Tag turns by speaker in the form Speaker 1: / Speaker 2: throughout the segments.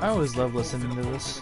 Speaker 1: I always love listening to this.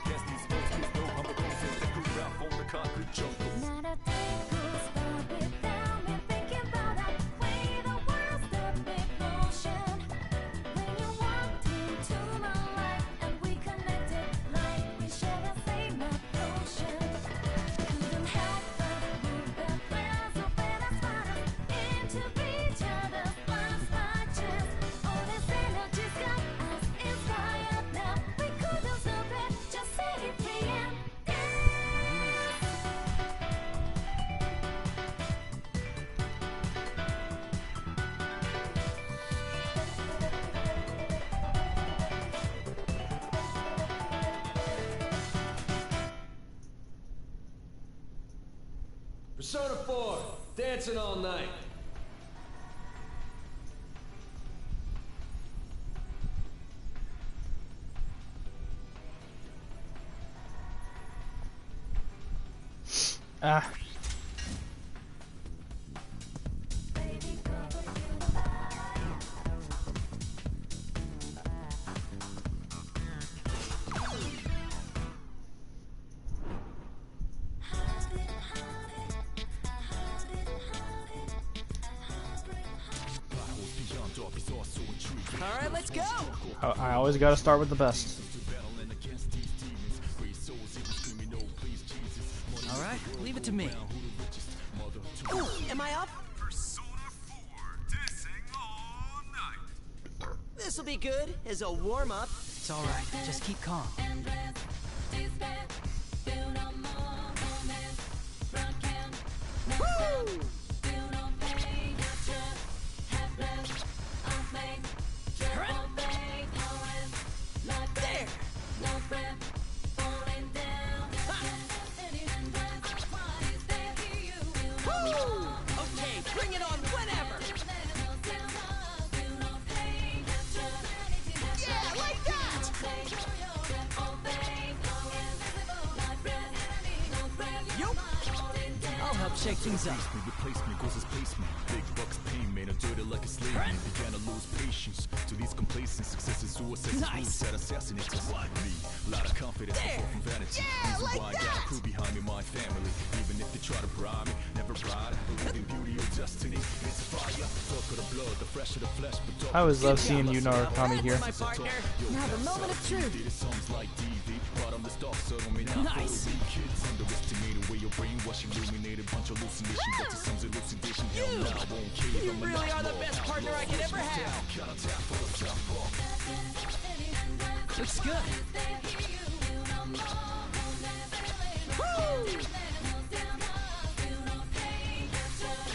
Speaker 2: Persona 4, dancing all night.
Speaker 1: Ah.
Speaker 3: Alright, let's go!
Speaker 1: I always gotta start with the best.
Speaker 3: Alright, leave it to me. Ooh, am I up?
Speaker 4: Persona 4, dancing all night.
Speaker 3: This'll be good as a warm-up. It's alright, just keep calm. Woo! Okay, bring it on whenever! Yeah, like that! Yup! I'll help shake things up.
Speaker 4: Replacement goes as placement. Big bucks payment, I dirty like a slave. Began to lose patience to these complacent successes. Suicides,
Speaker 3: Nice.
Speaker 4: that assassinate us like me. Lot of confidence before from vanity.
Speaker 3: Yeah,
Speaker 4: Reason
Speaker 3: like
Speaker 4: why I got a
Speaker 3: that.
Speaker 4: crew behind me, my family. Even if they try to bribe me, never ride. Believe in beauty or destiny. It's fire, talk of the blood, the flesh of the flesh. But
Speaker 1: I always love seeing you, Narukami, here.
Speaker 3: My partner.
Speaker 5: Now the moment of truth.
Speaker 4: Songs like DV, bottom the stock, so don't mean not
Speaker 3: Nice.
Speaker 4: kids underestimate the way your brainwash illuminated bunch of hallucination. That's a sums elucidation. Hell no, I won't care.
Speaker 3: You really are the best partner I could ever have. Looks good. Woo!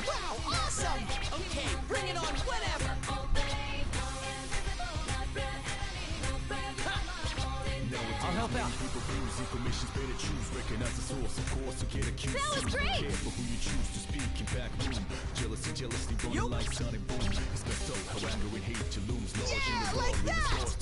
Speaker 3: Wow, awesome! Okay, bring it on whenever. I'll help out.
Speaker 5: That was great!
Speaker 3: You? Yeah, like that!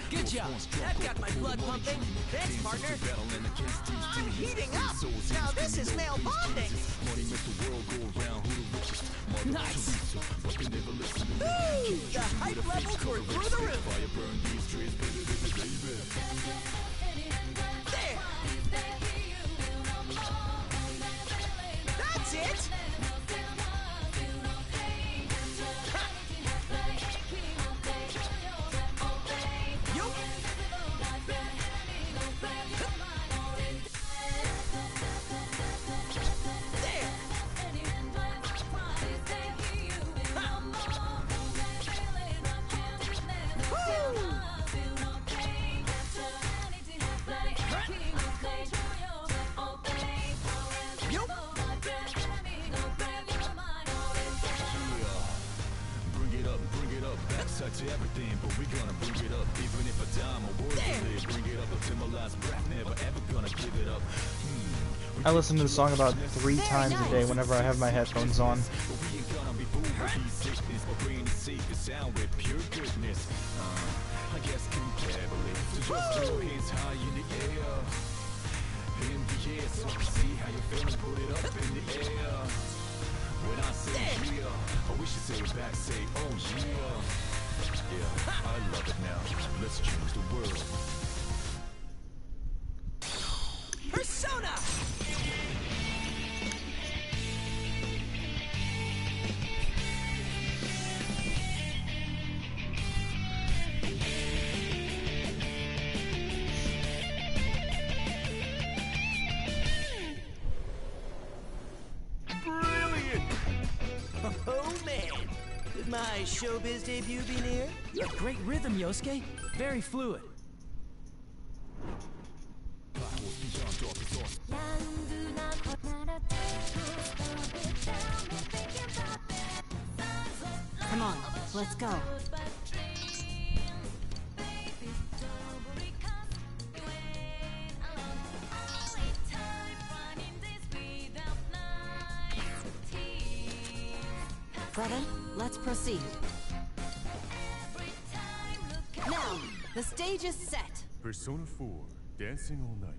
Speaker 3: Good job. That got my blood pumping. Thanks, partner. I'm heating up. Now this is male bonding. Nice. Ooh, the hype levels were through the roof. There. That's it. Yup. There. Woo!
Speaker 4: touch everything, but we gonna bring it up. Even if I die, my words will live. Bring it up until my last breath. Never ever gonna give it up.
Speaker 1: I listen to the song about 3 times a day whenever I have my headphones on.
Speaker 4: But we ain't gonna be fooled with these sickness. My brain is safe and sound with pure goodness. I guess compatibility. So just throw your hands high in the air. In the air, so see how you feeling. Put it up in the air. When I say yeah, I wish you say it back, say oh yeah. Yeah, I love it now. Let's change the world.
Speaker 3: Persona! Oh man, could my showbiz debut be near?
Speaker 6: A great rhythm, Yosuke. Very fluid.
Speaker 5: Come on, let's go. Brother, let's proceed. Now, the stage is set.
Speaker 7: Persona 4, dancing all night.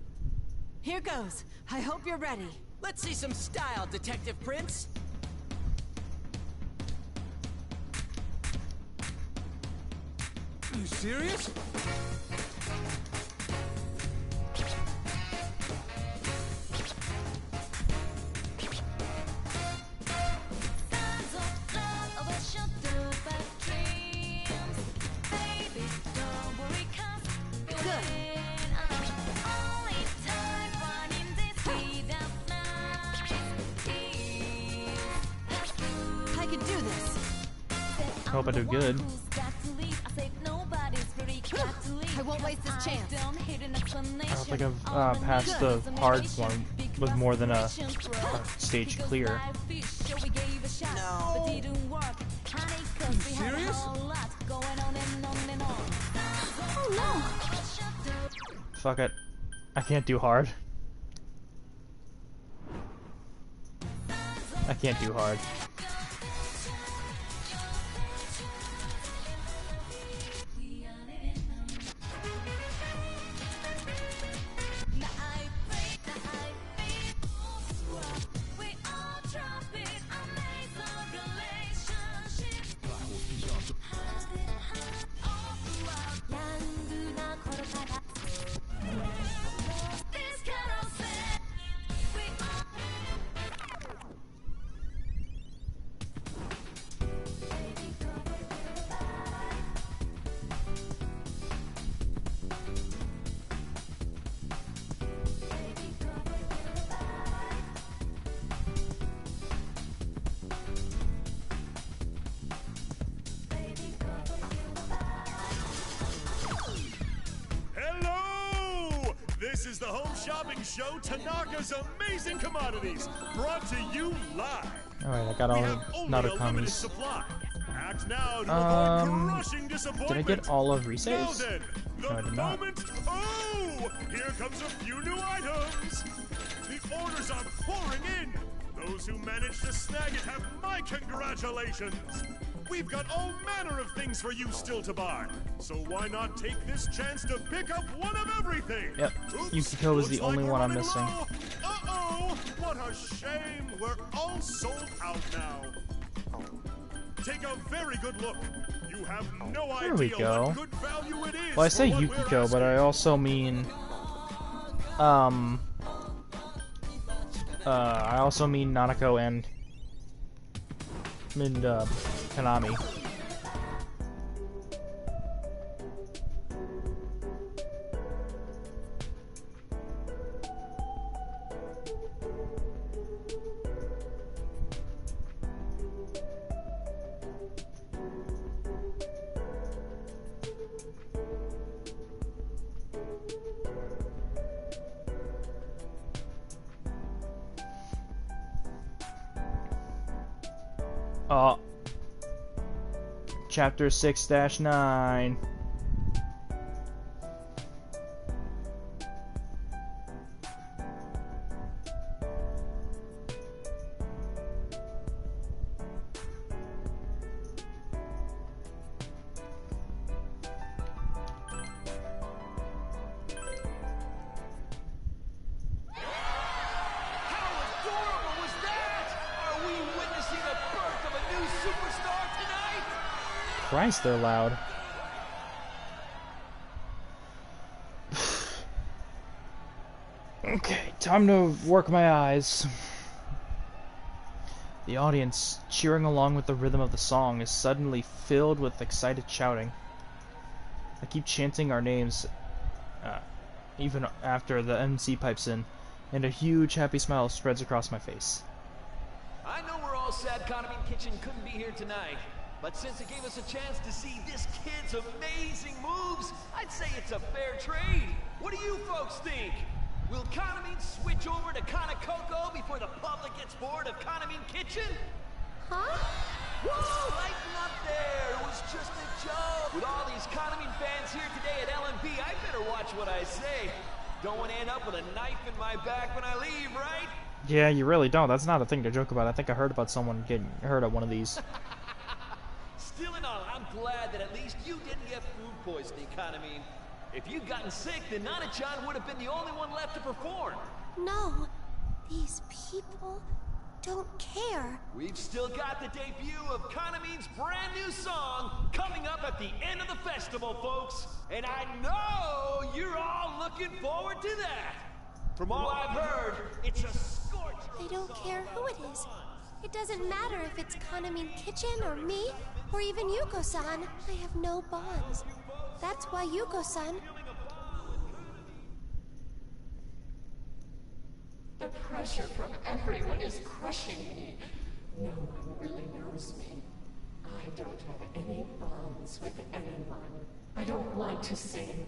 Speaker 5: Here goes. I hope you're ready.
Speaker 3: Let's see some style, Detective Prince.
Speaker 2: Are you serious?
Speaker 5: I can do this.
Speaker 1: Hope I do good.
Speaker 5: I won't waste this chance.
Speaker 1: I don't think I've passed the hard one with more than a stage clear.
Speaker 3: No.
Speaker 2: Serious?
Speaker 5: Oh no!
Speaker 1: Fuck it. I can't do hard. I can't do hard.
Speaker 7: This is the home shopping show, Tanaka's Amazing Commodities, brought to you live.
Speaker 1: Alright, I got
Speaker 7: We
Speaker 1: all
Speaker 7: have only a limited
Speaker 1: Narukami's.
Speaker 7: supply. Act now to avoid crushing
Speaker 1: Did
Speaker 7: disappointment.
Speaker 1: I get all of
Speaker 7: Now
Speaker 1: resaves?
Speaker 7: then,
Speaker 1: No, I
Speaker 7: the
Speaker 1: did not.
Speaker 7: moment. Oh, here comes a few new items. The orders are pouring in. Those who managed to snag it have my congratulations. We've got all manner of things for you still to buy. So why not take this chance to pick up one of everything?
Speaker 1: Yep,
Speaker 7: Oops,
Speaker 1: Yukiko is the
Speaker 7: looks like
Speaker 1: only
Speaker 7: we're
Speaker 1: one I'm
Speaker 7: running
Speaker 1: missing.
Speaker 7: low. Uh-oh, what a shame. We're all sold out now. Take a very good look. You have no
Speaker 1: There we
Speaker 7: idea
Speaker 1: go.
Speaker 7: what good value it is.
Speaker 1: Well, I say
Speaker 7: for what we're
Speaker 1: Yukiko, but I
Speaker 7: asking.
Speaker 1: also mean, I also mean Nanako and Konami. Chapter 6-9. Christ, they're loud. Okay, time to work my eyes. The audience, cheering along with the rhythm of the song, is suddenly filled with excited shouting. I keep chanting our names, even after the MC pipes in, and a huge happy smile spreads across my face.
Speaker 3: I know we're all sad Kaname Kitchen couldn't be here tonight, but since it gave us a chance to see this kid's amazing moves, I'd say it's a fair trade. What do you folks think? Will Kaname switch over to Kana Coco before the public gets bored of Kaname Kitchen?
Speaker 5: Huh?
Speaker 3: Whoa, lighten up there. It was just a joke. With all these Kaname fans here today at LMB, I better watch what I say. Don't want to end up with a knife in my back when I leave, right?
Speaker 1: Yeah, you really don't. That's not a thing to joke about. I think I heard about someone getting hurt at one of these.
Speaker 3: Still in all, I'm glad that at least you didn't get food poisoning, Kaname. If you'd gotten sick, then Nana-chan would have been the only one left to perform.
Speaker 5: No, these people don't care.
Speaker 3: We've still got the debut of Kaname's brand new song coming up at the end of the festival, folks. And I know you're all looking forward to that. From all I've heard, it's a scorch.
Speaker 5: They don't care who it is. It doesn't matter if it's Kaname Kitchen or me, or even Yuko-san. I have no bonds. That's why Yuko-san...
Speaker 8: The pressure from everyone is crushing me. No one really knows me. I don't have any bonds with anyone. I don't want to sing.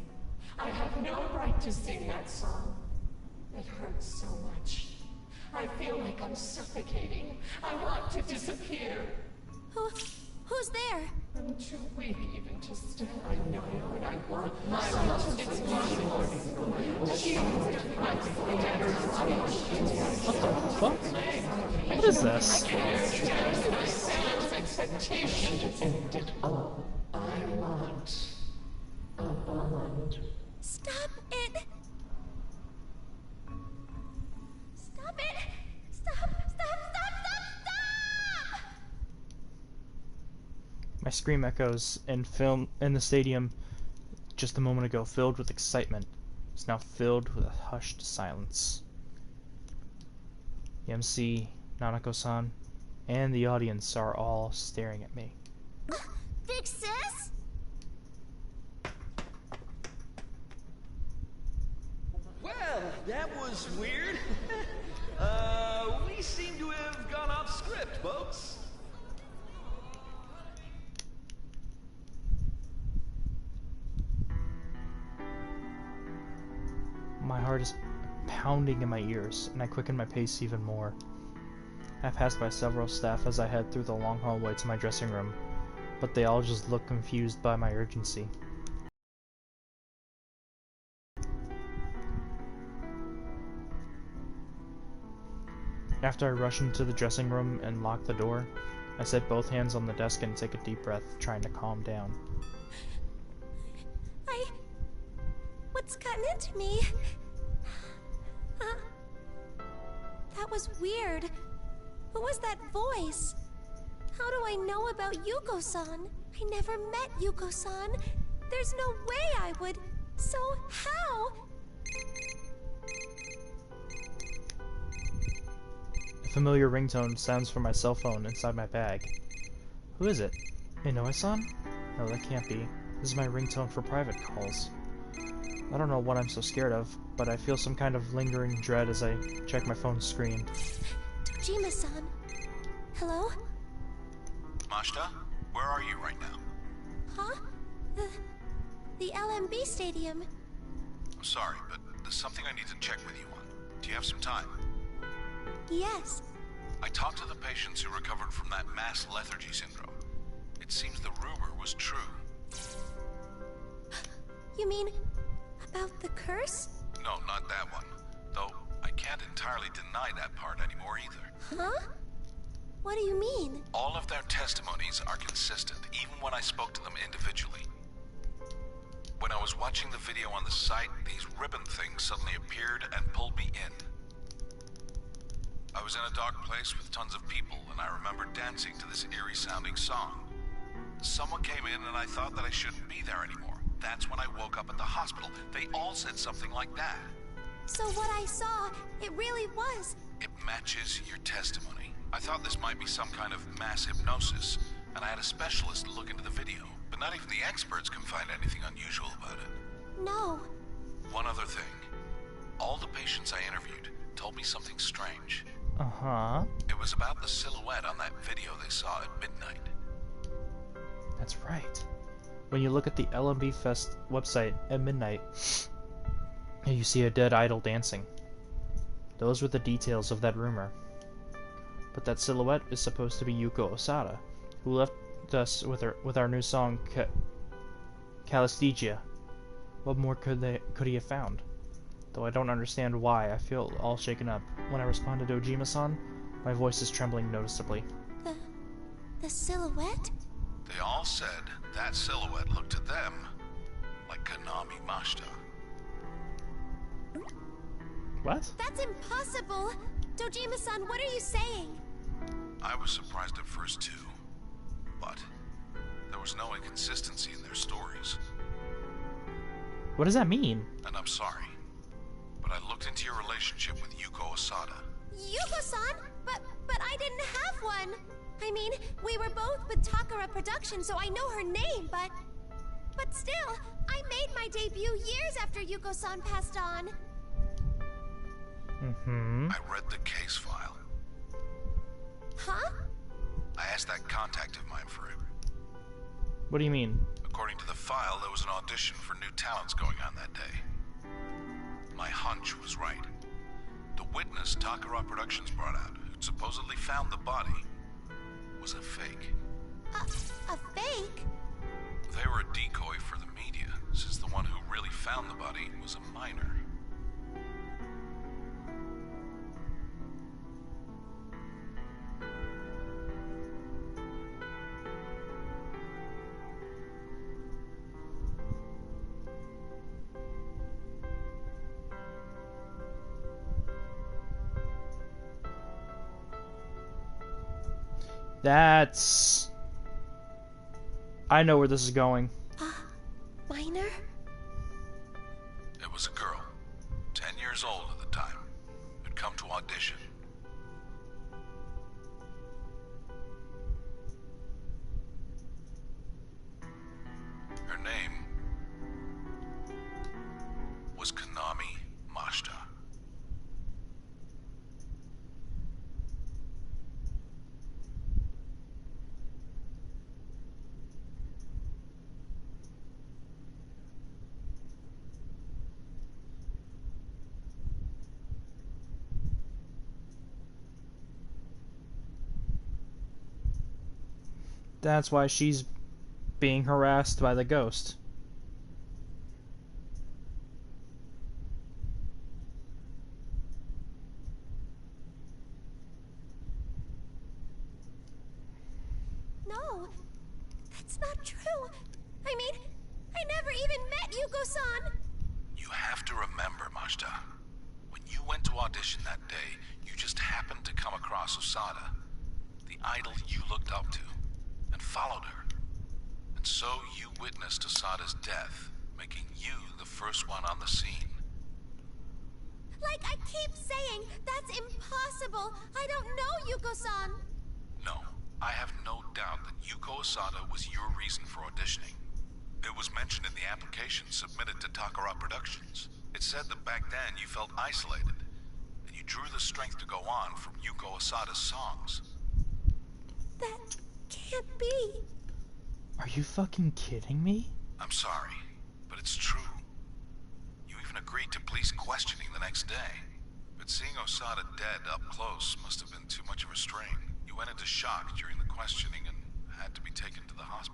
Speaker 8: I have no right to sing that song. It hurts so much. I feel like I'm suffocating. I want to disappear.
Speaker 5: Who's there?
Speaker 8: I'm too weak even to stand. I know what I want. My love is useless.
Speaker 1: What the fuck? What is this?
Speaker 8: End it all. I want a bond.
Speaker 5: Stop it! Stop it! Stop!
Speaker 1: My scream echoes in the stadium just a moment ago, filled with excitement, is now filled with a hushed silence. The MC, Nanako-san, and the audience are all staring at me.
Speaker 5: Big sis?
Speaker 3: Well, that was weird. We seem to have gone off script, folks.
Speaker 1: My heart is pounding in my ears, and I quicken my pace even more. I pass by several staff as I head through the long hallway to my dressing room, but they all just look confused by my urgency. After I rush into the dressing room and lock the door, I set both hands on the desk and take a deep breath, trying to calm down.
Speaker 5: What's gotten into me? That was weird. Who was that voice? How do I know about Yuko-san? I never met Yuko-san. There's no way I would. So how?
Speaker 1: A familiar ringtone sounds from my cell phone inside my bag. Who is it? Inoue-san? No, that can't be. This is my ringtone for private calls. I don't know what I'm so scared of, but I feel some kind of lingering dread as I check my phone's screen.
Speaker 5: Dojima-san. Hello?
Speaker 9: Mashita, where are you right now?
Speaker 5: Huh? The LMB stadium.
Speaker 9: I'm sorry, but there's something I need to check with you on. Do you have some time?
Speaker 5: Yes.
Speaker 9: I talked to the patients who recovered from that mass lethargy syndrome. It seems the rumor was true.
Speaker 5: You mean about the curse?
Speaker 9: No, not that one. Though, I can't entirely deny that part anymore either.
Speaker 5: Huh? What do you mean?
Speaker 9: All of their testimonies are consistent, even when I spoke to them individually. When I was watching the video on the site, these ribbon things suddenly appeared and pulled me in. I was in a dark place with tons of people, and I remember dancing to this eerie-sounding song. Someone came in and I thought that I shouldn't be there anymore. That's when I woke up at the hospital. They all said something like that.
Speaker 5: So what I saw, it really was.
Speaker 9: It matches your testimony. I thought this might be some kind of mass hypnosis, and I had a specialist look into the video, but not even the experts can find anything unusual about it.
Speaker 5: No.
Speaker 9: One other thing. All the patients I interviewed told me something strange.
Speaker 1: Uh-huh.
Speaker 9: It was about the silhouette on that video they saw at midnight.
Speaker 1: That's right. When you look at the LMB Fest website at midnight, you see a dead idol dancing. Those were the details of that rumor. But that silhouette is supposed to be Yuko Osada, who left us with our new song, Calisthegia. What more could he have found? Though I don't understand why, I feel all shaken up. When I responded to Ojima-san, my voice is trembling noticeably.
Speaker 5: The silhouette?
Speaker 9: They all said that silhouette looked to them like Konami Mashita.
Speaker 1: What?
Speaker 5: That's impossible! Dojima-san, what are you saying?
Speaker 9: I was surprised at first too, but there was no inconsistency in their stories.
Speaker 1: What does that mean?
Speaker 9: And I'm sorry, but I looked into your relationship with Yuko Osada.
Speaker 5: Yuko-san? But I didn't have one! I mean, we were both with Takara Productions, so I know her name, but still, I made my debut years after Yuko-san passed on.
Speaker 1: Mm-hmm.
Speaker 9: I read the case file.
Speaker 5: Huh?
Speaker 9: I asked that contact of mine for it.
Speaker 1: What do you mean?
Speaker 9: According to the file, there was an audition for new talents going on that day. My hunch was right. The witness Takara Productions brought out, who'd supposedly found the body, was a fake.
Speaker 5: A fake?
Speaker 9: They were a decoy for the media, since the one who really found the body was a minor.
Speaker 1: That's... I know where this is going.
Speaker 5: Minor?
Speaker 9: It was a girl, 10 years old at the time, who'd come to audition. Her name was Konami Mashita.
Speaker 1: That's why she's being harassed by the ghost.
Speaker 5: No, that's not true. I mean, I never even met Yuko-san.
Speaker 9: You have to remember, Mashita. When you went to audition that day, you just happened to come across Osada, the idol you looked up to, and followed her. And so you witnessed Osada's death, making you the first one on the scene.
Speaker 5: Like I keep saying, that's impossible. I don't know Yuko-san.
Speaker 9: No, I have no doubt that Yuko Osada was your reason for auditioning. It was mentioned in the application submitted to Takara Productions. It said that back then you felt isolated, and you drew the strength to go on from Yuko Osada's songs.
Speaker 5: That can't be.
Speaker 1: Are you fucking kidding me?
Speaker 9: I'm sorry, but it's true. You even agreed to police questioning the next day. But seeing Osada dead up close must have been too much of a strain. You went into shock during the questioning and had to be taken to the hospital.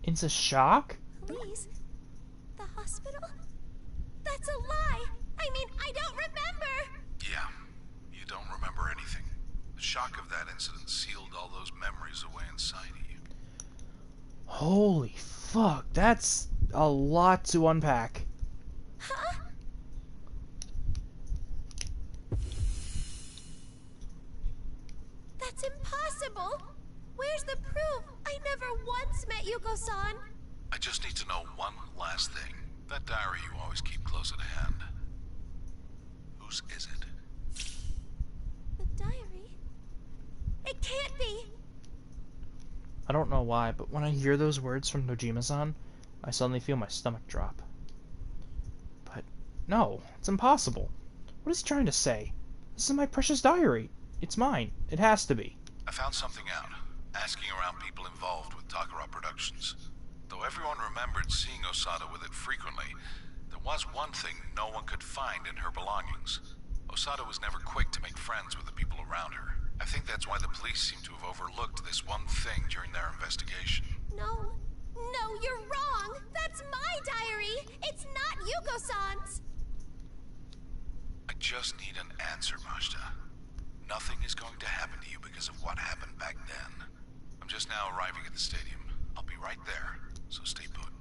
Speaker 1: Into shock?
Speaker 5: Police? The hospital? That's a lie! I mean, I don't remember!
Speaker 9: Yeah, you don't remember anything. The shock of that incident sealed all those memories away inside of you.
Speaker 1: Holy fuck, that's a lot to unpack.
Speaker 5: Huh? That's impossible! Where's the proof? I never once met Yuko-san!
Speaker 9: I just need to know one last thing. That diary you always keep close at hand. Whose is it?
Speaker 5: The diary? It can't be!
Speaker 1: I don't know why, but when I hear those words from Nojima-san, I suddenly feel my stomach drop. But no, it's impossible. What is he trying to say? This is my precious diary. It's mine. It has to be.
Speaker 9: I found something out, asking around people involved with Takara Productions. Though everyone remembered seeing Osada with it frequently, there was one thing no one could find in her belongings. Osada was never quick to make friends with the people around her. I think that's why the police seem to have overlooked this one thing during their investigation.
Speaker 5: No. No, you're wrong! That's my diary! It's not Yuko-san's!
Speaker 9: I just need an answer, Majda. Nothing is going to happen to you because of what happened back then. I'm just now arriving at the stadium. I'll be right there, so stay put.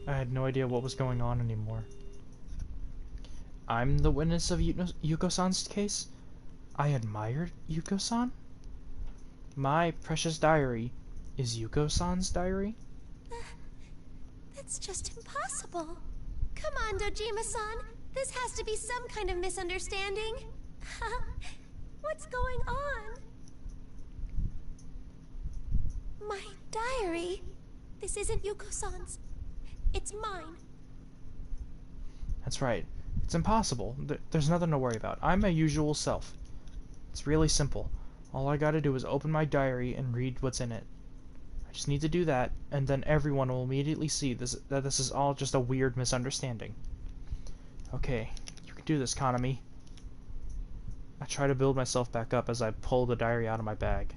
Speaker 1: I had no idea what was going on anymore. I'm the witness of Yuko-san's case? I admired Yuko-san? My precious diary is Yuko-san's diary?
Speaker 5: That's just impossible. Come on, Dojima-san. This has to be some kind of misunderstanding. What's going on? My diary. This isn't Yuko-san's. It's mine.
Speaker 1: That's right. It's impossible. There's nothing to worry about. I'm my usual self. It's really simple. All I gotta do is open my diary and read what's in it. I just need to do that, and then everyone will immediately see that this is all just a weird misunderstanding. Okay, you can do this, Kanami. I try to build myself back up as I pull the diary out of my bag.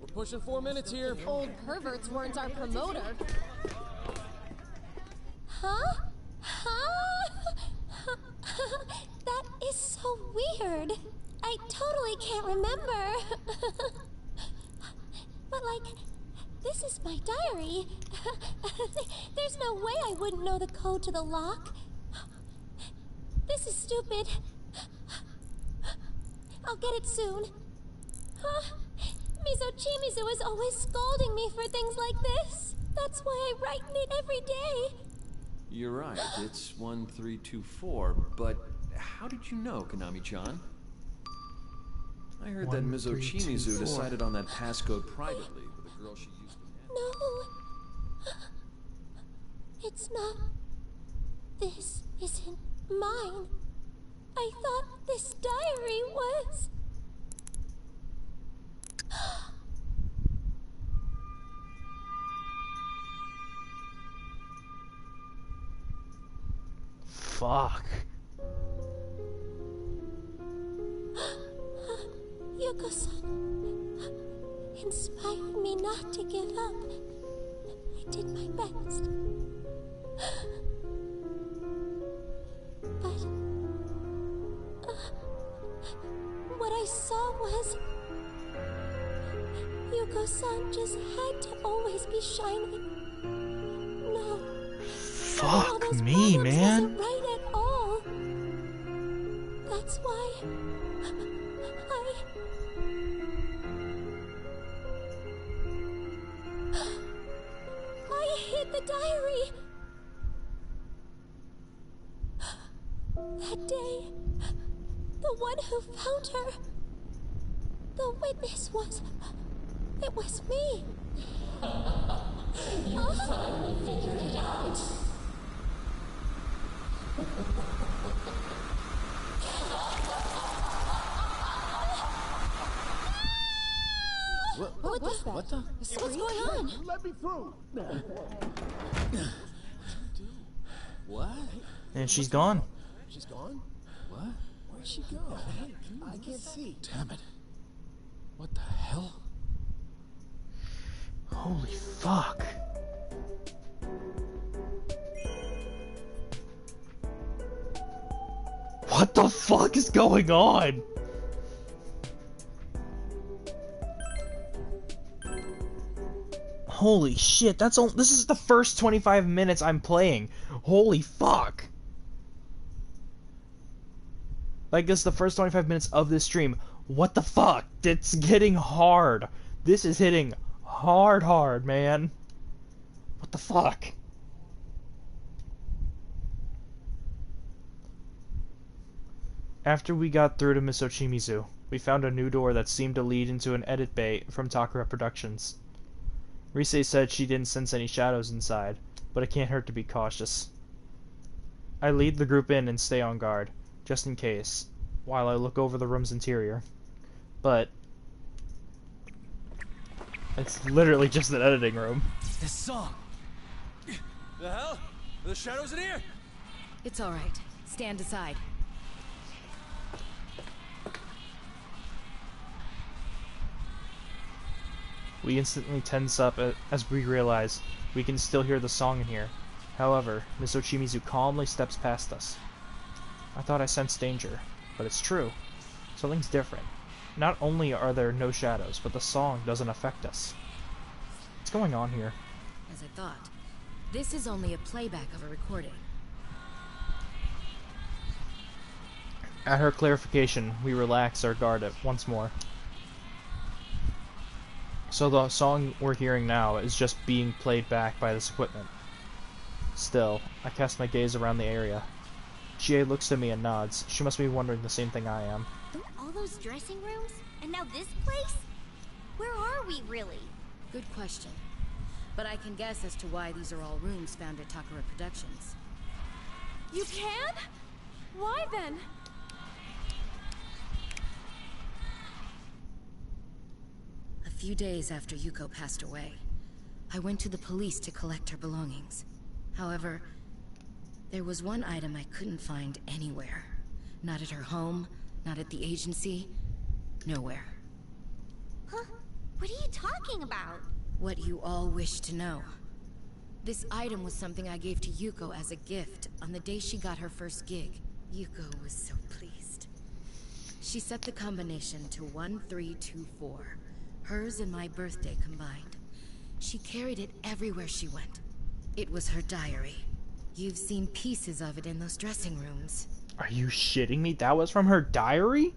Speaker 2: We're pushing 4 minutes here.
Speaker 10: Old perverts weren't our promoter.
Speaker 5: Huh? That is so weird. I totally can't remember. But like, this is my diary. There's no way I wouldn't know the code to the lock. This is stupid. I'll get it soon. Mizochimizu is always scolding me for things like this. That's why I write in it every day.
Speaker 11: You're right, it's 1324, but how did you know, Konami-chan? I heard that Mizochimizu decided on that passcode privately with a girl she used to know.
Speaker 5: No. It's not. This isn't mine. I thought this diary was...
Speaker 1: Fuck.
Speaker 5: Yuko-san inspired me not to give up. I did my best. But what I saw was Yuko-san just had to always be shining. No.
Speaker 1: Fuck me, man.
Speaker 5: Wasn't right at all. That's why I hid the diary. That day, the one who found her, the witness it was me.
Speaker 8: You finally figured it out.
Speaker 10: What was that?
Speaker 2: What the?
Speaker 10: What's going on?
Speaker 2: Let me through.
Speaker 11: What?
Speaker 1: And she's gone.
Speaker 2: She's gone?
Speaker 11: What?
Speaker 2: Where'd she go? I can't see.
Speaker 11: Damn it.
Speaker 6: What the hell?
Speaker 1: Holy fuck. What the fuck is going on? Holy shit, this is the first 25 minutes I'm playing. Holy fuck. Like, this is the first 25 minutes of this stream. What the fuck? It's getting hard. This is hitting hard, man. What the fuck? After we got through to Miss Ochimizu, we found a new door that seemed to lead into an edit bay from Takara Productions. Rise said she didn't sense any shadows inside, but it can't hurt to be cautious. I lead the group in and stay on guard, just in case, while I look over the room's interior. But it's literally just an editing room.
Speaker 6: This song!
Speaker 2: The hell? Are the shadows in here?
Speaker 12: It's alright. Stand aside.
Speaker 1: We instantly tense up as we realize we can still hear the song in here. However, Miss Ochimizu calmly steps past us. I thought I sensed danger, but it's true. Something's different. Not only are there no shadows, but the song doesn't affect us. What's going on here?
Speaker 12: As I thought, this is only a playback of a recording.
Speaker 1: At her clarification, we relax our guard once more. So the song we're hearing now is just being played back by this equipment. Still, I cast my gaze around the area. Chie looks at me and nods. She must be wondering the same thing I am.
Speaker 5: All those dressing rooms? And now this place? Where are we, really?
Speaker 12: Good question. But I can guess as to why these are all rooms found at Takara Productions.
Speaker 10: You can? Why then?
Speaker 12: A few days after Yuko passed away, I went to the police to collect her belongings. However, there was one item I couldn't find anywhere. Not at her home, not at the agency, nowhere.
Speaker 5: Huh? What are you talking about?
Speaker 12: What you all wish to know. This item was something I gave to Yuko as a gift on the day she got her first gig. Yuko was so pleased. She set the combination to 1324. Hers and my birthday combined. She carried it everywhere she went. It was her diary. You've seen pieces of it in those dressing rooms.
Speaker 1: Are you shitting me? That was from her diary?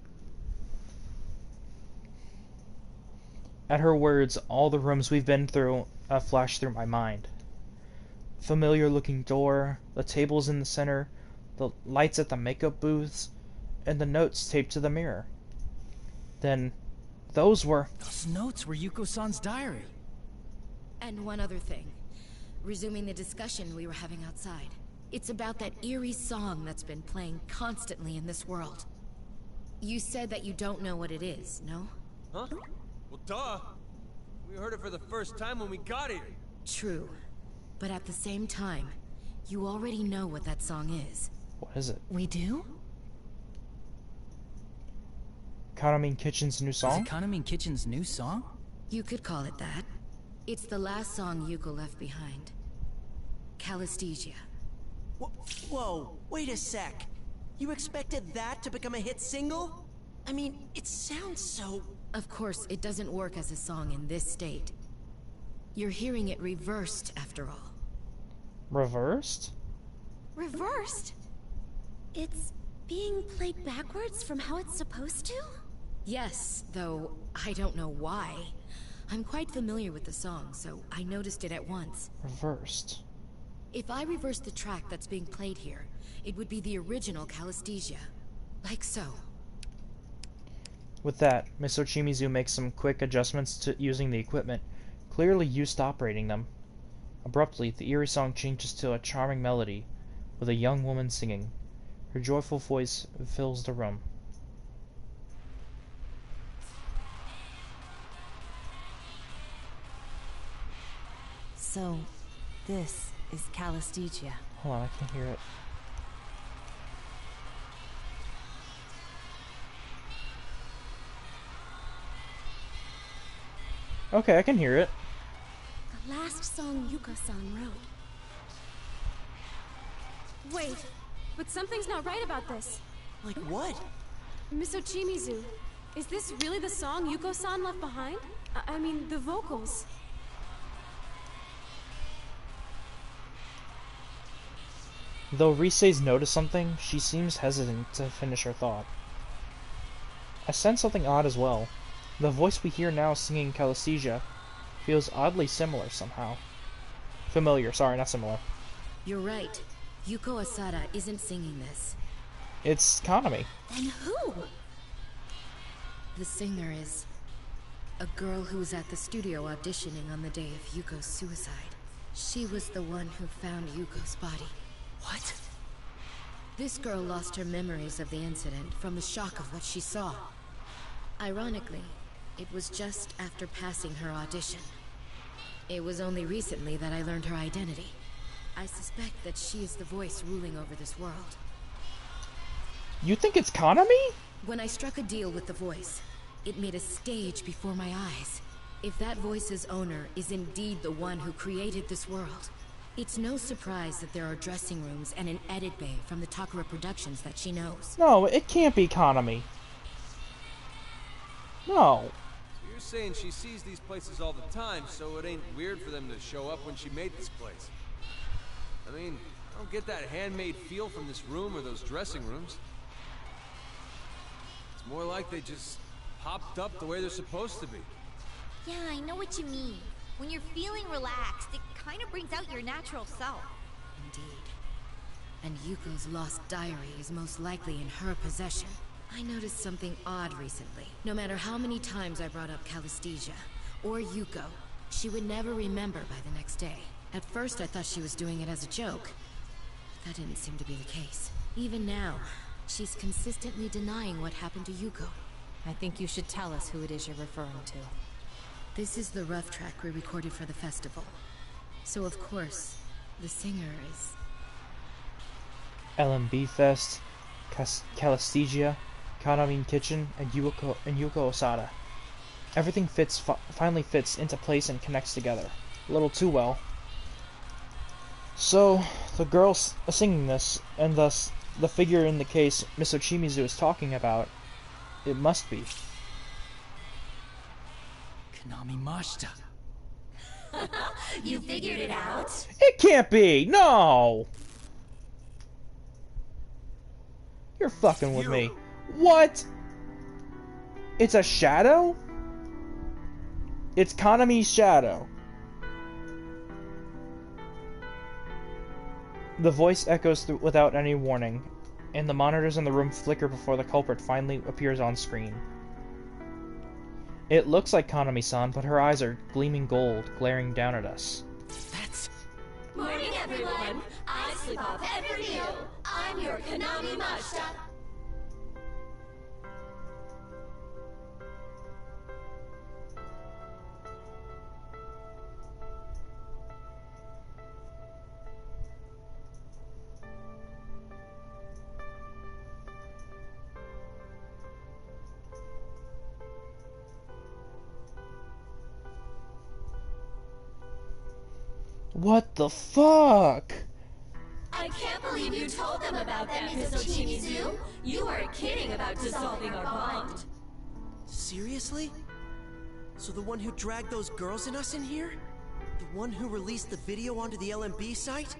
Speaker 1: At her words, all the rooms we've been through flashed through my mind. Familiar looking door, the tables in the center, the lights at the makeup booths, and the notes taped to the mirror. Then, those
Speaker 6: notes were Yuko-san's diary.
Speaker 12: And one other thing. Resuming the discussion we were having outside. It's about that eerie song that's been playing constantly in this world. You said that you don't know what it is, no?
Speaker 2: Huh? Well, duh. We heard it for the first time when we got here.
Speaker 12: True. But at the same time, you already know what that song is.
Speaker 1: What is it?
Speaker 12: We do?
Speaker 1: Kanamin Kitchen's new song?
Speaker 6: Is it Kanamin Kitchen's new song?
Speaker 12: You could call it that. It's the last song Yuko left behind. Calasthesia.
Speaker 13: Whoa, wait a sec. You expected that to become a hit single? I mean, it sounds so...
Speaker 12: Of course, it doesn't work as a song in this state. You're hearing it reversed, after all.
Speaker 1: Reversed?
Speaker 5: Reversed? It's being played backwards from how it's supposed to?
Speaker 12: Yes, though I don't know why. I'm quite familiar with the song, so I noticed it at once.
Speaker 1: Reversed.
Speaker 12: If I reverse the track that's being played here, it would be the original Calasthesia. Like so.
Speaker 1: With that, Miss Ochimizu makes some quick adjustments to using the equipment, clearly used to operating them. Abruptly, the eerie song changes to a charming melody, with a young woman singing. Her joyful voice fills the room.
Speaker 14: So, this is Calasthesia.
Speaker 1: Hold on, I can't hear it. Okay, I can hear it.
Speaker 10: The last song Yuko-san wrote. Wait, but something's not right about this.
Speaker 13: Like what?
Speaker 10: Miss Ochimizu, is this really the song Yuko-san left behind? I mean, the vocals.
Speaker 1: Though Rise's noticed something, she seems hesitant to finish her thought. I sense something odd as well. The voice we hear now singing Calasthesia feels oddly similar somehow. Familiar, sorry, not similar.
Speaker 12: You're right. Yuko Asada isn't singing this.
Speaker 1: It's Kanami.
Speaker 10: Then who?
Speaker 12: The singer is a girl who was at the studio auditioning on the day of Yuko's suicide. She was the one who found Yuko's body.
Speaker 13: What?
Speaker 12: This girl lost her memories of the incident from the shock of what she saw. Ironically, it was just after passing her audition. It was only recently that I learned her identity. I suspect that she is the voice ruling over this world.
Speaker 1: You think it's Kanami?
Speaker 12: When I struck a deal with the voice, it made a stage before my eyes. If that voice's owner is indeed the one who created this world, it's no surprise that there are dressing rooms and an edit bay from the Takara Productions that she knows.
Speaker 1: No, it can't be Kanami. No.
Speaker 2: So you're saying she sees these places all the time, so it ain't weird for them to show up when she made this place? I mean, I don't get that handmade feel from this room or those dressing rooms. It's more like they just popped up the way they're supposed to be.
Speaker 15: Yeah, I know what you mean. When you're feeling relaxed, it kind of brings out your natural self.
Speaker 12: Indeed. And Yuko's lost diary is most likely in her possession. I noticed something odd recently. No matter how many times I brought up Calasthesia or Yuko, she would never remember by the next day. At first I thought she was doing it as a joke, but that didn't seem to be the case. Even now, she's consistently denying what happened to Yuko.
Speaker 14: I think you should tell us who it is you're referring to.
Speaker 12: This is the rough track we recorded for the festival. So of course, the singer is...
Speaker 1: LMB Fest, Calasthesia, Kanami Kitchen, and Yuko Asada. Everything finally fits into place and connects together. A little too well. So, the girl's singing this, and thus, the figure in the case Miss Ochimizu is talking about, it must be.
Speaker 6: Kanami Mashita.
Speaker 15: You figured it out?
Speaker 1: It can't be! No! You're fucking with me. What? It's a shadow? It's Kanami's shadow. The voice echoes without any warning, and the monitors in the room flicker before the culprit finally appears on screen. It looks like Kanami-san, but her eyes are gleaming gold, glaring down at us.
Speaker 15: Morning, everyone. I slip off every meal. I'm your Kanami Mashita.
Speaker 1: What the fuck?
Speaker 15: I can't believe you told them about that, Miss Ochimizu. You weren't kidding about dissolving our bond.
Speaker 13: Seriously? So the one who dragged those girls and us in here? The one who released the video onto the LMB site?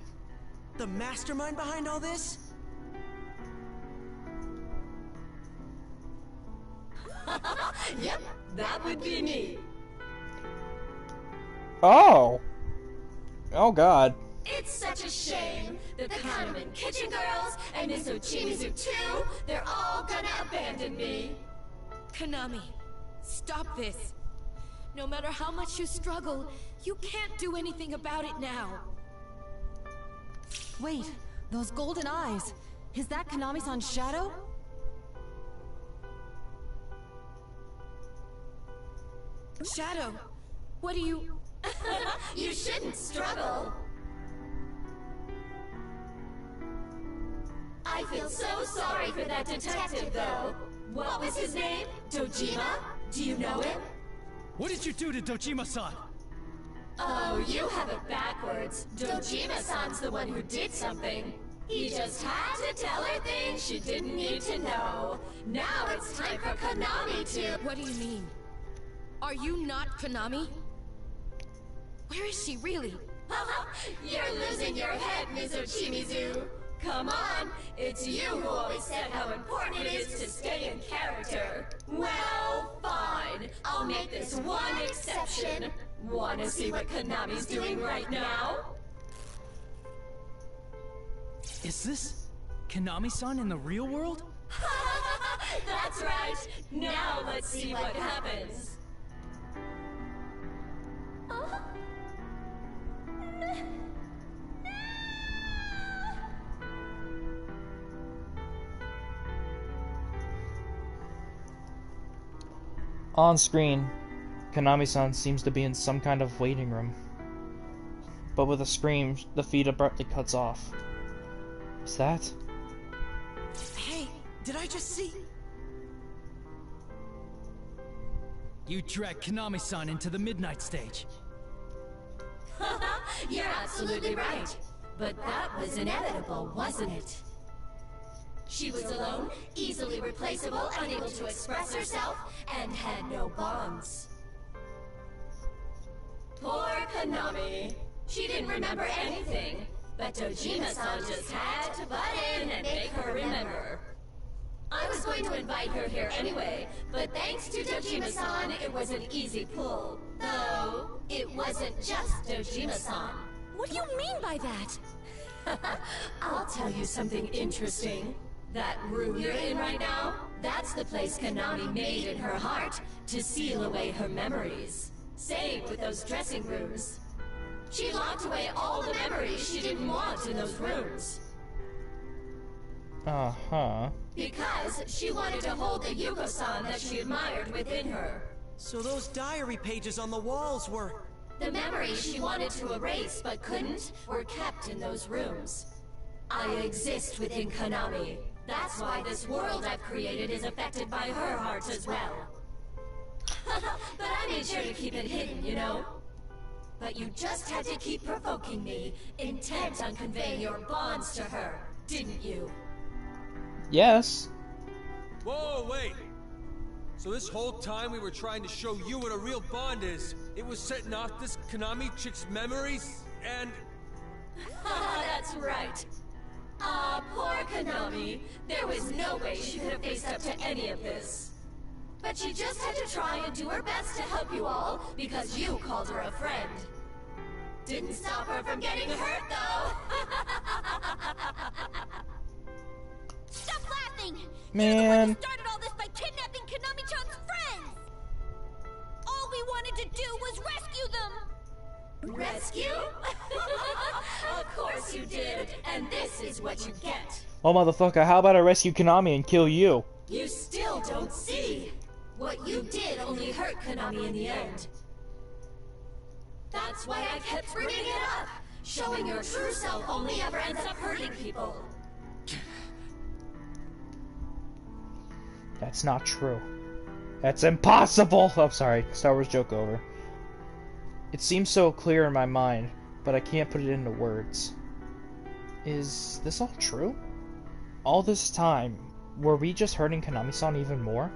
Speaker 13: The mastermind behind all this?
Speaker 15: Yep, that would be me.
Speaker 1: Oh! Oh god.
Speaker 15: It's such a shame that the Kahneman Kitchen Girls and Miss Ochimizu too, they're all gonna abandon me.
Speaker 12: Kanami, stop this. No matter how much you struggle, you can't do anything about it now.
Speaker 14: Wait, those golden eyes. Is that Kanami-san's shadow?
Speaker 12: Shadow, what do you...
Speaker 15: You shouldn't struggle. I feel so sorry for that detective, though. What was his name? Dojima? Do you know him?
Speaker 6: What did you do to Dojima-san?
Speaker 15: Oh, you have it backwards. Dojima-san's the one who did something. He just had to tell her things she didn't need to know. Now it's time for Konami to...
Speaker 12: What do you mean? Are you not Konami? Where is she really?
Speaker 15: You're losing your head, Miss Ochimizu. Come on, it's you who always said how important it is to stay in character. Well, fine. I'll make this one exception. Wanna see what Konami's doing right now?
Speaker 6: Is this Konami-san in the real world?
Speaker 15: That's right. Now let's see what happens.
Speaker 1: On screen, Konami-san seems to be in some kind of waiting room. But with a scream, the feed abruptly cuts off. Is that?
Speaker 13: Hey, did I just see?
Speaker 6: You dragged Konami-san into the midnight stage.
Speaker 15: You're absolutely right. But that was inevitable, wasn't it? She was alone, easily replaceable, unable to express herself, and had no bonds. Poor Konami. She didn't remember anything, but Dojima-san just had to butt in and make her remember. I was going to invite her here anyway, but thanks to Dojima-san, it was an easy pull. Though, it wasn't just Dojima-san.
Speaker 12: What do you mean by that?
Speaker 15: I'll tell you something interesting. That room you're in right now, that's the place Konami made in her heart to seal away her memories. Same with those dressing rooms. She locked away all the memories she didn't want in those rooms.
Speaker 1: Uh-huh.
Speaker 15: Because she wanted to hold the Yuko-san that she admired within her.
Speaker 13: So those diary pages on the walls were...
Speaker 15: The memories she wanted to erase but couldn't were kept in those rooms. I exist within Konami. That's why this world I've created is affected by her heart as well. But I made sure to keep it hidden, you know? But you just had to keep provoking me, intent on conveying your bonds to her, didn't you?
Speaker 1: Yes.
Speaker 2: Whoa, wait! So this whole time we were trying to show you what a real bond is, it was setting off this Konami chick's memories, and...
Speaker 15: That's right. Ah, poor Konami. There was no way she could have faced up to any of this. But she just had to try and do her best to help you all, because you called her a friend. Didn't stop her from getting hurt, though.
Speaker 5: Stop laughing!
Speaker 1: Man.
Speaker 5: You're the one who started all this by kidnapping Konami-chan's friends! All we wanted to do was rescue them!
Speaker 15: Rescue? Of course you did, and this is what you get.
Speaker 1: Oh, motherfucker, how about I rescue Konami and kill you?
Speaker 15: You still don't see. What you did only hurt Konami in the end. That's why I kept bringing it up. Showing your true self only ever ends up hurting people.
Speaker 1: That's not true. That's impossible! I'm sorry, Star Wars joke over. It seems so clear in my mind, but I can't put it into words. Is this all true? All this time, were we just hurting Konami-san even more?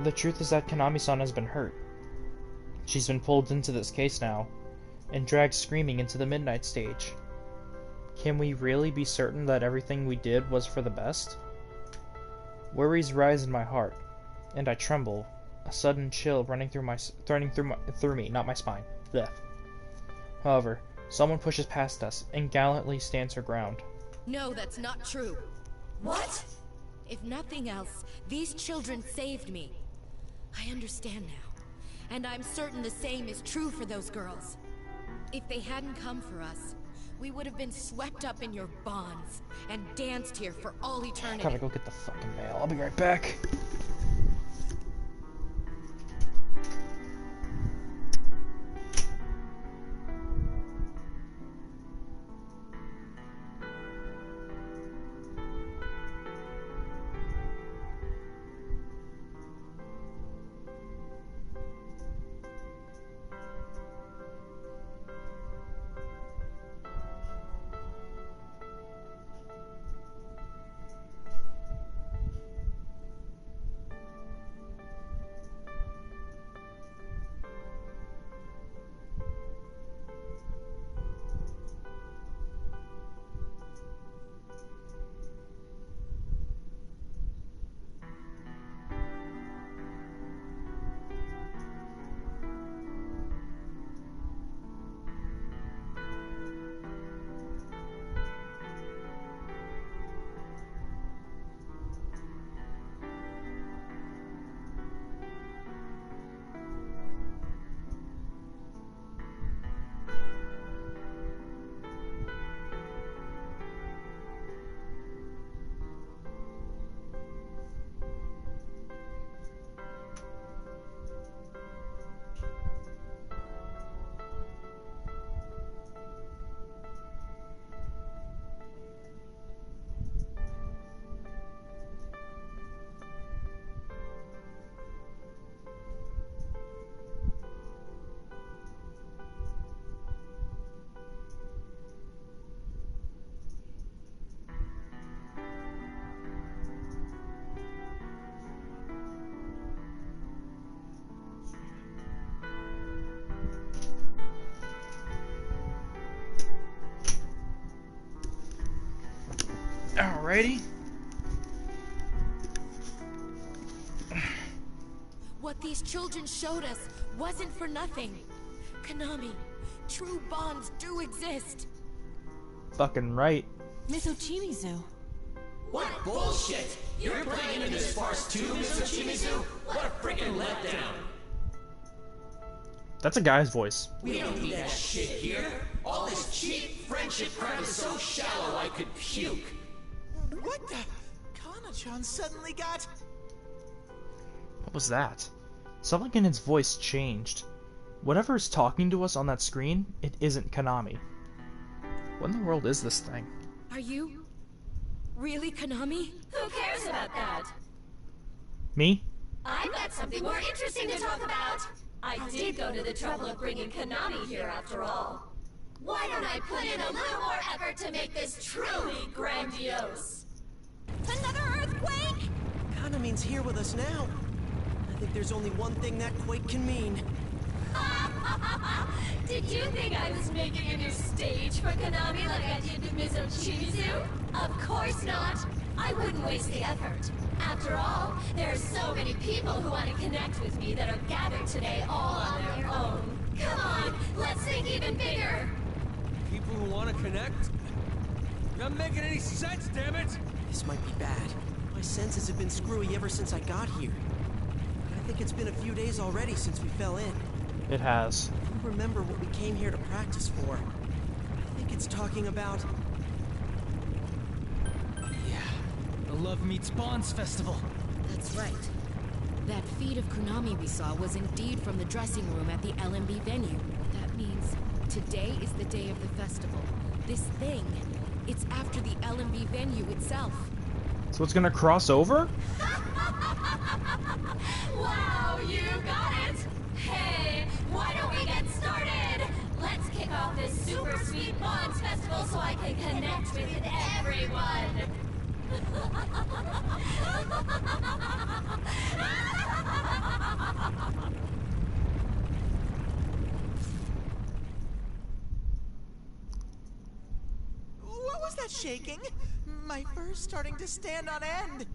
Speaker 1: The truth is that Konami-san has been hurt. She's been pulled into this case now, and dragged screaming into the midnight stage. Can we really be certain that everything we did was for the best? Worries rise in my heart, and I tremble, a sudden chill running through me, not my spine. Blech. However, someone pushes past us and gallantly stands her ground.
Speaker 12: No, that's not true.
Speaker 15: What?
Speaker 12: If nothing else, these children saved me. I understand now, and I'm certain the same is true for those girls. If they hadn't come for us, we would have been swept up in your bonds and danced here for all eternity.
Speaker 1: Gotta go get the fucking mail. I'll be right back. Alrighty.
Speaker 12: What these children showed us wasn't for nothing. Konami, true bonds do exist.
Speaker 1: Fucking right.
Speaker 14: Miss Ochimizu.
Speaker 3: What bullshit! You're playing into this farce too, Miss Ochimizu? What a freaking letdown!
Speaker 1: That's a guy's voice.
Speaker 3: We don't need that shit here. All this cheap friendship crap is so shallow I could puke.
Speaker 13: What the? Kana-chan suddenly got...
Speaker 1: What was that? Something in its voice changed. Whatever is talking to us on that screen, it isn't Konami. What in the world is this thing?
Speaker 12: Are you really Konami?
Speaker 15: Who cares about that?
Speaker 1: Me?
Speaker 15: I've got something more interesting to talk about. I did go to the trouble of bringing Konami here after all. Why don't I put in a little more effort to make this truly grandiose?
Speaker 5: Another earthquake?
Speaker 13: Konami's here with us now. I think there's only one thing that quake can mean.
Speaker 15: Did you think I was making a new stage for Konami like I did with Miss Ochimizu? Of course not. I wouldn't waste the effort. After all, there are so many people who want to connect with me that are gathered today all on their own. Come on, let's think even bigger.
Speaker 2: People who want to connect? You're not making any sense, damn it!
Speaker 13: This might be bad. My senses have been screwy ever since I got here. I think it's been a few days already since we fell in.
Speaker 1: It has.
Speaker 13: I don't remember what we came here to practice for. I think it's talking about...
Speaker 6: The Love Meets Bonds Festival.
Speaker 12: That's right. That feed of Konami we saw was indeed from the dressing room at the LMB venue. That means today is the day of the festival. This thing, it's after the LMB venue itself.
Speaker 1: So it's gonna cross over?
Speaker 15: Wow, you got it! Hey, why don't we get started? Let's kick off this super sweet Bonds Festival so I can connect with everyone!
Speaker 13: What was that shaking? My fur's starting to stand on end.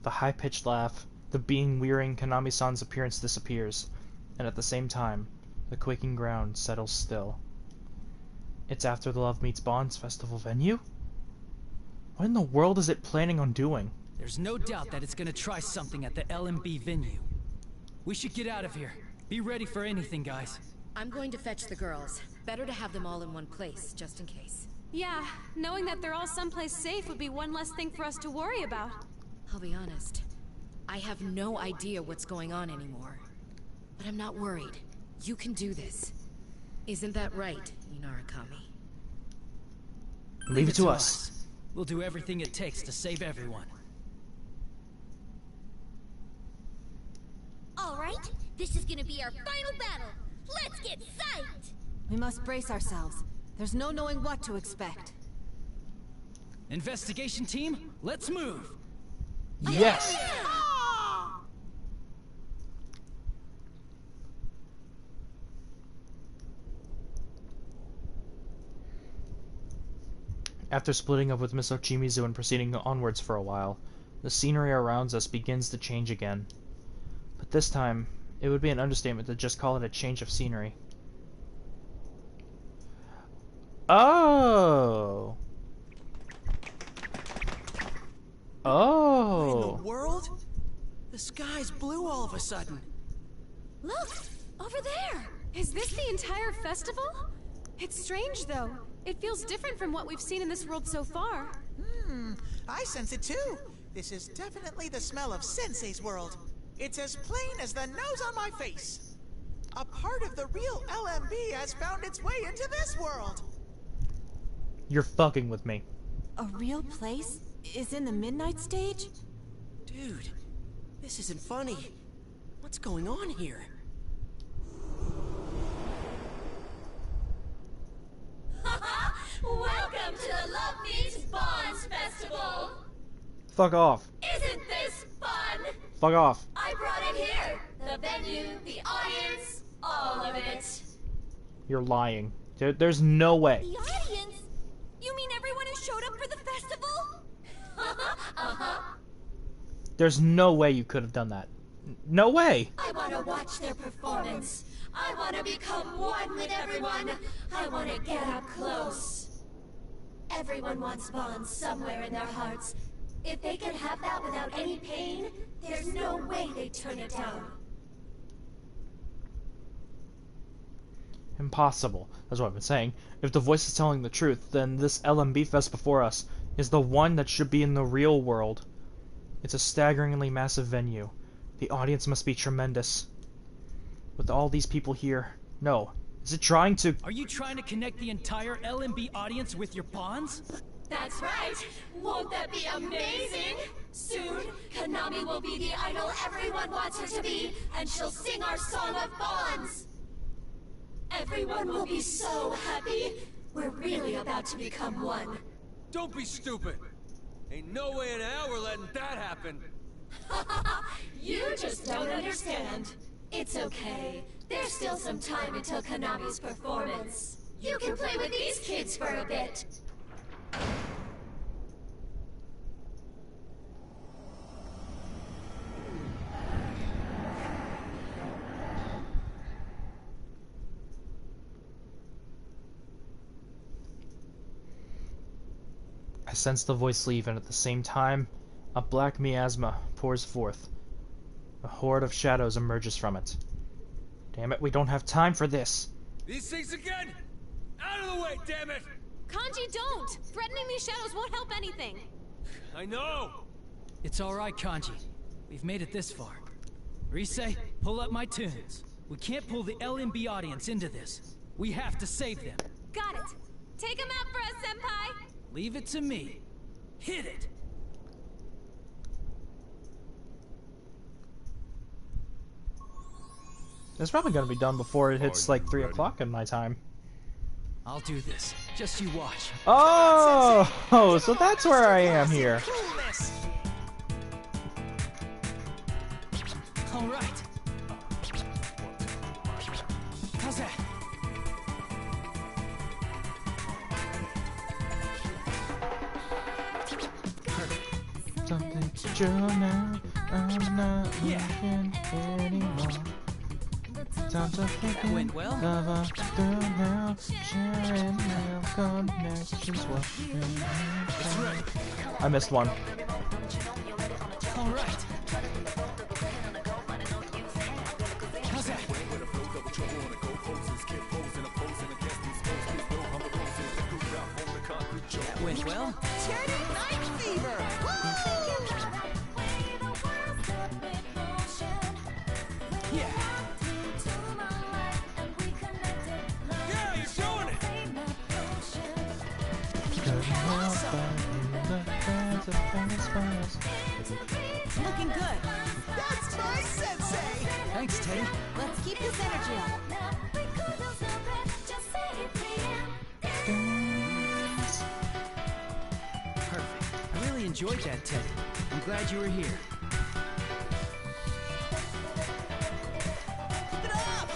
Speaker 1: The high-pitched laugh, the being wearing Konami-san's appearance disappears, and at the same time, the quaking ground settles still. It's after the Love Meets Bonds Festival venue? What in the world is it planning on doing?
Speaker 6: There's no doubt that it's gonna try something at the LMB venue. We should get out of here. Be ready for anything, guys.
Speaker 12: I'm going to fetch the girls. Better to have them all in one place, just in case.
Speaker 10: Yeah, knowing that they're all someplace safe would be one less thing for us to worry about.
Speaker 12: I'll be honest. I have no idea what's going on anymore. But I'm not worried. You can do this. Isn't that right, Inarakami?
Speaker 1: Leave it to us.
Speaker 6: We'll do everything it takes to save everyone.
Speaker 5: All right, this is gonna be our final battle. Let's get psyched!
Speaker 14: We must brace ourselves. There's no knowing what to expect.
Speaker 6: Investigation team, let's move!
Speaker 1: Yes! After splitting up with Miss Ochimizu and proceeding onwards for a while, the scenery around us begins to change again. But this time, it would be an understatement to just call it a change of scenery. Oh! Oh!
Speaker 13: What in the world? The sky's blue all of a sudden.
Speaker 10: Look! Over there! Is this the entire festival? It's strange, though. It feels different from what we've seen in this world so far.
Speaker 16: I sense it too. This is definitely the smell of Sensei's world. It's as plain as the nose on my face. A part of the real LMB has found its way into this world.
Speaker 1: You're fucking with me.
Speaker 14: A real place is in the midnight stage?
Speaker 13: Dude, this isn't funny. What's going on here?
Speaker 15: Welcome to the Love Meets Bonds Festival!
Speaker 1: Fuck off.
Speaker 15: Isn't this fun?
Speaker 1: Fuck off.
Speaker 15: I brought it here. The venue, the audience, all of it.
Speaker 1: You're lying. There's no way.
Speaker 5: The audience? You mean everyone who showed up for the
Speaker 1: There's no way you could have done that. No way!
Speaker 15: I want to watch their performance. I want to become one with everyone. I want to get up close. Everyone wants bonds somewhere in their hearts. If they could have that without any pain, there's no way they'd turn it down.
Speaker 1: Impossible. That's what I've been saying. If the voice is telling the truth, then this LMB Fest before us is the one that should be in the real world. It's a staggeringly massive venue. The audience must be tremendous. With all these people here, no. Is it trying to...
Speaker 6: Are you trying to connect the entire LMB audience with your pawns?
Speaker 15: That's right! Won't that be amazing? Soon, Konami will be the idol everyone wants her to be, and she'll sing our song of bonds! Everyone will be so happy. We're really about to become one.
Speaker 2: Don't be stupid! Ain't no way in hell we're letting that happen!
Speaker 15: You just don't understand. It's okay. There's still some time until Konami's performance. You can play with these kids for a bit.
Speaker 1: I sense the voice leave, and at the same time, a black miasma pours forth. A horde of shadows emerges from it. Damn it, we don't have time for this!
Speaker 2: These things again! Out of the way, damn it!
Speaker 10: Kanji, don't! Threatening these shadows won't help anything.
Speaker 2: I know!
Speaker 6: It's alright, Kanji. We've made it this far. Rise, pull up my tunes. We can't pull the LMB audience into this. We have to save them.
Speaker 10: Got it. Take him out for us, Senpai!
Speaker 6: Leave it to me. Hit it!
Speaker 1: It's probably gonna be done before it hits like 3 o'clock in my time.
Speaker 6: I'll do this. Just you watch.
Speaker 1: Oh, so that's where I am here.
Speaker 6: All right. How's that?
Speaker 1: Something true now. I'm not looking anymore. Time to
Speaker 6: That went well.
Speaker 1: now, sharing now, connections.
Speaker 6: That's right.
Speaker 1: I missed one.
Speaker 6: All right. How's that? That went well.
Speaker 16: Teddy Night Fever!
Speaker 6: Yeah.
Speaker 2: Yeah, you're showing it!
Speaker 14: Looking good.
Speaker 16: That's my sensei!
Speaker 6: Thanks, Teddy.
Speaker 14: Let's keep this energy up.
Speaker 6: Perfect. I really enjoyed that, Teddy. I'm glad you were here.
Speaker 16: Keep it up!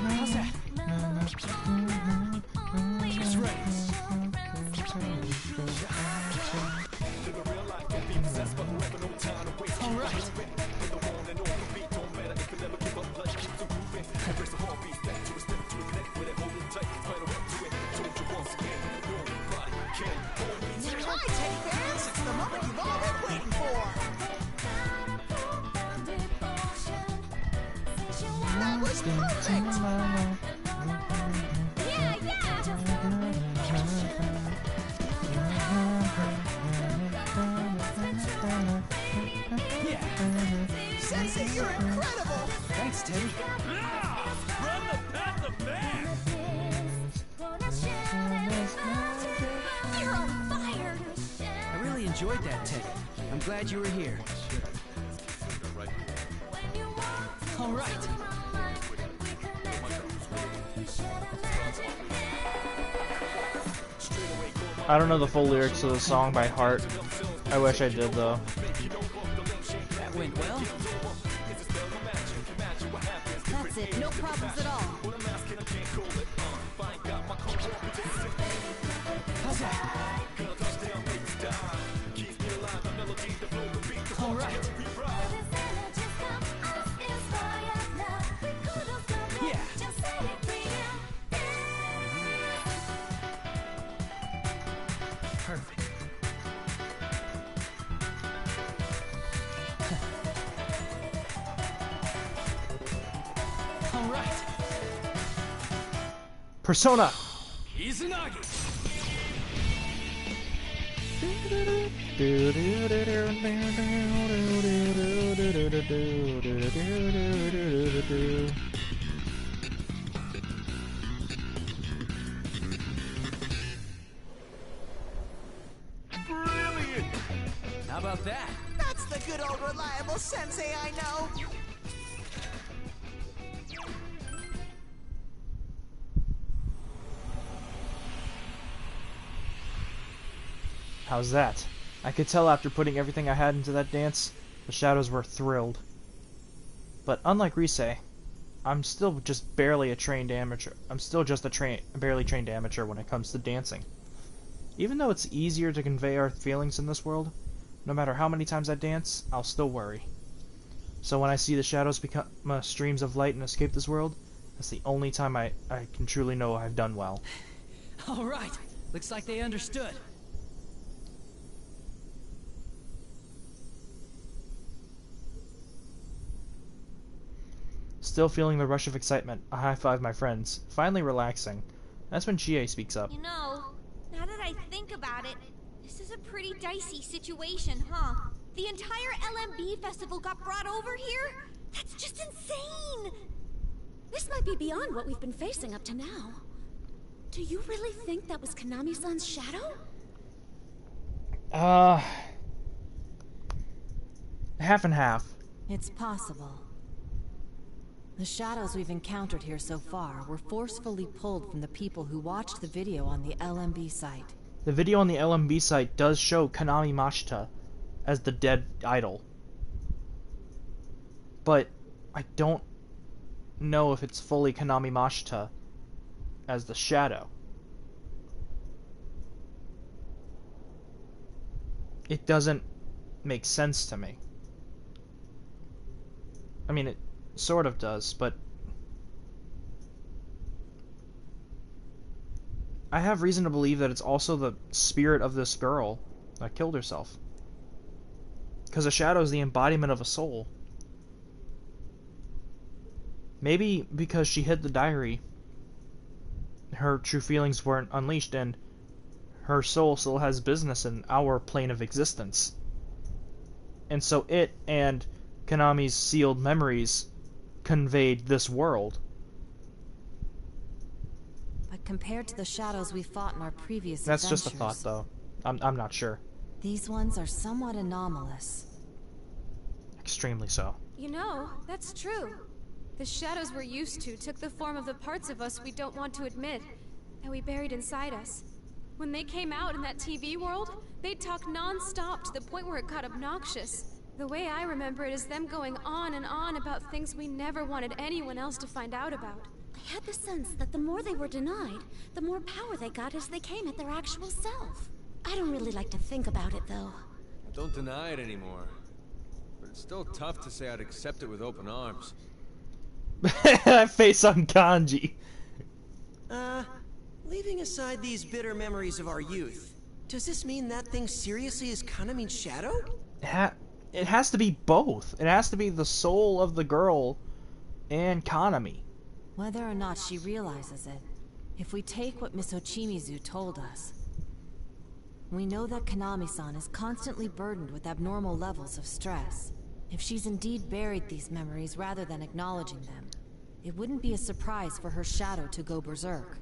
Speaker 6: How's that? That's right. All right.
Speaker 16: Hi, Teddy fans! It's the moment you've all been waiting for! That was perfect!
Speaker 10: Yeah,
Speaker 6: Yeah.
Speaker 16: Sensei, you're incredible!
Speaker 6: Thanks, Teddy.
Speaker 2: Run the path of man!
Speaker 10: You're on fire!
Speaker 6: I really enjoyed that, Teddy. I'm glad you were here. All right.
Speaker 1: I don't know the full lyrics of the song by heart. I wish I did though.
Speaker 6: That went well.
Speaker 14: That's
Speaker 6: Alright.
Speaker 1: Persona!
Speaker 6: Izanagi!
Speaker 7: Brilliant!
Speaker 6: How about that?
Speaker 16: That's the good old reliable sensei I know.
Speaker 1: How's that? I could tell after putting everything I had into that dance, the shadows were thrilled. But unlike Rise, I'm still just barely a trained amateur. I'm still just a barely trained amateur when it comes to dancing. Even though it's easier to convey our feelings in this world, no matter how many times I dance, I'll still worry. So when I see the shadows become streams of light and escape this world, that's the only time I can truly know I've done well.
Speaker 6: Alright. Looks like they understood.
Speaker 1: Still feeling the rush of excitement, I high-five my friends, finally relaxing. That's when Chie speaks up.
Speaker 5: You know, now that I think about it, this is a pretty dicey situation, huh? The entire LMB festival got brought over here? That's just insane!
Speaker 14: This might be beyond what we've been facing up to now. Do you really think that was Konami-san's shadow?
Speaker 1: Half and half.
Speaker 14: It's possible. The shadows we've encountered here so far were forcefully pulled from the people who watched the video on the LMB site.
Speaker 1: The video on the LMB site does show Konami Mashita as the dead idol. But I don't know if it's fully Konami Mashita as the shadow. It doesn't make sense to me. I mean, it sort of does, but I have reason to believe that it's also the spirit of this girl that killed herself. Because the shadow is the embodiment of a soul. Maybe because she hid the diary, her true feelings weren't unleashed, and her soul still has business in our plane of existence. And so it and Konami's sealed memories conveyed this world.
Speaker 14: But compared to the shadows we fought in our previous
Speaker 1: That's
Speaker 14: adventures,
Speaker 1: just a thought, though. I'm not sure.
Speaker 14: These ones are somewhat anomalous.
Speaker 1: Extremely so.
Speaker 10: You know, that's true. The shadows we're used to took the form of the parts of us we don't want to admit, that we buried inside us. When they came out in that TV world, they'd talk non-stop to the point where it got obnoxious. The way I remember it is them going on and on about things we never wanted anyone else to find out about.
Speaker 14: I had the sense that the more they were denied, the more power they got as they came at their actual self. I don't really like to think about it, though.
Speaker 2: Don't deny it anymore. But it's still tough to say I'd accept it with open arms.
Speaker 1: Face on Kanji.
Speaker 13: Leaving aside these bitter memories of our youth, does this mean that thing seriously is Kanami's shadow?
Speaker 1: It has to be both. It has to be the soul of the girl and Kanami.
Speaker 14: Whether or not she realizes it, if we take what Miss Ochimizu told us, we know that Konami-san is constantly burdened with abnormal levels of stress. If she's indeed buried these memories rather than acknowledging them, it wouldn't be a surprise for her shadow to go berserk.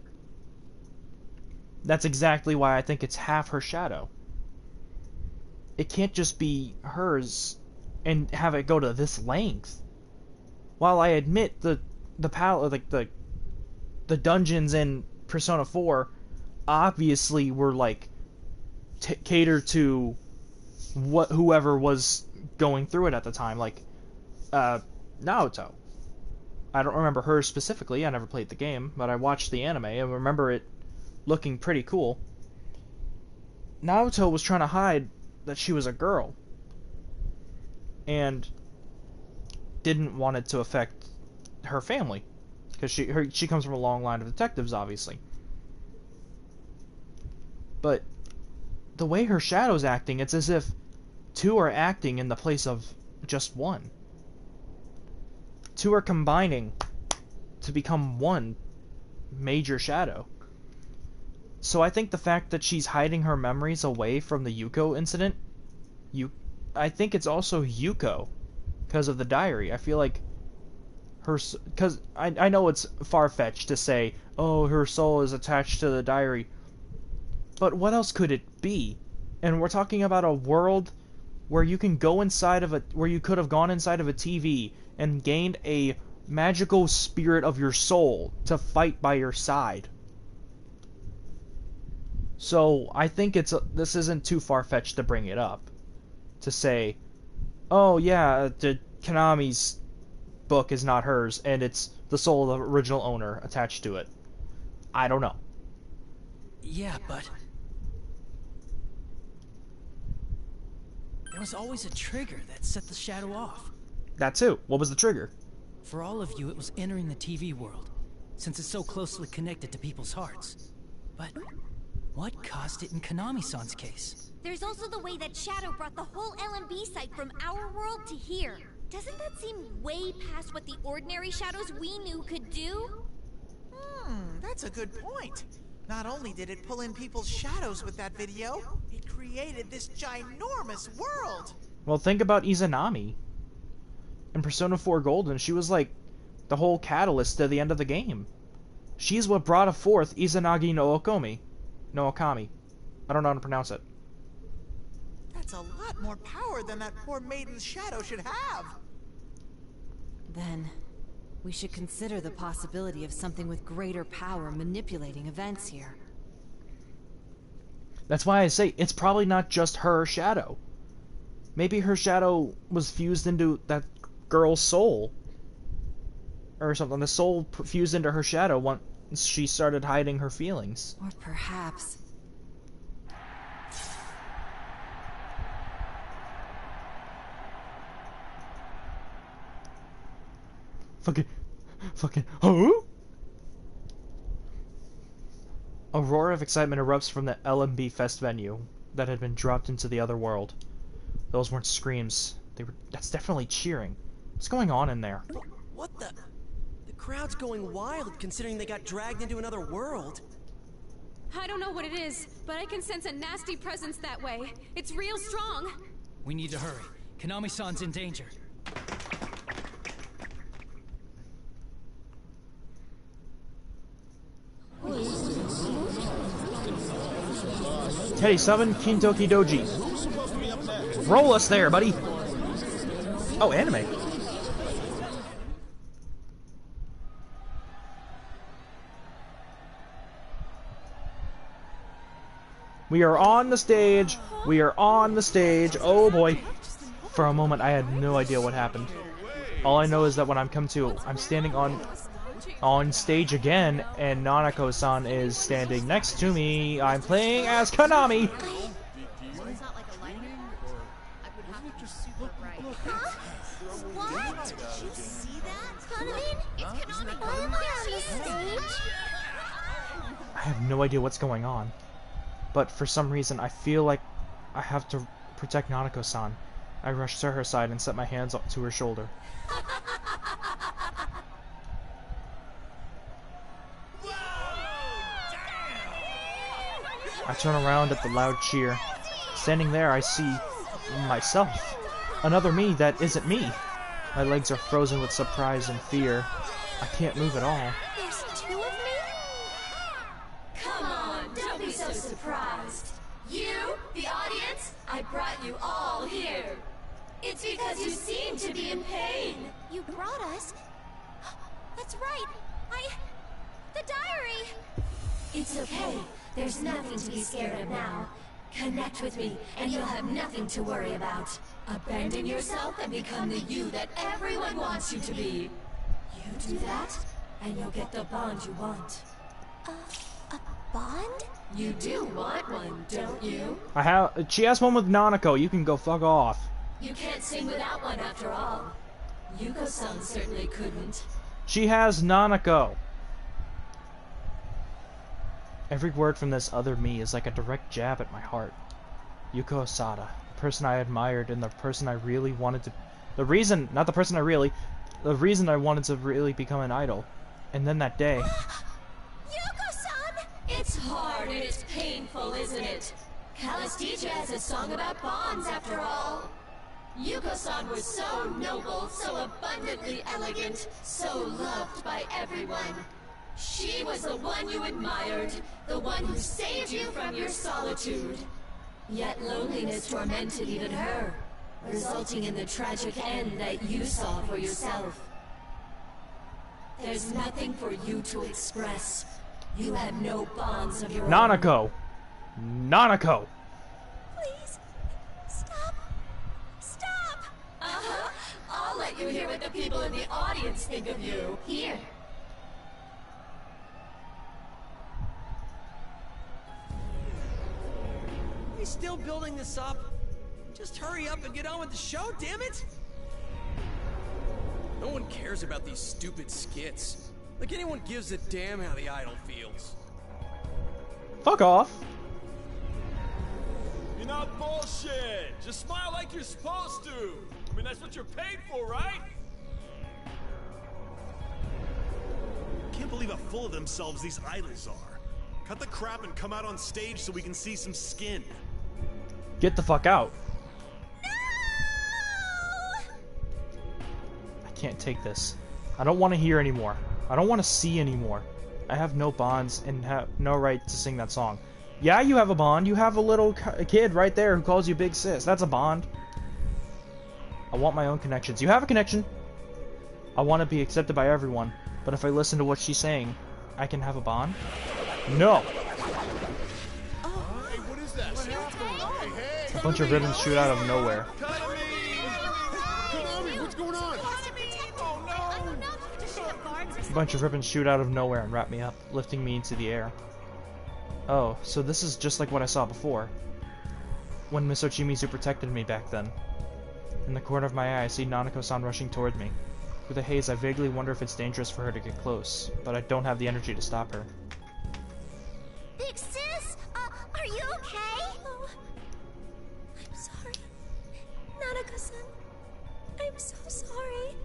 Speaker 1: That's exactly why I think it's half her shadow. It can't just be hers and have it go to this length. While I admit the dungeons in Persona 4 obviously were like catered to whoever was going through it at the time, like Naoto. I don't remember her specifically, I never played the game, but I watched the anime and remember it looking pretty cool. Naoto was trying to hide that she was a girl and didn't want it to affect her family because she comes from a long line of detectives, obviously. But the way her shadow's acting, it's as if two are acting in the place of just one. Two are combining to become one major shadow. So I think the fact that she's hiding her memories away from the Yuko incident, I think it's also Yuko because of the diary. I feel like because I know it's far-fetched to say, oh, her soul is attached to the diary, but what else could it be? And we're talking about a world where you can go inside of where you could have gone inside of a TV and gained a magical spirit of your soul to fight by your side. So I think this isn't too far-fetched to bring it up, to say, oh yeah, the Konami's book is not hers, and it's the soul of the original owner attached to it. I don't know.
Speaker 6: Yeah, but there was always a trigger that set the shadow off.
Speaker 1: That too. What was the trigger?
Speaker 6: For all of you, it was entering the TV world, since it's so closely connected to people's hearts. But what caused it in Konami-san's case?
Speaker 5: There's also the way that Shadow brought the whole LMB site from our world to here. Doesn't that seem way past what the ordinary shadows we knew could do?
Speaker 16: That's a good point. Not only did it pull in people's shadows with that video, it created this ginormous world.
Speaker 1: Well, think about Izanami. In Persona 4 Golden, she was like the whole catalyst to the end of the game. She's what brought forth Izanagi no Okami. No Okami. I don't know how to pronounce it.
Speaker 16: That's a lot more power than that poor maiden's shadow should have.
Speaker 14: Then, we should consider the possibility of something with greater power manipulating events here.
Speaker 1: That's why I say it's probably not just her shadow. Maybe her shadow was fused into that girl's soul. Or something. The soul fused into her shadow once she started hiding her feelings.
Speaker 14: Or perhaps...
Speaker 1: Fucking, huh? A roar of excitement erupts from the LMB Fest venue that had been dropped into the other world. Those weren't screams. That's definitely cheering. What's going on in there?
Speaker 13: What the? The crowd's going wild considering they got dragged into another world.
Speaker 10: I don't know what it is, but I can sense a nasty presence that way. It's real strong.
Speaker 6: We need to hurry. Konami-san's in danger.
Speaker 1: Hey, summon Kintoki Doji. Roll us there, buddy. Oh, anime. We are on the stage. We are on the stage. Oh boy. For a moment, I had no idea what happened. All I know is that when I'm standing on stage again, and Nanako-san is standing next to me. I'm playing as Konami.
Speaker 5: What? Did you see that? Konami? It's Konami. Why am I on the stage?
Speaker 1: I have no idea what's going on, but for some reason I feel like I have to protect Nanako-san. I rush to her side and set my hands up to her shoulder. I turn around at the loud cheer. Standing there, I see myself. Another me that isn't me. My legs are frozen with surprise and fear. I can't move at all.
Speaker 5: There's two of me?
Speaker 15: Come on, don't be so surprised. You, the audience, I brought you all here. It's because you seem to be in pain.
Speaker 5: You brought us? That's right. The diary!
Speaker 15: It's okay. There's nothing to be scared of now. Connect with me, and you'll have nothing to worry about. Abandon yourself and become the you that everyone wants you to be. You do that, and you'll get the bond you want.
Speaker 5: A bond?
Speaker 15: You do want one, don't you?
Speaker 1: She has one with Nanako. You can go fuck off.
Speaker 15: You can't sing without one after all. Yuko-san certainly couldn't.
Speaker 1: She has Nanako. Every word from this other me is like a direct jab at my heart. Yuko Osada, the person I admired and the person I really wanted to... The reason I wanted to really become an idol. And then that day...
Speaker 15: Yuko-san! It's hard and it's painful, isn't it? Callus has a song about bonds, after all. Yuko-san was so noble, so abundantly elegant, so loved by everyone. She was the one you admired, the one who saved you from your solitude. Yet loneliness tormented even her, resulting in the tragic end that you saw for yourself. There's nothing for you to express. You have no bonds of your own.
Speaker 1: Nanako! Nanako!
Speaker 15: Please, stop. Stop! Uh-huh. I'll let you hear what the people in the audience think of you. Here.
Speaker 13: Are you still building this up? Just hurry up and get on with the show, damn it!
Speaker 2: No one cares about these stupid skits. Like anyone gives a damn how the idol feels.
Speaker 1: Fuck off!
Speaker 7: You're not bullshit! Just smile like you're supposed to! I mean, that's what you're paid for, right? Can't believe how full of themselves these idols are. Cut the crap and come out on stage so we can see some skin.
Speaker 1: Get the fuck out. I can't take this. I don't want to hear anymore. I don't want to see anymore. I have no bonds and have no right to sing that song. Yeah, you have a bond. You have a little kid right there who calls you Big Sis. That's a bond. I want my own connections. You have a connection. I want to be accepted by everyone. But if I listen to what she's saying, I can have a bond? No.
Speaker 7: Hey, what is that?
Speaker 1: A bunch of ribbons shoot out of nowhere.
Speaker 7: What's going on?
Speaker 1: A bunch of ribbons shoot out of nowhere and wrap me up, lifting me into the air. Oh, so this is just like what I saw before. When Miss Ochimizu protected me back then. In the corner of my eye, I see Nanako-san rushing toward me. Through the haze, I vaguely wonder if it's dangerous for her to get close, but I don't have the energy to stop her.
Speaker 5: Big Sis, are you okay? Oh, I'm sorry. Nanako-san, I'm so sorry.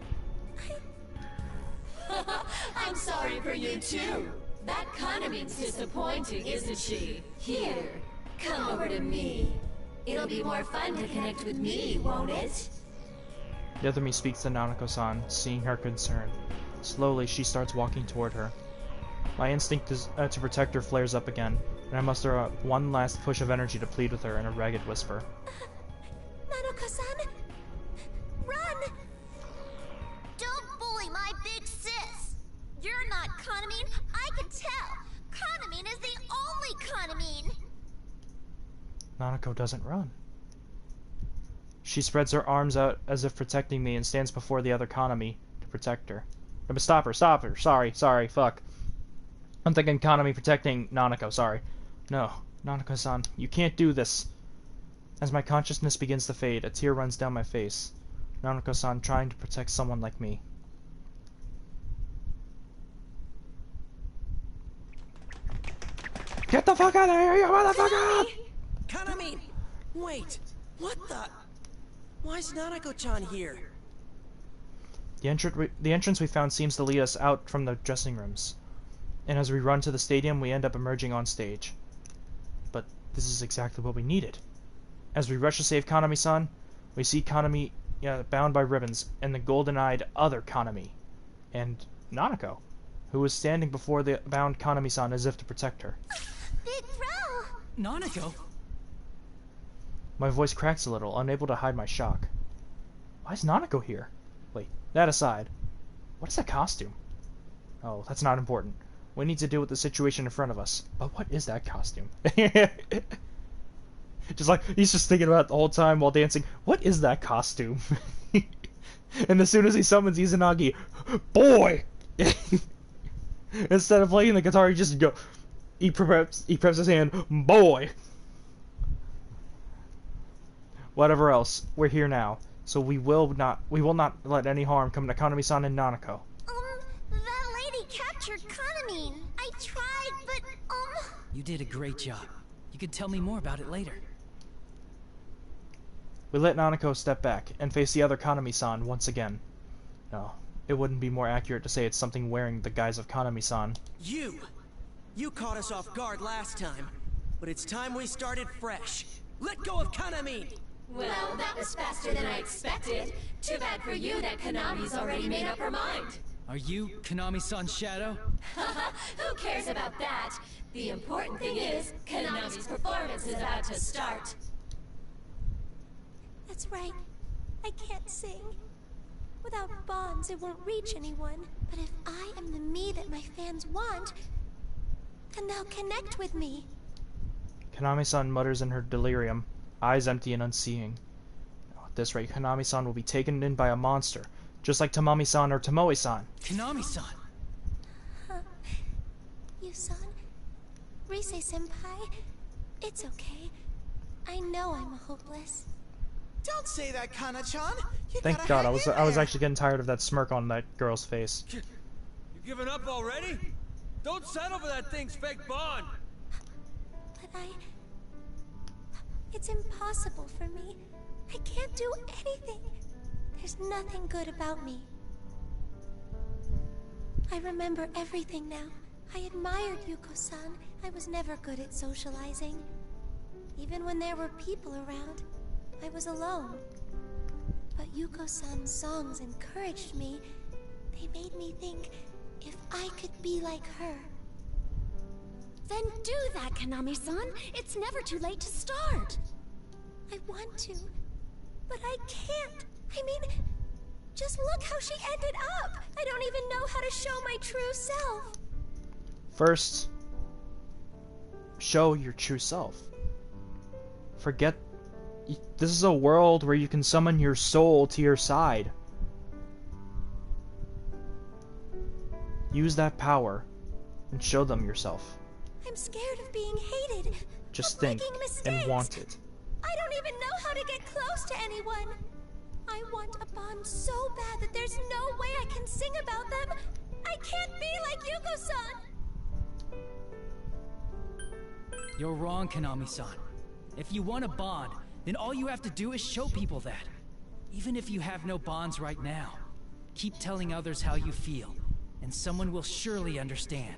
Speaker 15: I'm sorry for you too. That Kanami's disappointing, isn't she? Here, come over to me. It'll be more fun to connect with me, won't it?
Speaker 1: The other me speaks to Nanako-san, seeing her concern. Slowly, she starts walking toward her. My instinct to protect her flares up again, and I muster up one last push of energy to plead with her in a ragged whisper.
Speaker 5: Nanako-san, run! Don't bully my big sis! You're not Kanamine, I can tell! Kanamine is the only Kanamine!
Speaker 1: Nanako doesn't run. She spreads her arms out as if protecting me and stands before the other Kanami to protect her. But stop her, sorry, fuck. I'm thinking Kanami protecting Nanako, sorry. No, Nanako-san, you can't do this. As my consciousness begins to fade, a tear runs down my face. Nanako-san trying to protect someone like me. Get the fuck out of here, you motherfucker!
Speaker 13: Kanami! Wait, what the? Why is Nanako-chan here?
Speaker 1: The entrance we found seems to lead us out from the dressing rooms. And as we run to the stadium, we end up emerging on stage. But this is exactly what we needed. As we rush to save Kanami-san, we see Kanami bound by ribbons, and the golden-eyed other Kanami. And Nanako, who was standing before the bound Kanami-san as if to protect her.
Speaker 5: Big bro!
Speaker 6: Nanako?
Speaker 1: My voice cracks a little, unable to hide my shock. Why is Nanako here? Wait, that aside, what is that costume? Oh, that's not important. We need to deal with the situation in front of us. But what is that costume? Just like, he's just thinking about it the whole time while dancing. What is that costume? And as soon as he summons Izanagi, boy! Instead of playing the guitar, he just he preps his hand, boy! Whatever else, we're here now, so we will not let any harm come to Kanami-san and Nanako.
Speaker 5: That lady captured Kanamine. I tried, but,
Speaker 6: You did a great job. You can tell me more about it later.
Speaker 1: We let Nanako step back and face the other Kanami-san once again. No, it wouldn't be more accurate to say it's something wearing the guise of Kanami-san.
Speaker 13: You caught us off guard last time, but it's time we started fresh. Let go of Kanami!
Speaker 15: Well, that was faster than I expected. Too bad for you that Konami's already made up her mind.
Speaker 6: Are you Konami-san's shadow?
Speaker 15: Who cares about that? The important thing is, Konami's performance is about to start.
Speaker 5: That's right. I can't sing. Without bonds, it won't reach anyone. But if I am the me that my fans want, then they'll connect with me.
Speaker 1: Konami-san mutters in her delirium, eyes empty and unseeing. At this rate, Konami-san will be taken in by a monster, just like Tamami-san or Tomoe-san.
Speaker 6: Konami-san!
Speaker 5: You-san? Rise-senpai? It's okay. I know I'm hopeless.
Speaker 16: Don't say that, Kana-chan.
Speaker 1: Thank God, I was actually getting tired of that smirk on that girl's face.
Speaker 2: You giving up already? Don't settle for that thing's fake bond!
Speaker 5: But it's impossible for me. I can't do anything. There's nothing good about me. I remember everything now. I admired Yuko-san. I was never good at socializing. Even when there were people around, I was alone. But Yuko-san's songs encouraged me. They made me think if I could be like her.
Speaker 10: Then do that, Konami-san. It's never too late to start.
Speaker 5: I want to, but I can't. I mean, just look how she ended up. I don't even know how to show my true self.
Speaker 1: First, show your true self. Forget... This is a world where you can summon your soul to your side. Use that power and show them yourself.
Speaker 5: I'm scared of being hated.
Speaker 1: Just think and want it.
Speaker 5: I don't even know how to get close to anyone. I want a bond so bad that there's no way I can sing about them. I can't be like Yuko-san.
Speaker 6: You're wrong, Konami-san. If you want a bond, then all you have to do is show people that. Even if you have no bonds right now, keep telling others how you feel, and someone will surely understand.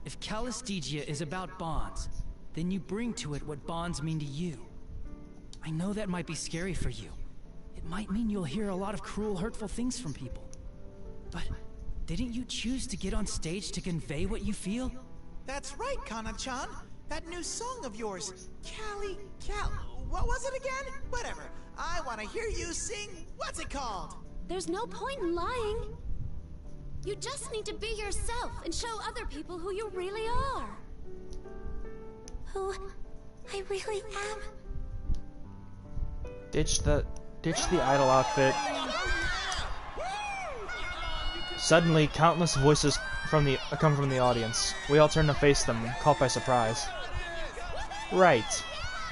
Speaker 6: If Calistegia is about bonds, then you bring to it what bonds mean to you. I know that might be scary for you. It might mean you'll hear a lot of cruel, hurtful things from people. But didn't you choose to get on stage to convey what you feel?
Speaker 16: That's right, Kana-chan. That new song of yours, what was it again? Whatever. I want to hear you sing. What's it called?
Speaker 10: There's no point in lying. You just need to be yourself and show other people who you really are.
Speaker 5: Who I really am.
Speaker 1: Ditch the idol outfit. Suddenly, countless voices come from the audience. We all turn to face them, caught by surprise. Right.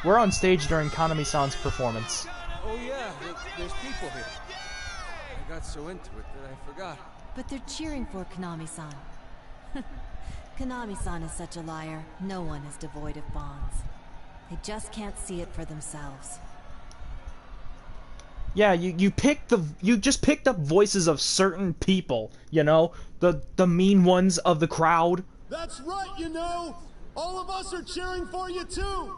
Speaker 1: We're on stage during Kanami-san's performance.
Speaker 2: Oh yeah, there's people here. I got so into it that I forgot.
Speaker 14: But they're cheering for Konami-san. Konami-san is such a liar. No one is devoid of bonds. They just can't see it for themselves.
Speaker 1: Yeah, you just picked up voices of certain people, you know? The mean ones of the crowd.
Speaker 7: That's right, you know! All of us are cheering for you too!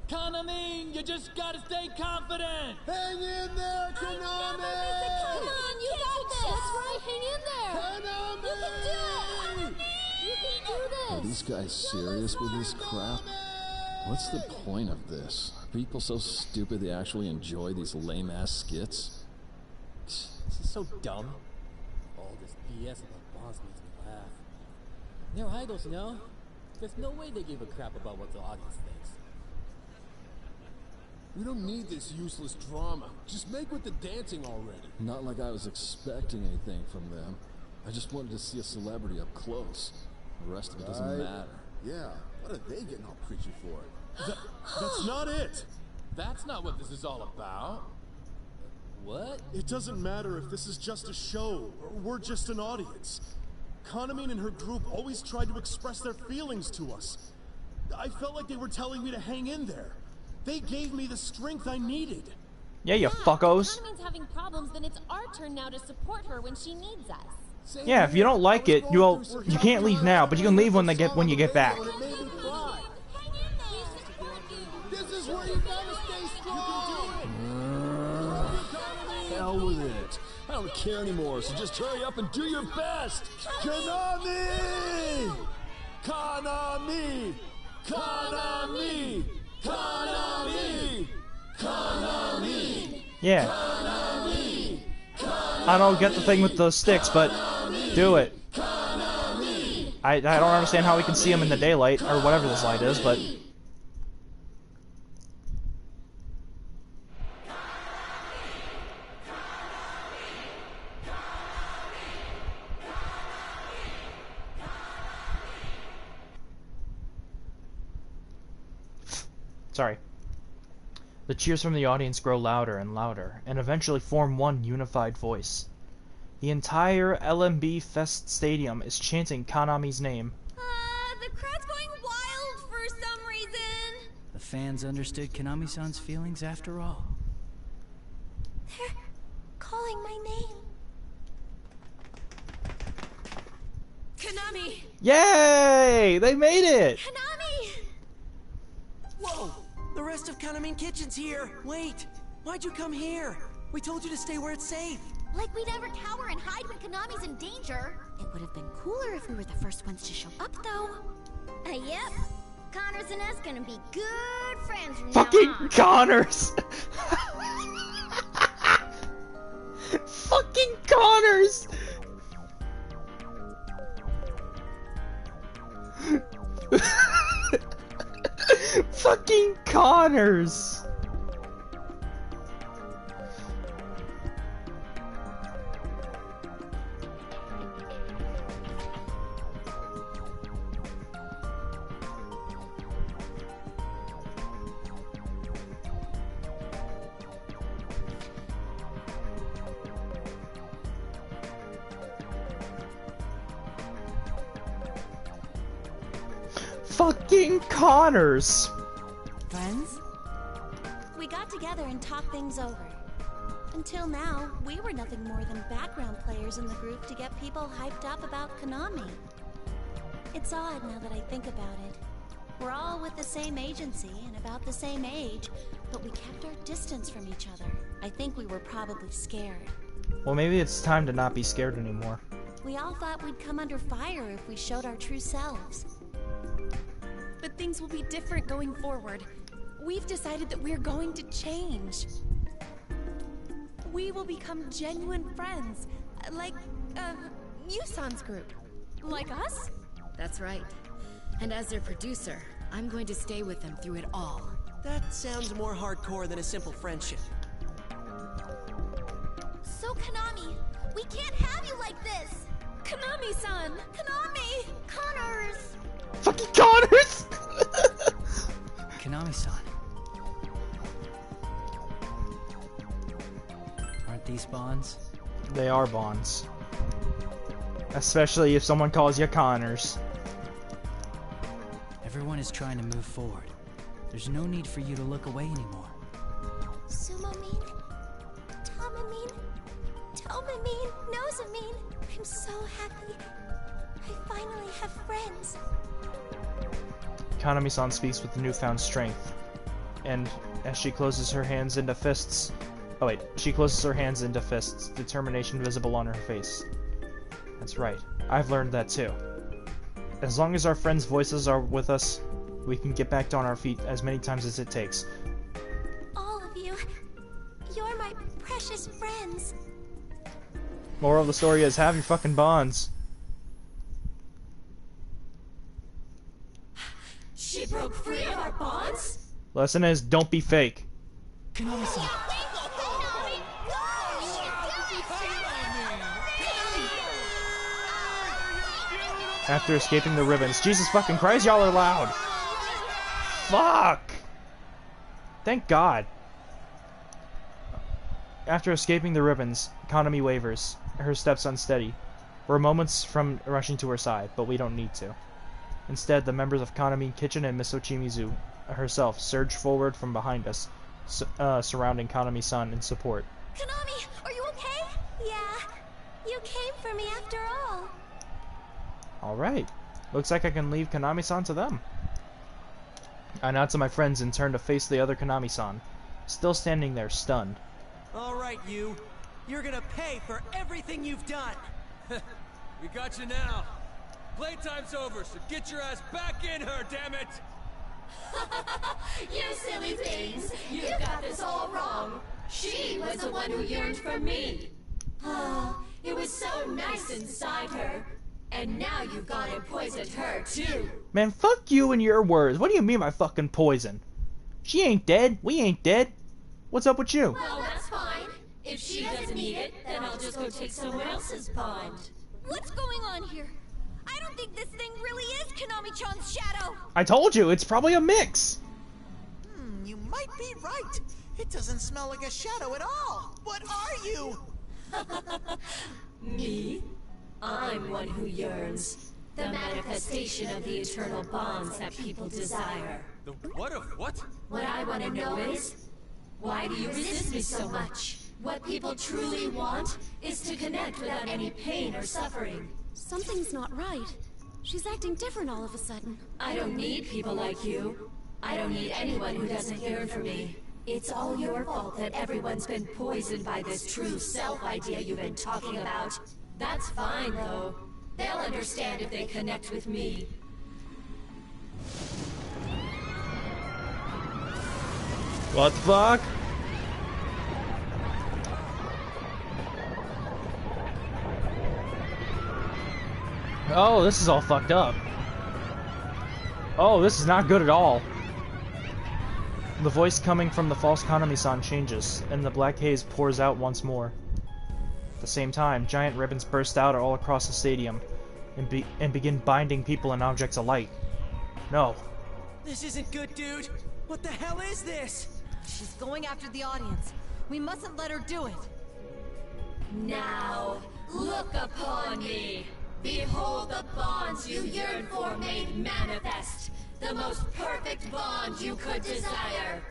Speaker 17: Konami, you just gotta stay confident!
Speaker 7: Hang in there, Konami!
Speaker 10: Come on, you got this! That's right, hang in there!
Speaker 7: Konami!
Speaker 10: You can do it! You can do this!
Speaker 18: Are these guys serious with this crap? What's the point of this? Are people so stupid they actually enjoy these lame-ass skits?
Speaker 17: This is so dumb. All this BS about boss makes me laugh. They're idols, you know? There's no way they give a crap about what the audience thinks.
Speaker 7: We don't need this useless drama. Just make with the dancing already.
Speaker 18: Not like I was expecting anything from them. I just wanted to see a celebrity up close. The rest of it doesn't matter.
Speaker 7: Yeah, what are they getting all preachy for? That's not it!
Speaker 17: That's not what this is all about. What?
Speaker 7: It doesn't matter if this is just a show, or we're just an audience. Konami and her group always tried to express their feelings to us. I felt like they were telling me to hang in there. They gave me the strength I needed.
Speaker 1: Yeah, you fuckos.
Speaker 19: If Kanami's having problems, then it's our turn now to support her when she needs us.
Speaker 1: Yeah, if you don't like it, you can't leave now, but you can leave when you get back.
Speaker 4: This is where you gotta stay strong. Hell with it. I don't care anymore, so just hurry up and do your best. Konami! Konami! Konami! Konami! Konami!
Speaker 1: Yeah.
Speaker 4: Konami!
Speaker 1: I don't get the thing with the sticks, but do it. I don't understand how we can see them in the daylight, or whatever this light is, but... Sorry. The cheers from the audience grow louder and louder, and eventually form one unified voice. The entire LMB Fest Stadium is chanting Konami's name.
Speaker 10: The crowd's going wild for some reason.
Speaker 6: The fans understood Konami-san's feelings after all.
Speaker 5: They're calling my name.
Speaker 10: Konami!
Speaker 1: Yay! They made it!
Speaker 10: Konami!
Speaker 13: Whoa! The rest of Kanami Kitchen's here! Wait! Why'd you come here? We told you to stay where it's safe.
Speaker 20: Like we'd ever cower and hide when Konami's in danger. It would have been cooler if we were the first ones to show up, though.
Speaker 15: Yep. Connors and us gonna be good friends from
Speaker 1: Fucking
Speaker 15: now on.
Speaker 1: Connors! Fucking Connors! Fucking Connors! Fucking Connors!
Speaker 5: Friends? We got together and talked things over. Until now, we were nothing more than background players in the group to get people hyped up about Konami. It's odd now that I think about it. We're all with the same agency and about the same age, but we kept our distance from each other. I think we were probably scared.
Speaker 1: Well, maybe it's time to not be scared anymore.
Speaker 5: We all thought we'd come under fire if we showed our true selves.
Speaker 10: But things will be different going forward. We've decided that we're going to change. We will become genuine friends, like, Yusan's group. Like us?
Speaker 12: That's right. And as their producer, I'm going to stay with them through it all.
Speaker 13: That sounds more hardcore than a simple friendship.
Speaker 20: So, Konami, we can't have you like this!
Speaker 10: Konami-san!
Speaker 20: Konami! Connors!
Speaker 1: Fucking Connors!
Speaker 6: Konami-san. Aren't these bonds?
Speaker 1: They are bonds. Especially if someone calls you Connors.
Speaker 6: Everyone is trying to move forward. There's no need for you to look away anymore.
Speaker 5: Sumo-min, Tama-min, Toma-min, Noza-min. I'm so happy. I finally have friends.
Speaker 1: Konami-san speaks with newfound strength, and as she closes her hands into fists... Oh wait, she closes her hands into fists, determination visible on her face. That's right, I've learned that too. As long as our friends' voices are with us, we can get back on our feet as many times as it takes.
Speaker 5: All of you, you're my precious friends.
Speaker 1: Moral of the story is, have your fucking bonds.
Speaker 20: She broke free of our bonds?
Speaker 1: Lesson is, don't be fake.
Speaker 6: Konami-san.
Speaker 1: After escaping the ribbons. Jesus fucking Christ, y'all are loud! Fuck! Thank God. After escaping the ribbons, Konami wavers, her steps unsteady. We're moments from rushing to her side, but we don't need to. Instead, the members of Konami Kitchen and Miss Ochimizu herself surge forward from behind us, surrounding Kanami-san in support.
Speaker 5: Konami, are you okay? Yeah, you came for me after all.
Speaker 1: Alright. Looks like I can leave Kanami-san to them. I nod to my friends and turn to face the other Kanami-san, still standing there stunned.
Speaker 13: Alright, you. You're gonna pay for everything you've done.
Speaker 2: We got you now. Playtime's over, so get your ass back in her, damn it!
Speaker 15: You silly things! You got this all wrong. She was the one who yearned for me. Oh, it was so nice inside her. And now you've gone and poisoned her, too.
Speaker 1: Man, fuck you and your words. What do you mean by fucking poison? She ain't dead. We ain't dead. What's up with you?
Speaker 15: Well, that's fine. If she doesn't need it, then I'll just go take someone else's bond.
Speaker 20: What's going on here? I don't think this thing really is Konami-chan's shadow.
Speaker 1: I told you, it's probably a mix.
Speaker 16: You might be right. It doesn't smell like a shadow at all. What are you?
Speaker 15: Me? I'm one who yearns. The manifestation of the eternal bonds that people desire.
Speaker 2: The what of what?
Speaker 15: What I want to know is, why do you resist me so much? What people truly want is to connect without any pain or suffering.
Speaker 10: Something's not right. She's acting different all of a sudden.
Speaker 15: I don't need people like you. I don't need anyone who doesn't yearn for me. It's all your fault that everyone's been poisoned by this true self idea you've been talking about. That's fine, though. They'll understand if they connect with me.
Speaker 1: What the fuck? Oh, this is all fucked up. Oh, this is not good at all. The voice coming from the false Kanami-san changes, and the black haze pours out once more. At the same time, giant ribbons burst out all across the stadium, and begin binding people and objects alike. No.
Speaker 13: This isn't good, dude. What the hell is this?
Speaker 14: She's going after the audience. We mustn't let her do it.
Speaker 15: Now, look upon me. Behold the bonds you yearn for made manifest. The most perfect bond you could desire.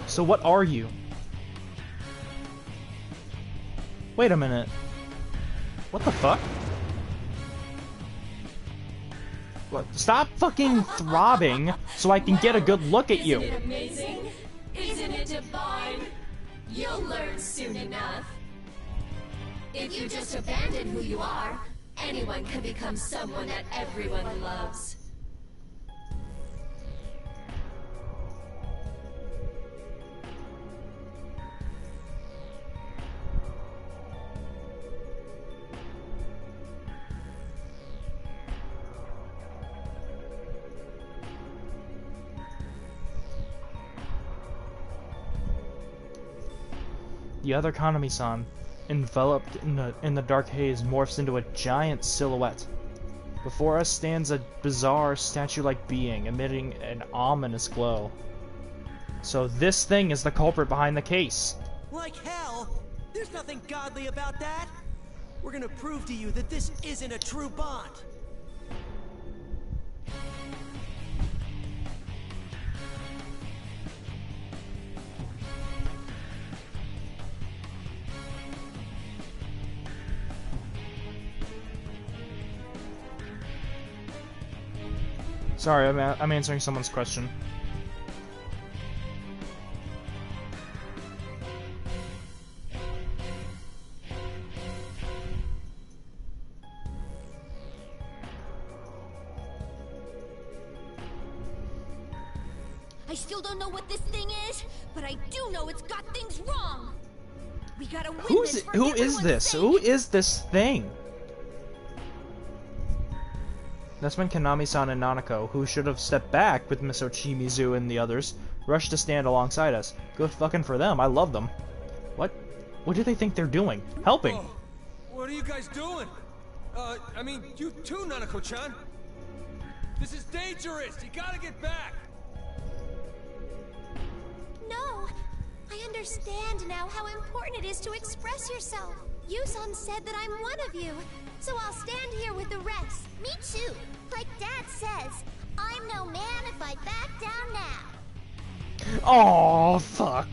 Speaker 1: So what are you? Wait a minute. What the fuck? What? Stop fucking throbbing so I can get a good look at you.
Speaker 15: Isn't it amazing? Isn't it divine? You'll learn soon enough. If you just abandon who you are, anyone can become someone that everyone loves.
Speaker 1: The other Kanami-san, enveloped in the dark haze, morphs into a giant silhouette. Before us stands a bizarre statue-like being, emitting an ominous glow. So this thing is the culprit behind the case.
Speaker 13: Like hell! There's nothing godly about that! We're gonna prove to you that this isn't a true bond!
Speaker 1: Sorry, I'm answering someone's question.
Speaker 20: I still don't know what this thing is, but I do know it's got things wrong. We gotta win this for
Speaker 1: Who is
Speaker 20: everyone's
Speaker 1: this?
Speaker 20: sake.
Speaker 1: Who is this thing? That's when Kanami-san and Nanako, who should have stepped back with Miss Ochimizu and the others, rushed to stand alongside us. Good fucking for them. I love them. What? What do they think they're doing? Helping.
Speaker 2: Oh, what are you guys doing? I mean, you too, Nanako-chan. This is dangerous. You gotta get back.
Speaker 5: No. I understand now how important it is to express yourself. Yuson said that I'm one of you, so I'll stand here with the rest.
Speaker 20: Me too. Like Dad says, I'm no man if I back down now.
Speaker 1: Oh, fuck.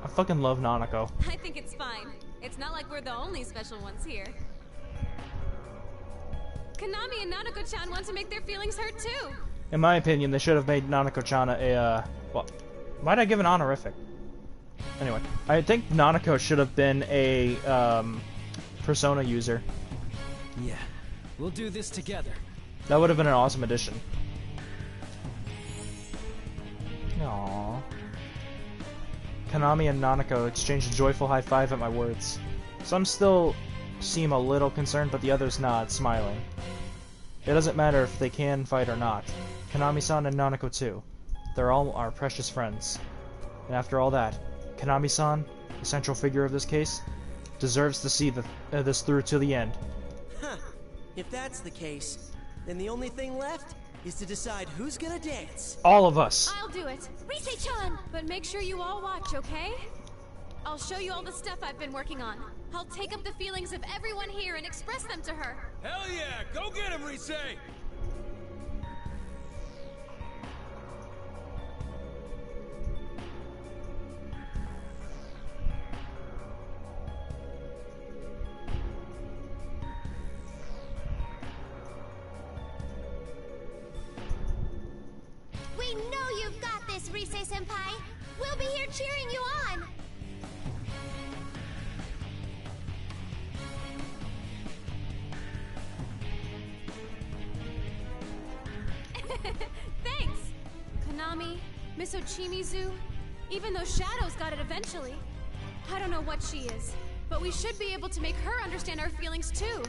Speaker 1: I fucking love Nanako.
Speaker 10: I think it's fine. It's not like we're the only special ones here. Konami and Nanako-chan want to make their feelings hurt too.
Speaker 1: In my opinion, they should have made Nanako-chan well, why'd I give an honorific? Anyway, I think Nanako should have been a, Persona user.
Speaker 6: Yeah, we'll do this together.
Speaker 1: That would have been an awesome addition. Aww. Konami and Nanako exchange a joyful high five at my words. Some still seem a little concerned, but the others nod, smiling. It doesn't matter if they can fight or not. Konami-san and Nanako too. They're all our precious friends. And after all that, Konami-san, the central figure of this case, deserves to see this through to the end.
Speaker 13: Huh. If that's the case, then the only thing left is to decide who's gonna dance.
Speaker 1: All of us.
Speaker 10: I'll do it. Rise-chan! But make sure you all watch, okay? I'll show you all the stuff I've been working on. I'll take up the feelings of everyone here and express them to her.
Speaker 2: Hell yeah! Go get him, Rise!
Speaker 20: We know you've got this, Rise-senpai. We'll be here cheering you on.
Speaker 10: Thanks! Konami, Miss Ochimizu, even though Shadows got it eventually. I don't know what she is, but we should be able to make her understand our feelings too.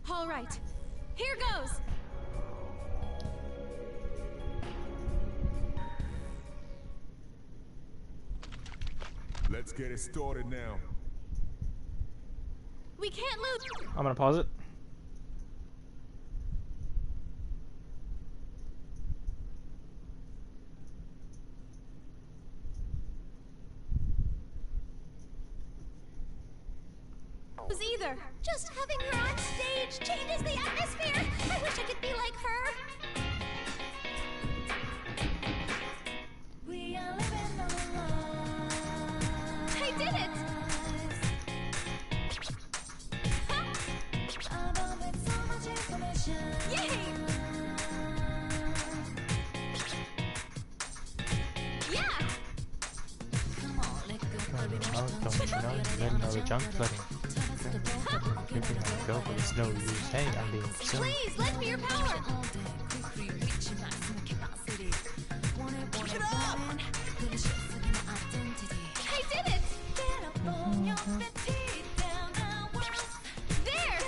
Speaker 10: Alright, here goes!
Speaker 7: Let's get it started now.
Speaker 10: We can't lose.
Speaker 1: I'm gonna pause it.
Speaker 10: Either.
Speaker 20: Just having her on stage changes the atmosphere. I wish I could be like her. We are living our lives.
Speaker 10: I did it! Yay! Yeah!
Speaker 20: Come on, let go.
Speaker 1: Don't you know? Letting all the junk flooding. Go, but it's no use. Hey, I'm being silly.
Speaker 10: Please, lend me your power!
Speaker 13: Keep it up!
Speaker 10: I did it! There!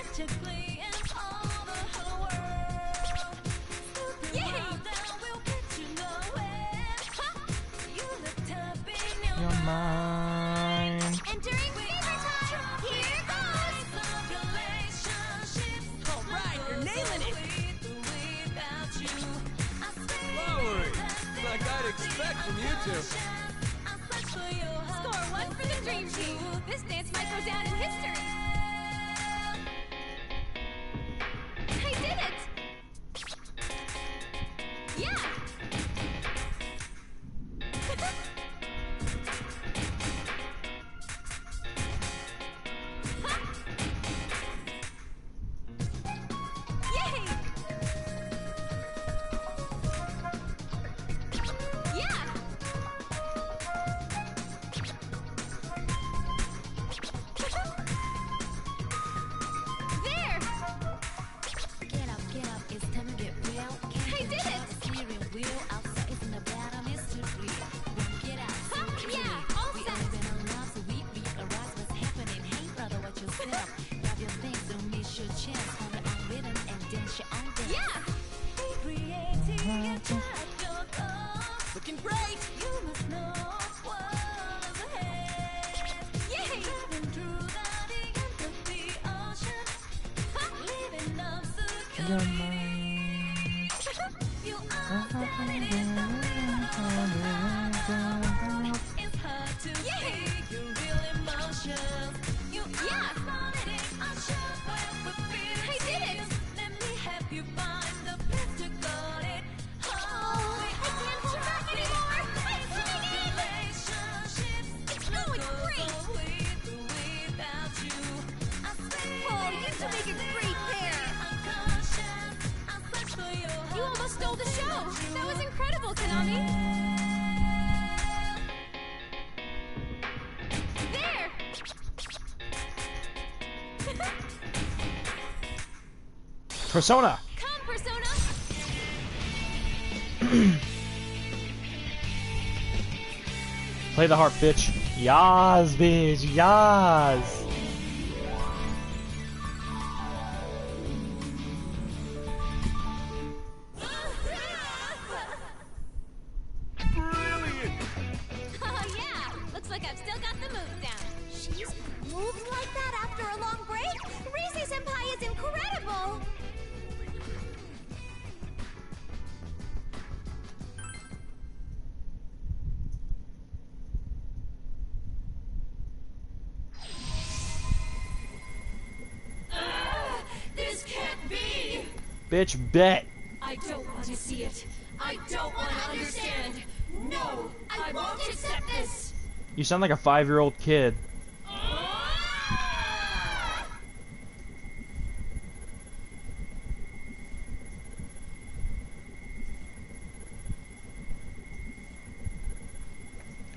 Speaker 10: Yay!
Speaker 1: You're mine.
Speaker 20: Entering fever time. Here goes.
Speaker 13: Alright, you're nailing it!
Speaker 2: Lowery! Like I'd expect from you two.
Speaker 10: Score one for the Dream Team. This dance might go down in history. I did it! Yeah!
Speaker 20: looking great. You must know what's ahead. Yay! Driving through the end of the ocean. Living up securely. You are standing in the middle of it's hard to speak your real emotions. You are vomiting on shore where we're feeling. I did it! Let me help you find the place to go it. Oh, I can't hold back anymore! I'm singing! It's going great! Oh, you two make a great pair! You almost stole the show! That was incredible, Konami! There!
Speaker 1: Persona!
Speaker 10: Come, Persona!
Speaker 1: Play the harp, bitch. Yas, bitch. Yas.
Speaker 10: Oh yeah! Looks like I've still got the moves down.
Speaker 5: She's moved like that after a long break? Rise-Senpai is incredible!
Speaker 15: This can't be!
Speaker 1: Bitch, bet.
Speaker 15: I don't want to see it. I don't want to understand. No, I won't accept this.
Speaker 1: You sound like a 5-year-old kid.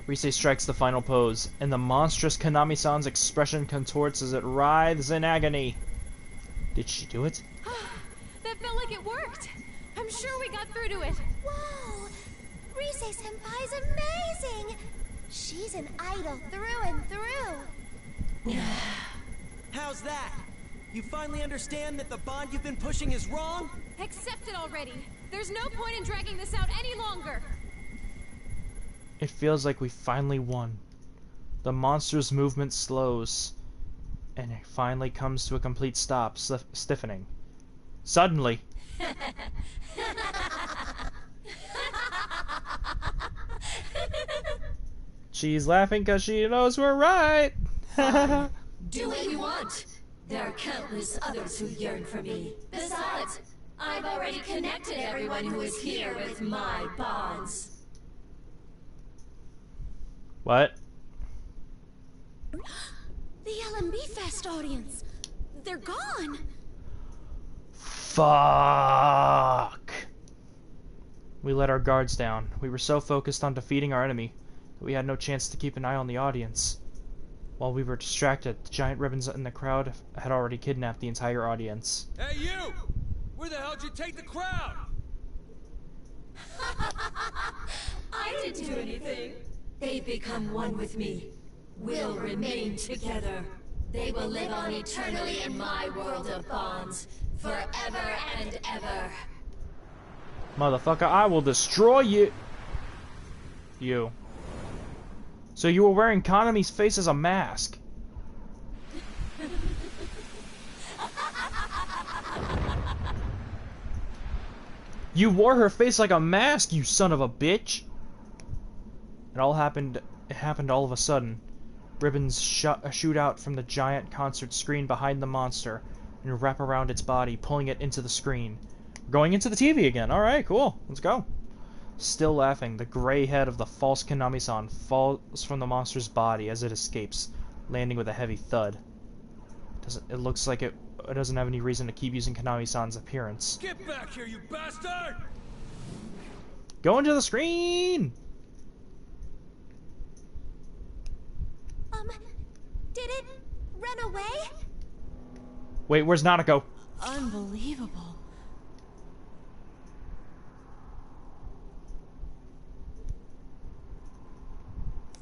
Speaker 1: Rise strikes the final pose, and the monstrous Konami-san's expression contorts as it writhes in agony. Did she do it?
Speaker 10: That felt like it worked. I'm sure we got through to it.
Speaker 5: Whoa! Rise-Senpai's amazing! She's an idol through and through.
Speaker 13: How's that? You finally understand that the bond you've been pushing is wrong?
Speaker 10: Accept it already. There's no point in dragging this out any longer.
Speaker 1: It feels like we finally won. The monster's movement slows, and it finally comes to a complete stop, stiffening. Suddenly. She's laughing because she knows we're right.
Speaker 15: Do what you want. There are countless others who yearn for me. Besides, I've already connected everyone who is here with my bonds.
Speaker 1: What?
Speaker 5: The LMB Fest audience. They're gone.
Speaker 1: Fuck. We let our guards down. We were so focused on defeating our enemy that we had no chance to keep an eye on the audience. While we were distracted, the giant ribbons in the crowd had already kidnapped the entire audience.
Speaker 2: Hey, you! Where the hell did you take the crowd?
Speaker 15: I didn't do anything. They've become one with me. We'll remain together. They will live on eternally in my world of bonds, forever and ever.
Speaker 1: Motherfucker, I will destroy you. You. So you were wearing Konami's face as a mask. You wore her face like a mask, you son of a bitch. It happened all of a sudden. Ribbons shoot out from the giant concert screen behind the monster and wrap around its body, pulling it into the screen. We're going into the TV again. Alright, cool. Let's go. Still laughing, the gray head of the false Konami-san falls from the monster's body as it escapes, landing with a heavy thud. It looks like it doesn't have any reason to keep using Konami-san's appearance.
Speaker 2: Get back here, you bastard!
Speaker 1: Go into the screen!
Speaker 5: Did it run away?
Speaker 1: Wait, where's Nanako?
Speaker 14: Unbelievable.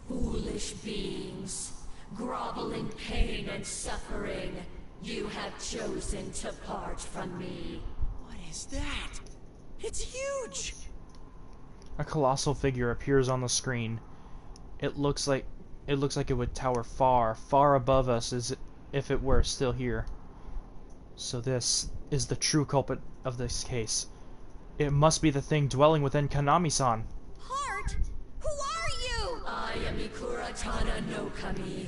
Speaker 15: Foolish beings, grovel in pain and suffering, you have chosen to part from me.
Speaker 13: What is that? It's huge!
Speaker 1: A colossal figure appears on the screen. It looks like it would tower far, far above us as if it were still here. So this is the true culprit of this case. It must be the thing dwelling within Kanami-san.
Speaker 15: Heart? Who are you? I am Ikuratana no Kami,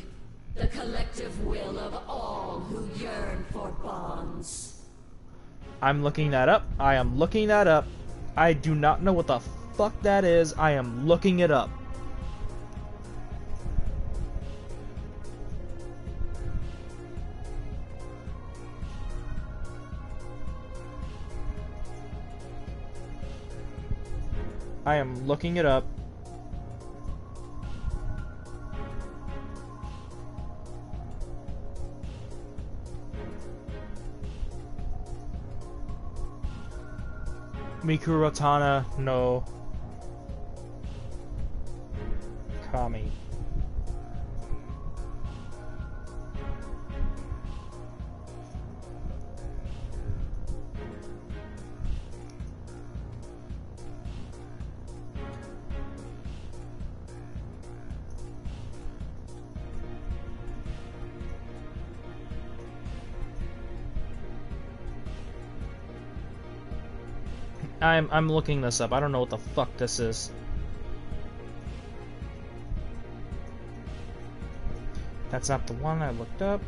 Speaker 15: the collective will of all who yearn for bonds.
Speaker 1: I'm looking that up. I am looking that up. I do not know what the fuck that is. I am looking it up. I am looking it up. Mikuratana no Kami. I'm looking this up. I don't know what the fuck this is. That's not the one I looked up.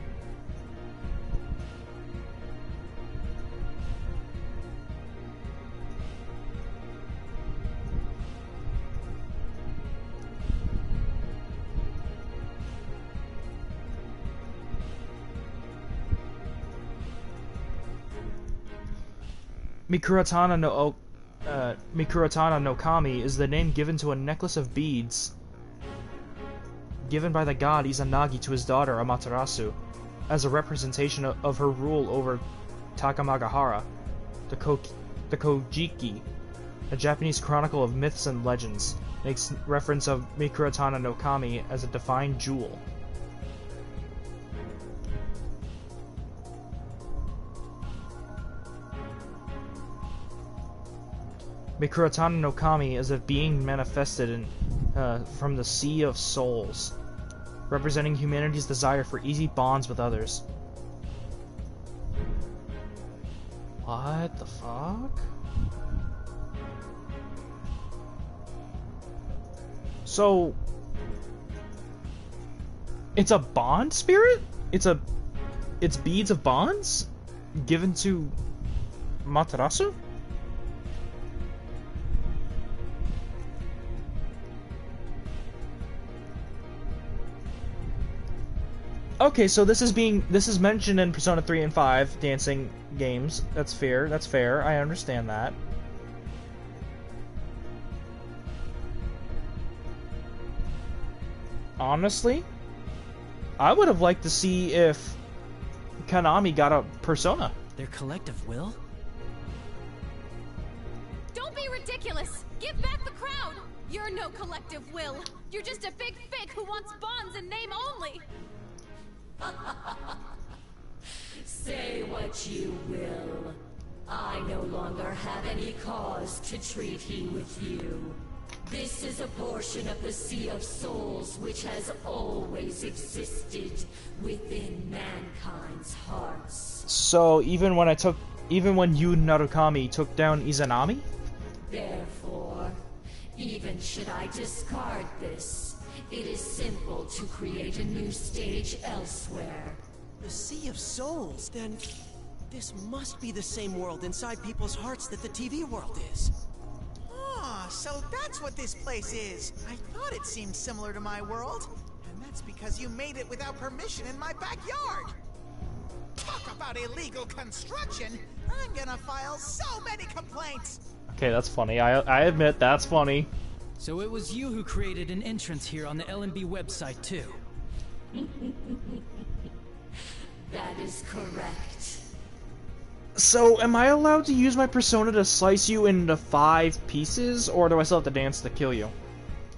Speaker 1: Mikuratana no Kami is the name given to a necklace of beads given by the god Izanagi to his daughter Amaterasu as a representation of her rule over Takamagahara, the Kojiki, a Japanese chronicle of myths and legends, makes reference of Mikuratana no Kami as a divine jewel. Mikuratana no Kami is a being manifested from the Sea of Souls, representing humanity's desire for easy bonds with others. What the fuck? So, it's a bond spirit? It's beads of bonds given to Materasu? Okay, so this is mentioned in Persona 3 and 5 dancing games. That's fair. I understand that. Honestly, I would have liked to see if Konami got a Persona.
Speaker 6: Their collective will?
Speaker 10: Don't be ridiculous! Give back the crowd! You're no collective will. You're just a big fake who wants bonds in name only.
Speaker 15: Say what you will. I no longer have any cause to treat he with you. This is a portion of the Sea of Souls which has always existed within mankind's hearts.
Speaker 1: So even when you Narukami took down Izanami?
Speaker 15: Therefore, even should I discard this, it is simple to create a new stage elsewhere.
Speaker 13: The Sea of Souls? Then this must be the same world inside people's hearts that the TV world is.
Speaker 16: Ah, so that's what this place is. I thought it seemed similar to my world. And that's because you made it without permission in my backyard. Talk about illegal construction. I'm gonna file so many complaints.
Speaker 1: Okay, that's funny. I admit that's funny.
Speaker 6: So it was you who created an entrance here on the LMB website, too.
Speaker 15: That is correct.
Speaker 1: So, am I allowed to use my persona to slice you into 5 pieces, or do I still have to dance to kill you?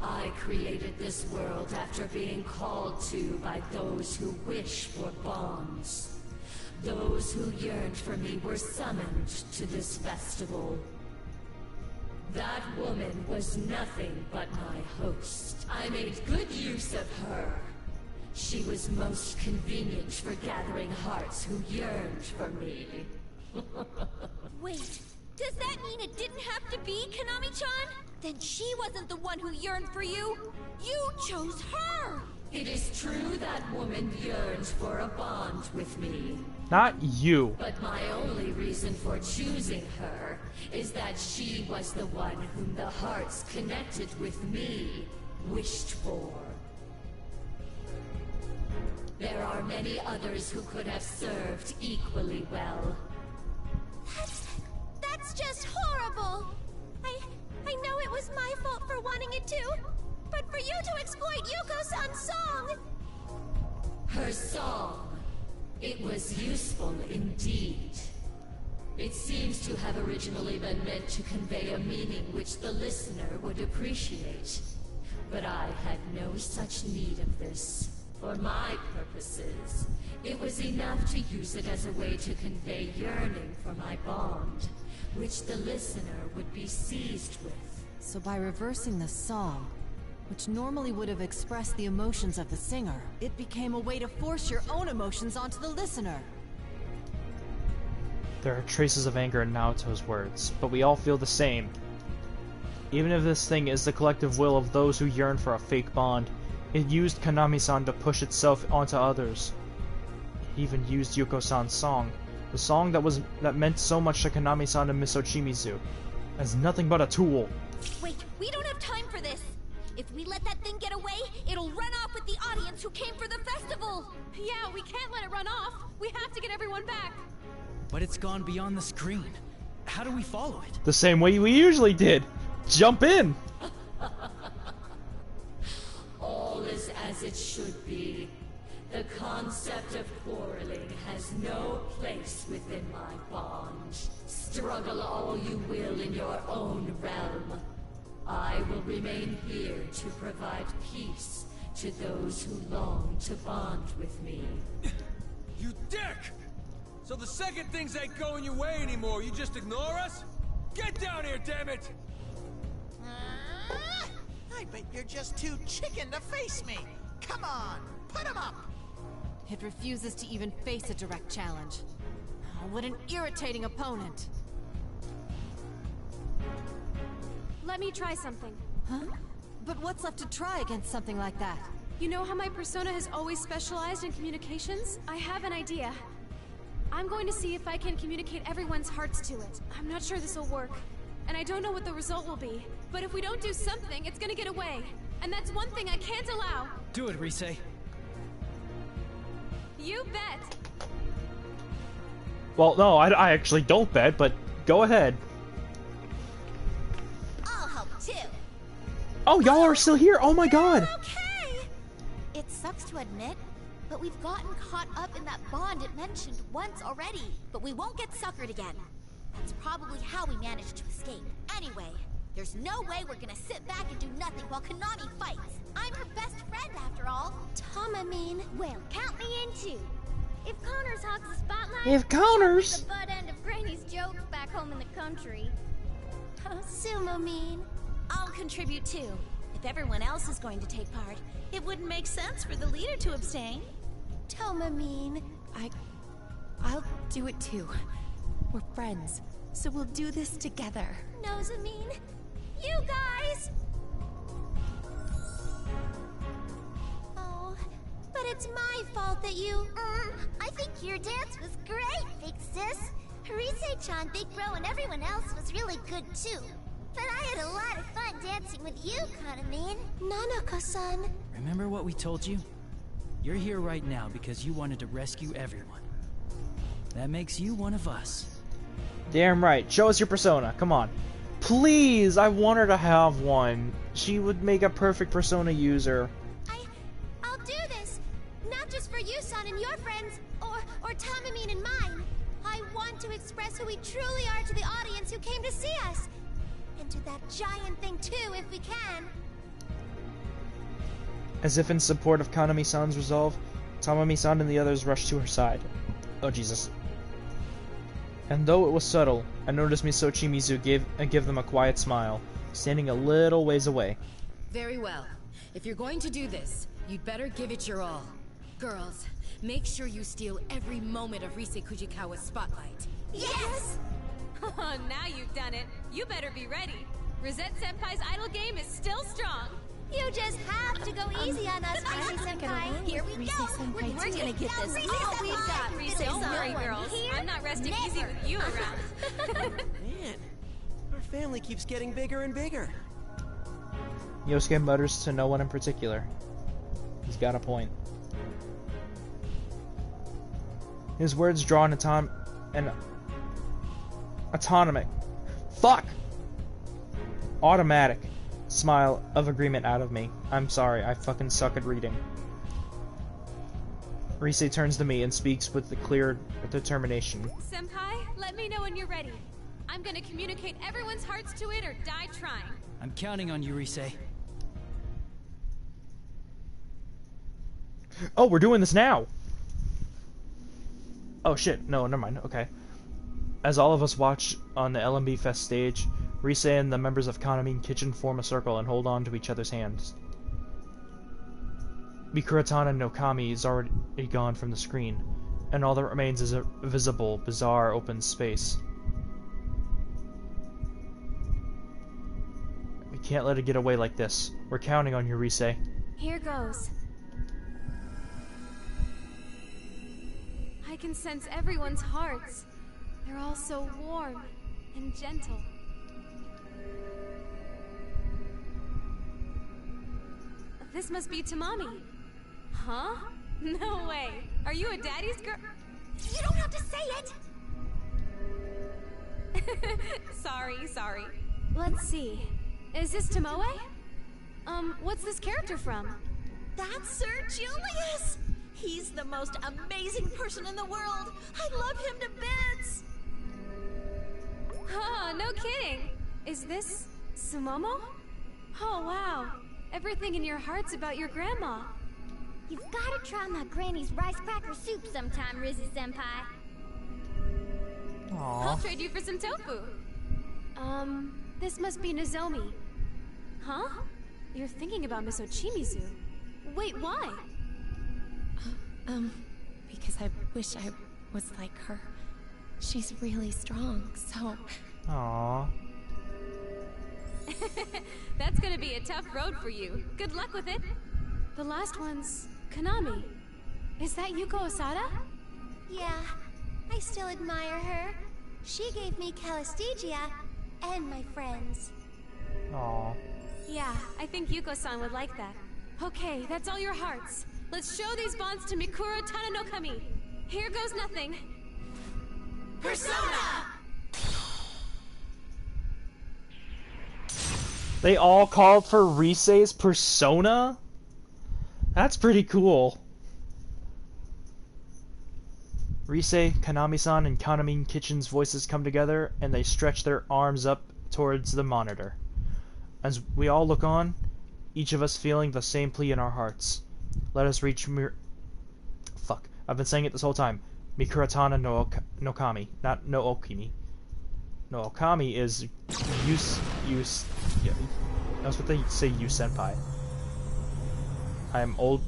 Speaker 15: I created this world after being called to by those who wish for bonds. Those who yearned for me were summoned to this festival. That woman was nothing but my host. I made good use of her. She was most convenient for gathering hearts who yearned for me.
Speaker 20: Wait, does that mean it didn't have to be Konami-chan? Then she wasn't the one who yearned for you. You chose her!
Speaker 15: It is true that woman yearned for a bond with me.
Speaker 1: Not you.
Speaker 15: But my only reason for choosing her is that she was the one whom the hearts connected with me wished for. There are many others who could have served equally well.
Speaker 5: That's just horrible! I know it was my fault for wanting it too, but for you to exploit Yuko-san's song!
Speaker 15: Her song. It was useful indeed. It seems to have originally been meant to convey a meaning which the listener would appreciate. But I had no such need of this. For my purposes, it was enough to use it as a way to convey yearning for my bond, which the listener would be seized with.
Speaker 14: So by reversing the song, which normally would have expressed the emotions of the singer, it became a way to force your own emotions onto the listener.
Speaker 1: There are traces of anger in Naoto's words, but we all feel the same. Even if this thing is the collective will of those who yearn for a fake bond, it used Konami-san to push itself onto others. It even used Yuko-san's song, the song that meant so much to Konami-san and Miss Ochimizu, as nothing but a tool.
Speaker 20: Wait, we don't have time for this! If we let that thing get away, it'll run off with the audience who came for the festival!
Speaker 10: Yeah, we can't let it run off! We have to get everyone back!
Speaker 6: But it's gone beyond the screen. How do we follow it?
Speaker 1: The same way we usually did! Jump in!
Speaker 15: All is as it should be. The concept of quarreling has no place within my bond. Struggle all you will in your own realm. I will remain here to provide peace to those who long to bond with me.
Speaker 2: You dick! So the second things ain't going your way anymore, you just ignore us? Get down here, damn it!
Speaker 16: I bet you're just too chicken to face me. Come on, put him up.
Speaker 14: It refuses to even face a direct challenge. Oh, what an irritating opponent.
Speaker 10: Let me try something.
Speaker 14: Huh? But what's left to try against something like that?
Speaker 10: You know how my persona has always specialized in communications? I have an idea. I'm going to see if I can communicate everyone's hearts to it. I'm not sure this will work, and I don't know what the result will be. But if we don't do something, it's gonna get away. And that's one thing I can't allow.
Speaker 6: Do it, Rise.
Speaker 10: You bet.
Speaker 1: Well, no, I actually don't bet, but go ahead.
Speaker 20: I'll help too.
Speaker 1: Oh, y'all are still here? Oh my god!
Speaker 20: Okay! It sucks to admit, but we've gotten caught up in that bond it mentioned once already. But we won't get suckered again. That's probably how we managed to escape. Anyway, there's no way we're gonna sit back and do nothing while Konami fights. I'm her best friend after all.
Speaker 5: Tamamine.
Speaker 20: Well, count me in too. If Connors hogs the spotlight,
Speaker 1: If Connors!
Speaker 20: the butt end of Granny's jokes back home in the country.
Speaker 5: Sumamine.
Speaker 21: I'll contribute too. If everyone else is going to take part, it wouldn't make sense for the leader to abstain.
Speaker 5: Tomamine.
Speaker 22: I'll do it too. We're friends, so we'll do this together.
Speaker 5: Nosamine. You guys! Oh, but it's my fault that you...
Speaker 20: I think your dance was great, Big Sis. Harise-chan, Big Bro, and everyone else was really good too. But I had a lot of fun dancing with you, Kanamine.
Speaker 5: Nanako-san.
Speaker 6: Remember what we told you? You're here right now because you wanted to rescue everyone. That makes you one of us.
Speaker 1: Damn right. Show us your persona. Come on. Please! I want her to have one. She would make a perfect persona user.
Speaker 5: I'll do this. Not just for you, son, and your friends, or Tamamine and mine. I want to express who we truly are to the audience who came to see us. And to that giant thing too, if we can.
Speaker 1: As if in support of Kanami-san's resolve, Tamami-san and the others rush to her side. Oh, Jesus. And though it was subtle, I noticed Misochimizu give them a quiet smile, standing a little ways away.
Speaker 12: Very well. If you're going to do this, you'd better give it your all. Girls, make sure you steal every moment of Rise Kujikawa's spotlight.
Speaker 10: Yes! Oh, now you've done it. You better be ready. Rosette Senpai's idol game is still strong.
Speaker 5: You just have to go easy on us, Rise Senpai. Here we go. We're gonna get this.
Speaker 10: Oh, we've got Rise. Don't worry, girls. I'm not resting easy with you around.
Speaker 13: Man, our family keeps getting bigger and bigger.
Speaker 1: Yosuke mutters to no one in particular. He's got a point. His words draw an automatic smile of agreement out of me. I'm sorry, I fucking suck at reading. Rise turns to me and speaks with the clear determination.
Speaker 10: Senpai, let me know when you're ready. I'm gonna communicate everyone's hearts to it or die trying.
Speaker 6: I'm counting on you, Rise.
Speaker 1: Oh, we're doing this now! Oh shit, no, never mind, okay. As all of us watch on the LMB Fest stage, Rise and the members of Kaname Kitchen form a circle and hold on to each other's hands. Mikuratana no Kami is already gone from the screen, and all that remains is a visible, bizarre open space. We can't let it get away like this. We're counting on you, Rise.
Speaker 10: Here goes. I can sense everyone's hearts. They're all so warm and gentle. This must be Tamami. Huh? No way. Are you a daddy's girl?
Speaker 5: You don't have to say it!
Speaker 10: Sorry. Let's see. Is this Tomoe? What's this character from?
Speaker 15: That's Sir Julius! He's the most amazing person in the world! I love him to bits!
Speaker 10: Huh, no kidding! Is this Sumomo? Oh, wow. Everything in your heart's about your grandma.
Speaker 5: You've gotta try my granny's rice cracker soup sometime, Rizzy Senpai.
Speaker 1: Aww.
Speaker 10: I'll trade you for some tofu. This must be Nozomi. Huh? You're thinking about Miss Ochimizu. Wait, why?
Speaker 22: Because I wish I was like her. She's really strong, so...
Speaker 1: Aww.
Speaker 10: That's gonna be a tough road for you. Good luck with it. The last one's Kaname. Is that Yuko Osada?
Speaker 5: Yeah, I still admire her. She gave me Calisthegia and my friends.
Speaker 1: Aww.
Speaker 10: Yeah, I think Yuko-san would like that. Okay, that's all your hearts. Let's show these bonds to Mikuro Tananokami. Here goes nothing.
Speaker 15: Persona!
Speaker 1: They all called for Rise's persona? That's pretty cool. Rise, Kanami-san, and Kaname Kitchen's voices come together, and they stretch their arms up towards the monitor. As we all look on, each of us feeling the same plea in our hearts. Let us reach Fuck, I've been saying it this whole time. Mikuratana no Kami, not no Okimi. No, Okami is yeah, that's what they say, you senpai. I'm old.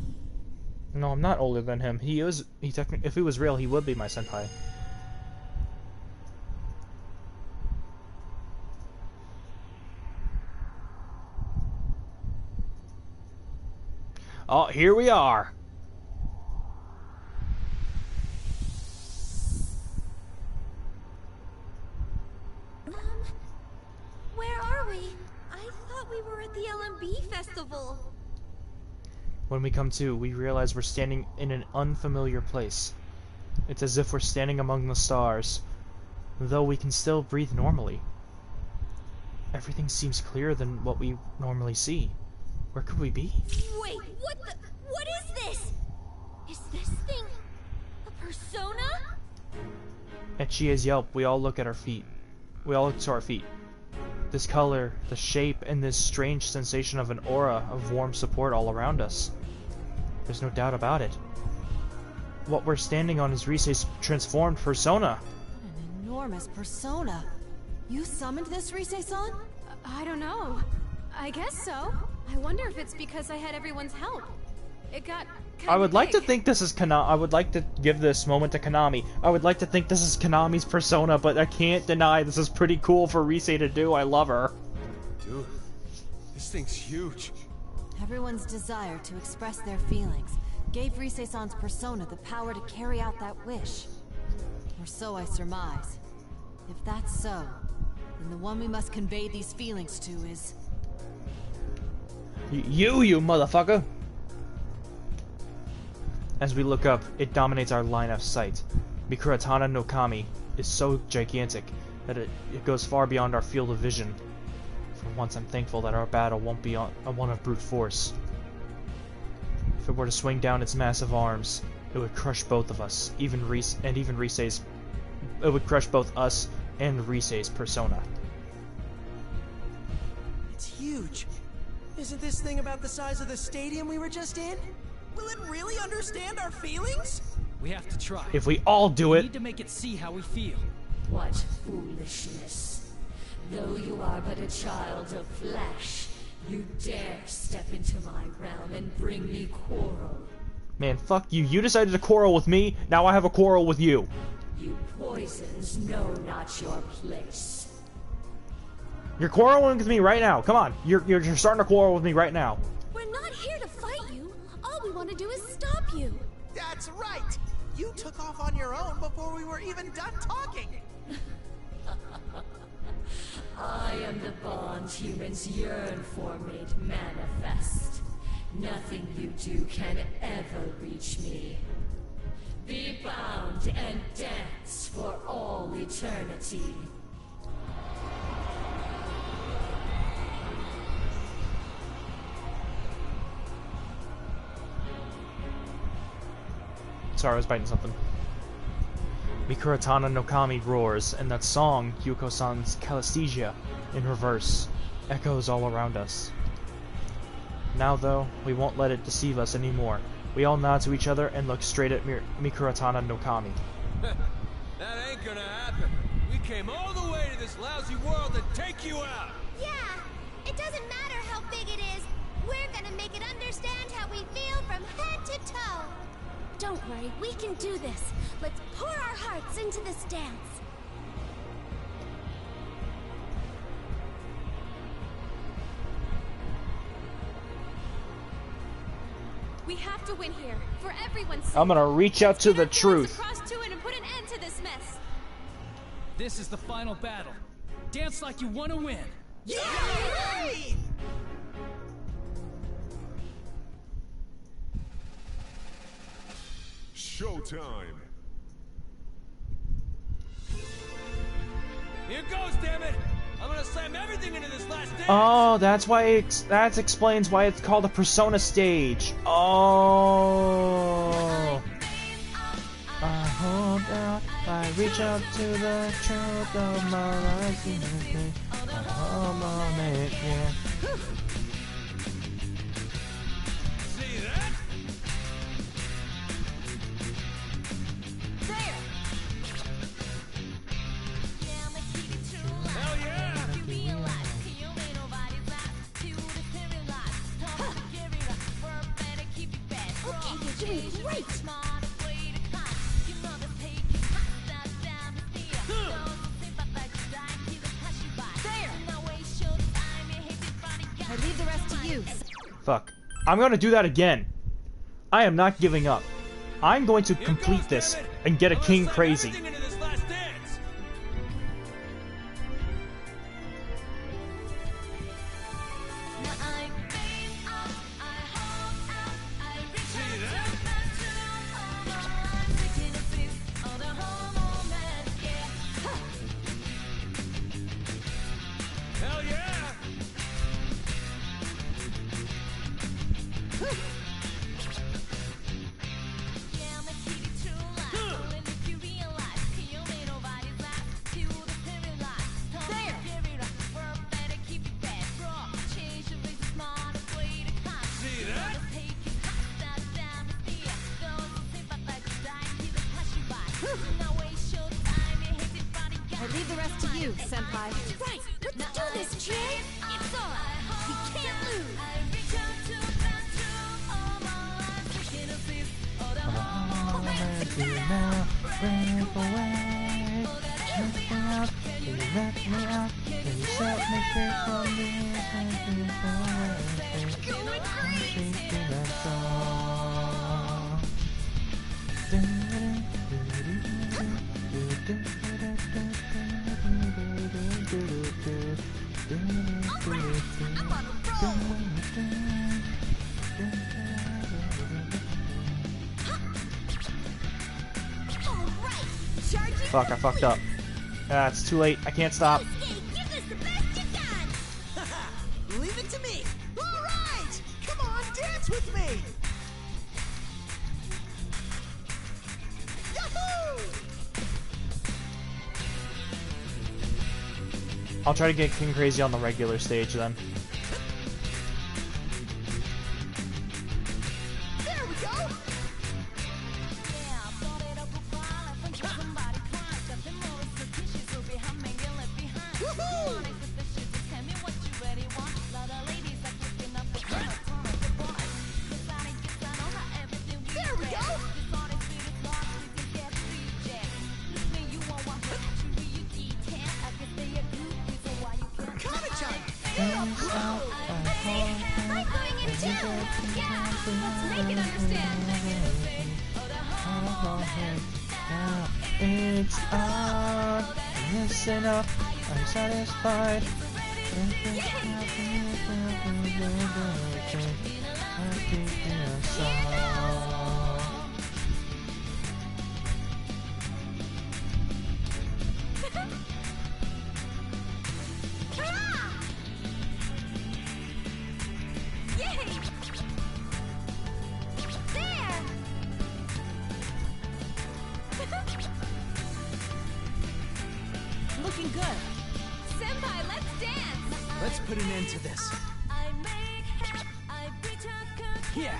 Speaker 1: No, I'm not older than him. If he was real, he would be my senpai. Oh, here we are.
Speaker 5: Where are we? I thought we were at the LMB festival.
Speaker 1: When we come to, we realize we're standing in an unfamiliar place. It's as if we're standing among the stars, though we can still breathe normally. Everything seems clearer than what we normally see. Where could we be?
Speaker 5: Wait, what is this? Is this thing a persona?
Speaker 1: At Chia's yelp, we all look at our feet. We all look to our feet. This color, the shape, and this strange sensation of an aura of warm support all around us. There's no doubt about it. What we're standing on is Rise's transformed persona.
Speaker 22: An
Speaker 14: enormous persona. You summoned this, Rise-san?
Speaker 10: I don't know. I guess so. I wonder if it's because I had everyone's help. It got
Speaker 1: I would like to think this is I would like to give this moment to Konami. I would like to think this is Konami's persona, but I can't deny this is pretty cool for Rise to do. I love her.
Speaker 2: Dude, this thing's huge.
Speaker 14: Everyone's desire to express their feelings gave Rise-san's persona the power to carry out that wish. Or so I surmise. If that's so, then the one we must convey these feelings to is...
Speaker 1: You motherfucker! As we look up, it dominates our line of sight. Mikuratana no Kami is so gigantic that it goes far beyond our field of vision. For once, I'm thankful that our battle won't be one of brute force. If it were to swing down its massive arms, it would crush both of us, even Rise's. It would crush both us and Rise's persona.
Speaker 13: It's huge. Isn't this thing about the size of the stadium we were just in? Will it really understand our feelings?
Speaker 6: We have to try.
Speaker 1: If we all do
Speaker 6: We
Speaker 1: it.
Speaker 6: need to make it see how we feel.
Speaker 15: What foolishness. Though you are but a child of flesh, you dare step into my realm and bring me quarrel.
Speaker 1: Man, fuck you. You decided to quarrel with me, now I have a quarrel with you.
Speaker 15: You poisons know not your place.
Speaker 1: You're quarreling with me right now. Come on. You're starting to quarrel with me right now.
Speaker 5: We're not here to fight you. All we want to do is stop you.
Speaker 16: That's right. You took off on your own before we were even done talking.
Speaker 15: I am the bond humans yearn for made manifest. Nothing you do can ever reach me. Be bound and dance for all eternity.
Speaker 1: Sorry, I was biting something. Mikuratana no Kami roars, and that song, Yuko-san's Calisthesia, in reverse, echoes all around us. Now, though, we won't let it deceive us anymore. We all nod to each other and look straight at Mikuratana no Kami.
Speaker 2: That ain't gonna happen. We came all the way to this lousy world to take you out.
Speaker 5: Yeah, it doesn't matter how big it is. We're gonna make it understand how we feel from head to toe. Don't worry, we can do this. Let's pour our hearts into this dance.
Speaker 10: We have to win here, for everyone's sake.
Speaker 1: I'm gonna reach out to the truth.
Speaker 10: Across to it and put an end to this mess.
Speaker 6: This is the final battle. Dance like you want to win.
Speaker 16: Yay!
Speaker 7: Showtime.
Speaker 2: Here goes, damn it! I'm gonna slam everything into this last dance.
Speaker 1: Oh, that's why that explains why it's called a Persona stage. Oh. I hold out, I reach out to the truth of my life. Oh, moment, yeah.
Speaker 2: See that? Hell yeah!
Speaker 5: Okay, you're doing great.
Speaker 14: I leave the rest to you.
Speaker 1: Fuck. I'm gonna do that again. I am not giving up. I'm going to complete this and get a king crazy.
Speaker 2: Hell yeah!
Speaker 22: you, Senpai.
Speaker 20: Right, let's do this, Jay. It's on. We can't lose.
Speaker 1: Fuck, I fucked up. It's too late. I can't stop.
Speaker 16: Leave it to me. All right, come on, dance with me. Yahoo!
Speaker 1: I'll try to get King Crazy on the regular stage then.
Speaker 16: There we go.
Speaker 1: It's on. Listen up. I'm satisfied.
Speaker 22: Looking good.
Speaker 10: Senpai, let's dance!
Speaker 6: Let's put an end to this. Yeah.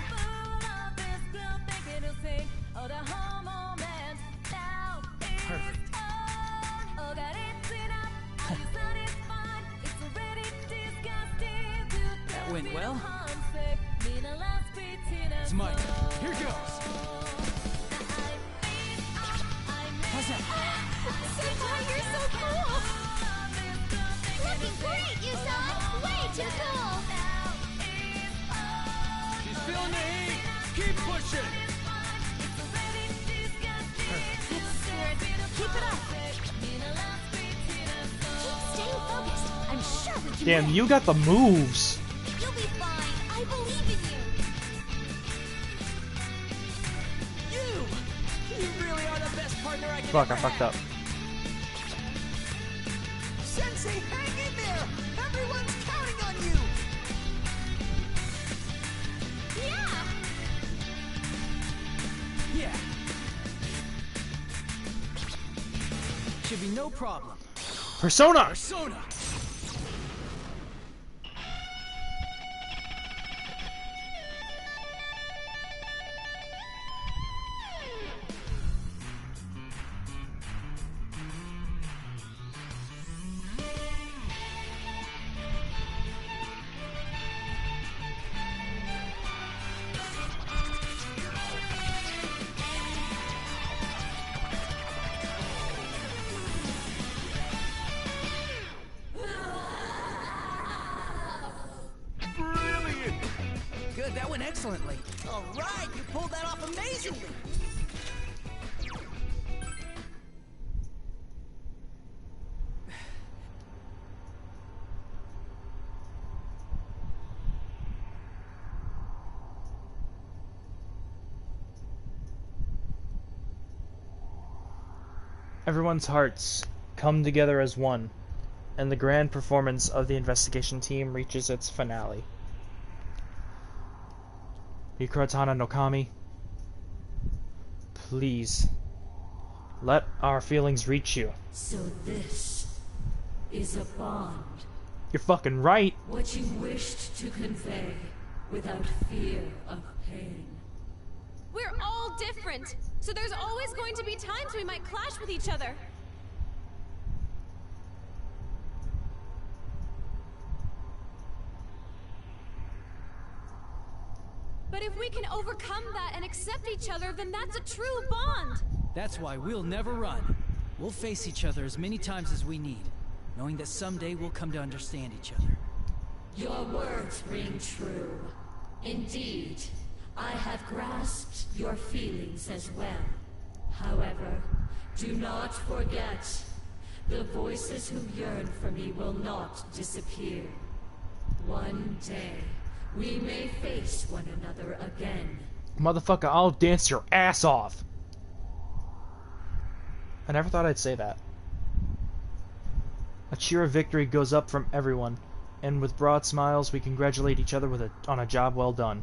Speaker 6: Perfect. That went well. It's my turn. Here goes. How's that?
Speaker 20: Senpai, you're so cool. Looking great, Yusan. Way too cool.
Speaker 2: She's feeling the heat. Keep pushing.
Speaker 20: That's good. Keep it up. Keep staying focused. I'm sure we can
Speaker 1: Damn,
Speaker 20: win.
Speaker 1: you got the moves.
Speaker 20: You'll be fine. I believe in you.
Speaker 13: You really are the best partner I can
Speaker 1: Fuck, I
Speaker 13: ever
Speaker 1: fucked
Speaker 13: have.
Speaker 1: up.
Speaker 16: Sensei, hang in there. Everyone's counting on you.
Speaker 20: Yeah.
Speaker 6: Yeah. Should be no problem.
Speaker 1: Persona!
Speaker 6: Persona! Good, that went excellently.
Speaker 13: All right, you pulled that off amazingly.
Speaker 1: Everyone's hearts come together as one, and the grand performance of the investigation team reaches its finale. Hikaru no Kami, please, let our feelings reach you.
Speaker 15: So this is a bond.
Speaker 1: You're fucking right.
Speaker 15: What you wished to convey without fear of pain.
Speaker 10: We're all different, so there's always going to be times we might clash with each other. But if we can overcome that and accept each other, then that's a true bond.
Speaker 6: That's why we'll never run. We'll face each other as many times as we need, knowing that someday we'll come to understand each other.
Speaker 15: Your words ring true. Indeed, I have grasped your feelings as well. However, do not forget, the voices who yearn for me will not disappear. One day, we may face one another again.
Speaker 1: Motherfucker, I'll dance your ass off. I never thought I'd say that. A cheer of victory goes up from everyone, and with broad smiles we congratulate each other on a job well done.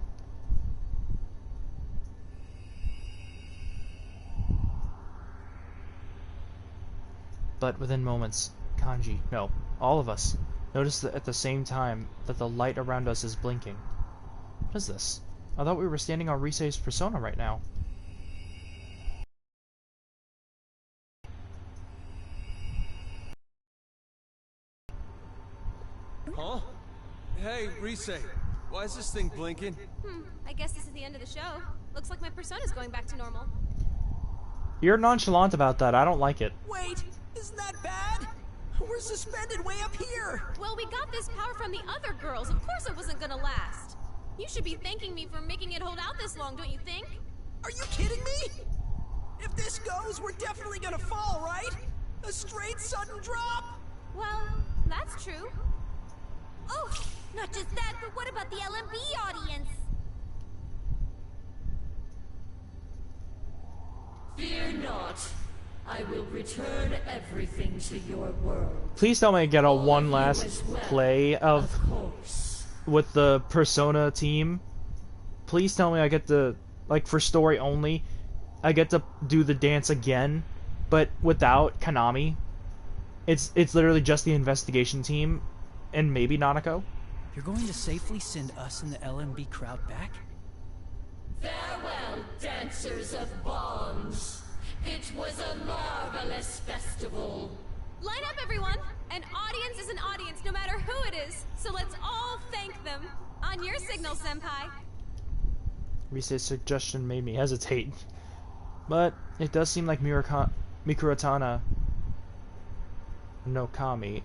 Speaker 1: But within moments, Kanji, no, all of us, notice that at the same time that the light around us is blinking. What is this? I thought we were standing on Risei's persona right now.
Speaker 2: Huh? Hey, Risei, why is this thing blinking?
Speaker 10: I guess this is the end of the show. Looks like my persona's going back to normal.
Speaker 1: You're nonchalant about that. I don't like it.
Speaker 13: Wait, isn't that bad? We're suspended way up here.
Speaker 10: Well, we got this power from the other girls. Of course it wasn't gonna last. You should be thanking me for making it hold out this long, don't you think?
Speaker 13: Are you kidding me? If this goes, we're definitely gonna fall, right? A straight sudden drop?
Speaker 10: Well, that's true.
Speaker 21: Oh, not just that, but what about the LMB audience?
Speaker 15: Fear not. I will return everything to your world.
Speaker 1: Please tell me I get a one last play of with the Persona team. Please tell me I get to, like, for story only, I get to do the dance again, but without Konami. It's literally just the investigation team and maybe Nanako.
Speaker 6: You're going to safely send us and the LMB crowd back?
Speaker 15: Farewell, dancers of bonds. It was a marvelous festival.
Speaker 10: Line up, everyone! An audience is an audience, no matter who it is. So let's all thank them. On your signal, Senpai.
Speaker 1: Risei's suggestion made me hesitate. But it does seem like Mikurotana no Kami,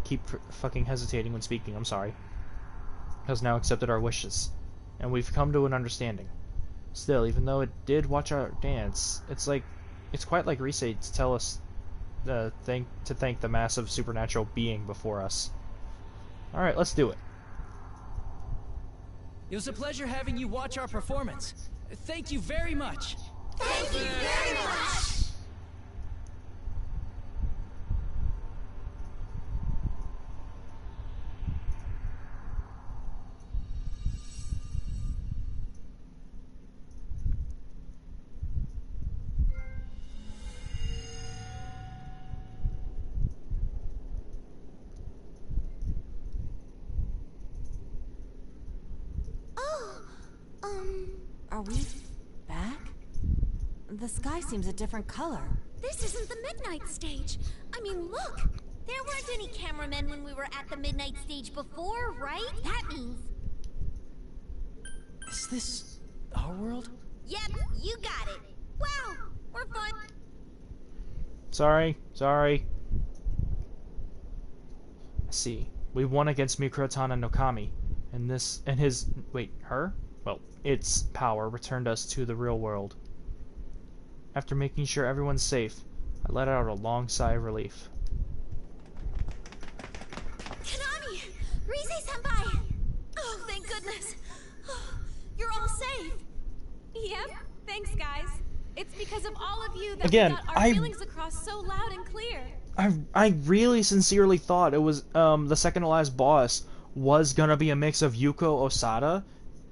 Speaker 1: keep fucking hesitating when speaking, I'm sorry, has now accepted our wishes, and we've come to an understanding. Still, even though it did watch our dance, it's quite like Risei to tell us to thank the massive supernatural being before us. Alright, let's do it.
Speaker 6: It was a pleasure having you watch our performance. Thank you very much.
Speaker 21: Thank you very much!
Speaker 14: Are we back? The sky seems a different color.
Speaker 21: This isn't the midnight stage. I mean, look! There weren't any cameramen when we were at the midnight stage before, right? That means...
Speaker 6: Is this our world?
Speaker 21: Yep, you got it. Wow, we're fun.
Speaker 1: Sorry. I see. We won against Mikurotana no Kami, and her? Well, its power returned us to the real world. After making sure everyone's safe, I let out a long sigh of relief.
Speaker 21: Konami! Risei-senpai! Oh, thank goodness. Oh, you're all safe.
Speaker 10: Yep, thanks guys. It's because of all of you that
Speaker 1: Again,
Speaker 10: we got our feelings across so loud and clear.
Speaker 1: I really sincerely thought it was the second to last boss was gonna be a mix of Yuko Osada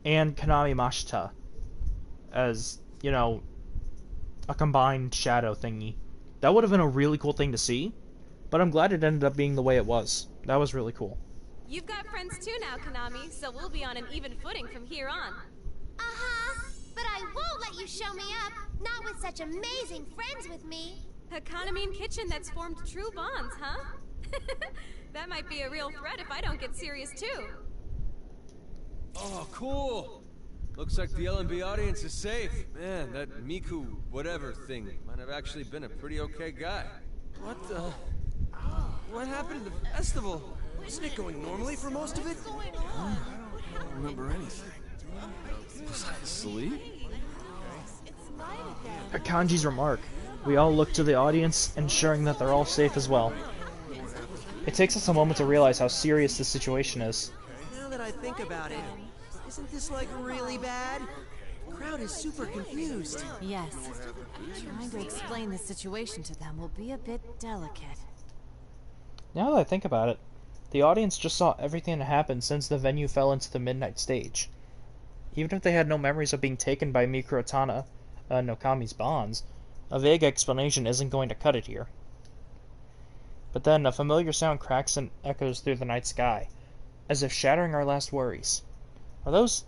Speaker 1: and Konami Mashita as, you know, a combined shadow thingy. That would have been a really cool thing to see, but I'm glad it ended up being the way it was. That was really cool.
Speaker 10: You've got friends too now, Konami, so we'll be on an even footing from here on.
Speaker 21: Uh-huh, but I won't let you show me up, not with such amazing friends with me.
Speaker 10: Economy and Kitchen that's formed true bonds, huh? That might be a real threat if I don't get serious too.
Speaker 2: Oh, cool. Looks like the LMB audience is safe. Man, that Miku whatever thing might have actually been a pretty okay guy. What the... What happened to the festival?
Speaker 13: Wasn't it going normally for most of it?
Speaker 11: I don't remember anything. Was I asleep?
Speaker 1: At Kanji's remark, we all look to the audience, ensuring that they're all safe as well. It takes us a moment to realize how serious this situation is.
Speaker 13: Now that I think about it, isn't this like really bad? The crowd is super confused.
Speaker 14: Yes. Trying to explain the situation to them will be a bit delicate.
Speaker 1: Now that I think about it, the audience just saw everything that happened since the venue fell into the midnight stage. Even if they had no memories of being taken by Mikuro Tana, Nokami's bonds, a vague explanation isn't going to cut it here. But then a familiar sound cracks and echoes through the night sky, as if shattering our last worries. Are those...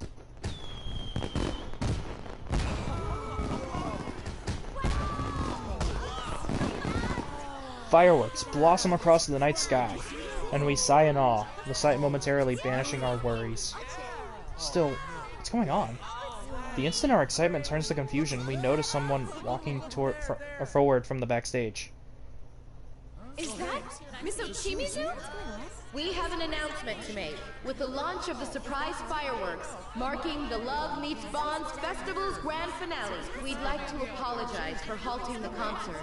Speaker 1: Fireworks blossom across the night sky, and we sigh in awe, the sight momentarily banishing our worries. Still, what's going on? The instant our excitement turns to confusion, we notice someone walking forward from the backstage.
Speaker 8: Is that Miss Ochimizu? We have an announcement to make. With the launch of the surprise fireworks, marking the Love Meets Bonds Festival's grand finale, we'd like to apologize for halting the concert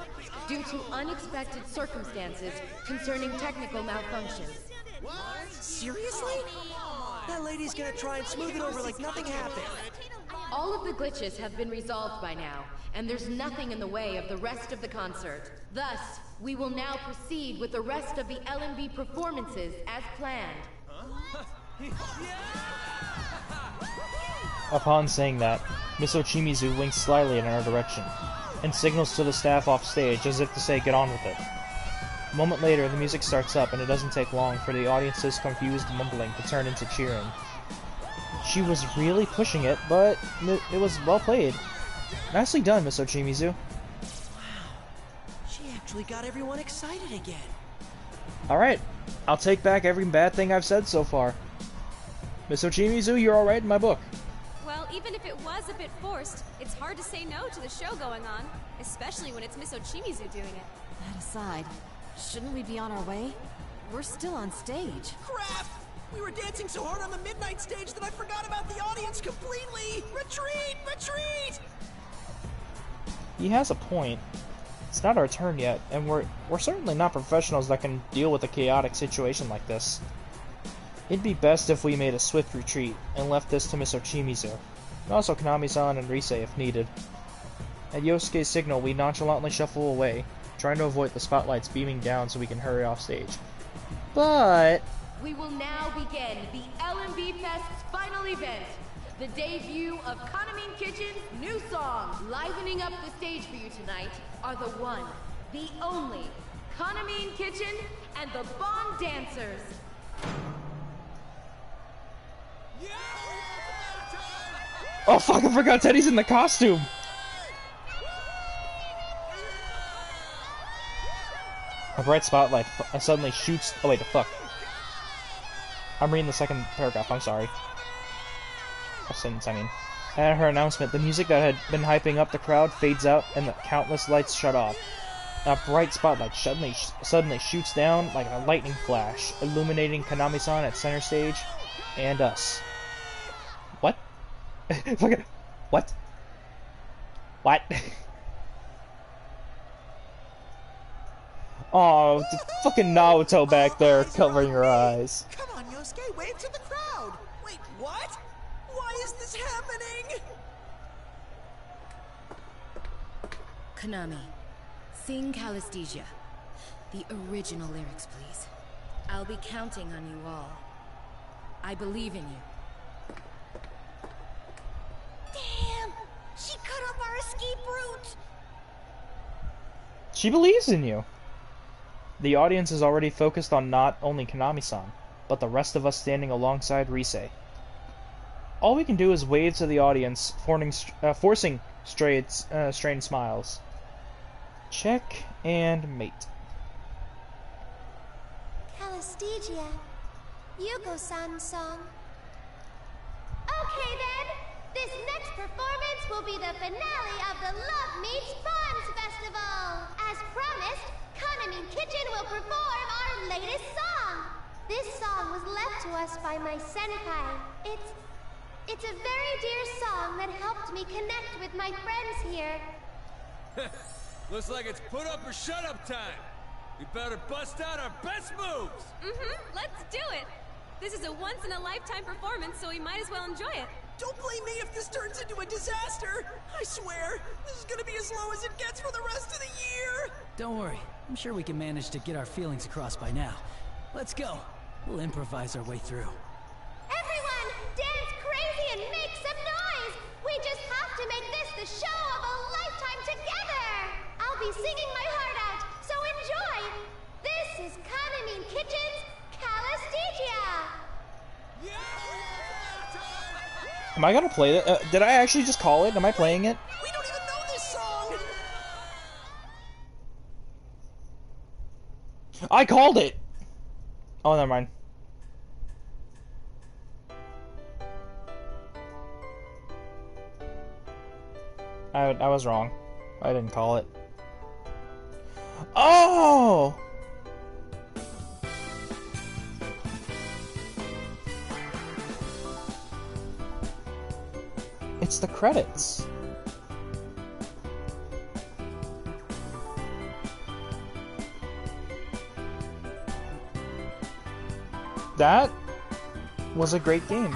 Speaker 8: due to unexpected circumstances concerning technical malfunctions.
Speaker 13: Seriously? That lady's gonna try and smooth it over like nothing happened.
Speaker 8: All of the glitches have been resolved by now, and there's nothing in the way of the rest of the concert. Thus, we will now proceed with the rest of the LMB performances as planned.
Speaker 1: Upon saying that, Miss Ochimizu winks slyly in our direction, and signals to the staff off stage as if to say get on with it. A moment later, the music starts up, and it doesn't take long for the audience's confused mumbling to turn into cheering. She was really pushing it, but it was well played. Nicely done, Miss Ochimizu.
Speaker 13: She actually got everyone excited again.
Speaker 1: Alright, I'll take back every bad thing I've said so far. Miss Ochimizu, you're alright in my book.
Speaker 10: Well, even if it was a bit forced, it's hard to say no to the show going on, especially when it's Miss Ochimizu doing it.
Speaker 14: That aside, shouldn't we be on our way? We're still on stage.
Speaker 13: Crap! We were dancing so hard on the midnight stage that I forgot about the audience completely! Retreat! Retreat!
Speaker 1: He has a point. It's not our turn yet, and we're certainly not professionals that can deal with a chaotic situation like this. It'd be best if we made a swift retreat and left this to Miss Ochimizu, and also Konami-san and Rise if needed. At Yosuke's signal, we nonchalantly shuffle away, trying to avoid the spotlights beaming down so we can hurry off stage. But...
Speaker 8: we will now begin the LMB Fest's final event, the debut of Kaname Kitchen's new song. Livening up the stage for you tonight are the one, the only, Kaname Kitchen and the Bond Dancers.
Speaker 1: oh fuck, I forgot Teddy's in the costume! A bright spotlight suddenly shoots... oh wait, the fuck. I'm reading the second paragraph, I'm sorry. Sentence, I mean. At her announcement, the music that had been hyping up the crowd fades out and the countless lights shut off. A bright spotlight suddenly shoots down like a lightning flash, illuminating Konami-san at center stage and us. What? What? What? Oh, the fucking Naoto back there covering her eyes.
Speaker 16: Come on, Yosuke, wave to the crowd!
Speaker 13: Wait, what? Why is this happening?
Speaker 12: Konami, sing Calisthesia. The original lyrics, please. I'll be counting on you all. I believe in you.
Speaker 21: Damn! She cut off our escape route!
Speaker 1: She believes in you. The audience is already focused on not only Konami-san, but the rest of us standing alongside Rise. All we can do is wave to the audience, forcing strained smiles. Check and mate.
Speaker 21: Calisthesia. Yuko-san's song. Okay then! This next performance will be the finale of the Love Meets Bonds Festival. As promised, Kanami Kitchen will perform our latest song. This song was left to us by my senpai. It's a very dear song that helped me connect with my friends here.
Speaker 2: Looks like it's put up or shut up time. We better bust out our best moves.
Speaker 10: Let's do it. This is a once-in-a-lifetime performance, so we might as well enjoy it.
Speaker 13: Don't blame me if this turns into a disaster. I swear, this is gonna be as low as it gets for the rest of the year.
Speaker 6: Don't worry. I'm sure we can manage to get our feelings across by now. Let's go. We'll improvise our way through.
Speaker 21: Everyone, dance crazy and make some noise! We just have to make this the show of a lifetime together! I'll be singing my heart out, so enjoy! This is Kanami Kitchen's Calisthesia!
Speaker 1: Am I gonna play it? Did I actually just call it? Am I playing it?
Speaker 13: We don't even know this song!
Speaker 1: I called it! Oh, never mind. I was wrong. I didn't call it. Oh! It's the credits. That was a great game.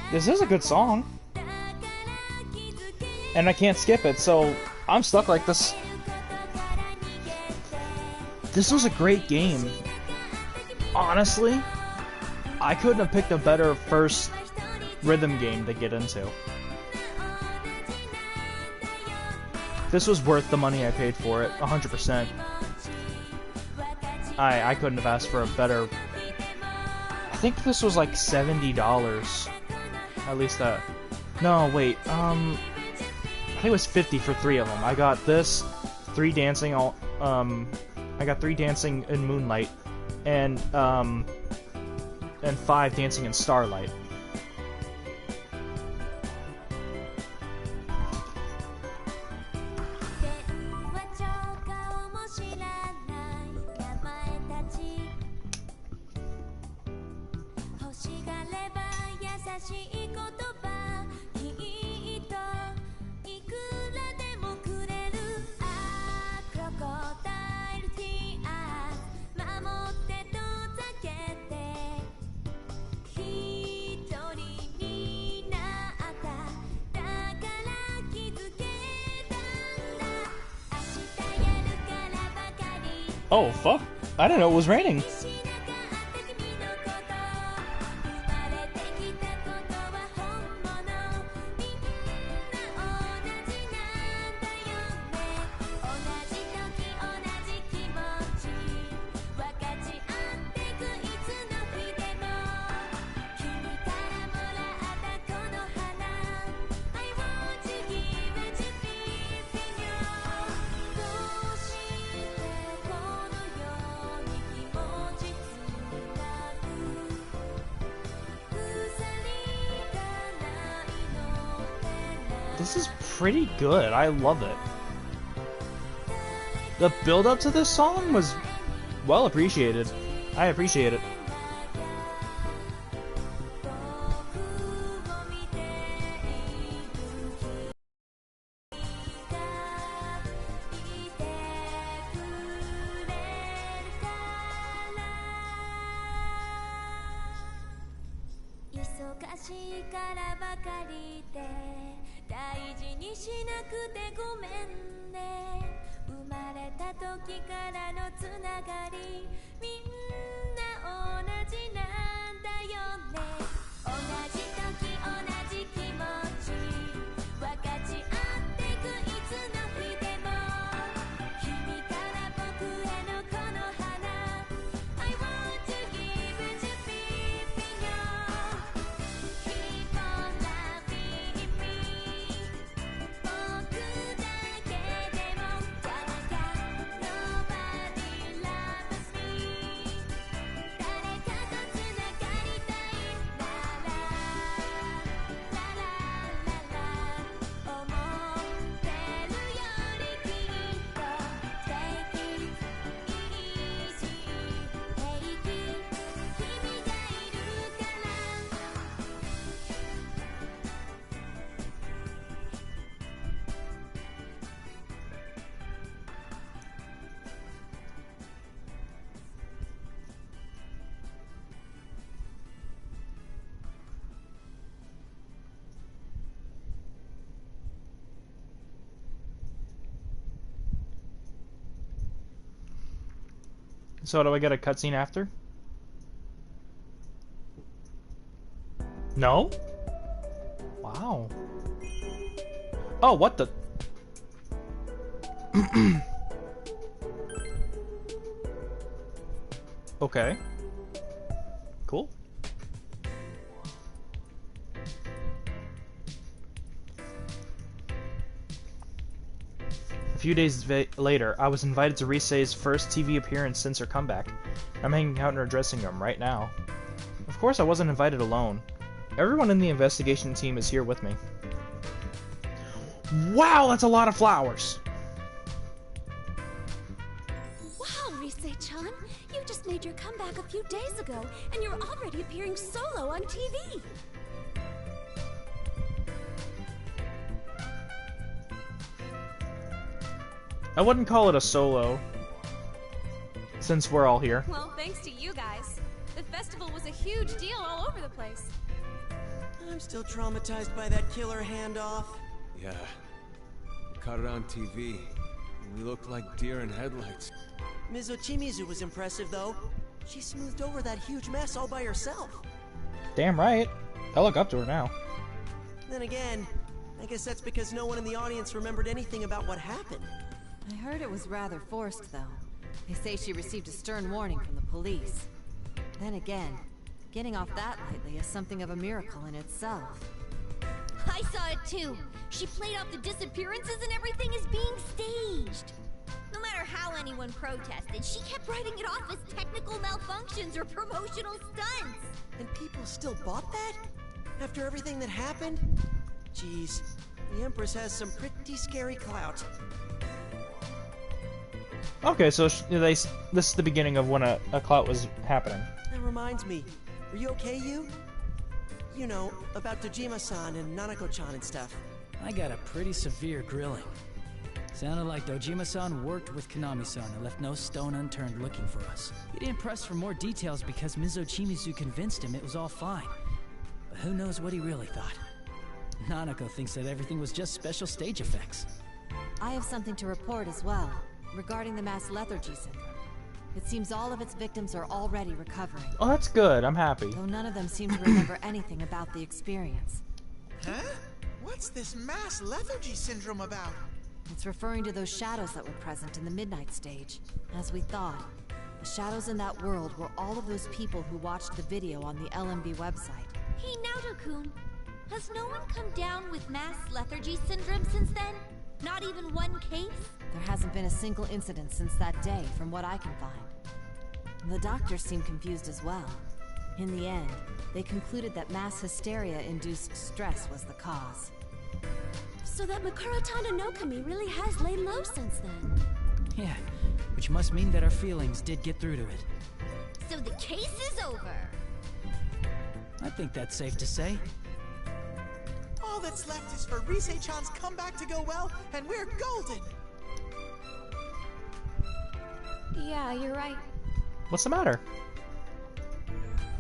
Speaker 1: This is a good song. And I can't skip it, so I'm stuck like this. This was a great game. Honestly, I couldn't have picked a better first rhythm game to get into. This was worth the money I paid for it, 100%. I couldn't have asked for a better... I think this was like $70. At least that. No, wait. I think it was 50 for 3 of them. I got this, 3 dancing. I got 3 dancing in Moonlight, and 5 dancing in Starlight. Oh, fuck. I didn't know it was raining. This is pretty good. I love it. The build-up to this song was well appreciated. I appreciate it.
Speaker 20: しいからばかりで大事にしなくてごめんね生まれた時からのつながりみんな同じなんだよね同じ時同じ気持ち分かち合ってくいつの日でも君から僕へのこの花 I want to give it to Filipino Keep on loving me 僕だけでもわが Nobody loves me 誰かとつながりたいララララララ思ってるよりきっと Take it easy 平気君がいるから
Speaker 1: So do I get a cutscene after? No? Wow. Oh, what the? Okay. Cool. A few days later, I was invited to Risei's first TV appearance since her comeback. I'm hanging out in her dressing room right now. Of course, I wasn't invited alone. Everyone in the investigation team is here with me. Wow, that's a lot of flowers!
Speaker 5: Wow, Risei-chan! You just made your comeback a few days ago, and you're already appearing solo on TV!
Speaker 1: I wouldn't call it a solo, since we're all here.
Speaker 10: Well, thanks to you guys. The festival was a huge deal all over the place.
Speaker 13: I'm still traumatized by that killer handoff.
Speaker 2: Yeah. We caught it on TV. We looked like deer in headlights.
Speaker 13: Ms. Ochimizu was impressive, though. She smoothed over that huge mess all by herself.
Speaker 1: Damn right. I look up to her now.
Speaker 13: Then again, I guess that's because no one in the audience remembered anything about what happened.
Speaker 14: I heard it was rather forced, though. They say she received a stern warning from the police. Then again, getting off that lightly is something of a miracle in itself.
Speaker 21: I saw it too. She played off the disappearances and everything as being staged. No matter how anyone protested, she kept writing it off as technical malfunctions or promotional stunts.
Speaker 13: And people still bought that? After everything that happened? Jeez, the Empress has some pretty scary clout.
Speaker 1: Okay, so this is the beginning of when a clout was happening.
Speaker 13: That reminds me. Are you okay, you? You know, about Dojima-san and Nanako-chan and stuff.
Speaker 6: I got a pretty severe grilling. Sounded like Dojima-san worked with Konami-san and left no stone unturned looking for us. He didn't press for more details because Ms. Ochimizu convinced him it was all fine. But who knows what he really thought. Nanako thinks that everything was just special stage effects.
Speaker 14: I have something to report as well, regarding the mass lethargy syndrome. It seems all of its victims are already recovering.
Speaker 1: Oh, that's good. I'm happy.
Speaker 14: Though none of them seem to remember anything about the experience.
Speaker 16: Huh? What's this mass lethargy syndrome about?
Speaker 14: It's referring to those shadows that were present in the midnight stage. As we thought, the shadows in that world were all of those people who watched the video on the LMB website.
Speaker 21: Hey, Naoto-kun, has no one come down with mass lethargy syndrome since then? Not even one case?
Speaker 14: There hasn't been a single incident since that day, from what I can find. The doctors seem confused as well. In the end, they concluded that mass hysteria-induced stress was the cause.
Speaker 5: So that Makara Tanonokami really has laid low since then.
Speaker 6: Yeah, which must mean that our feelings did get through to it.
Speaker 21: So the case is over.
Speaker 6: I think that's safe to say.
Speaker 16: All that's left is for Risei-chan's comeback to go well, and we're golden!
Speaker 10: Yeah, you're right.
Speaker 1: What's the matter?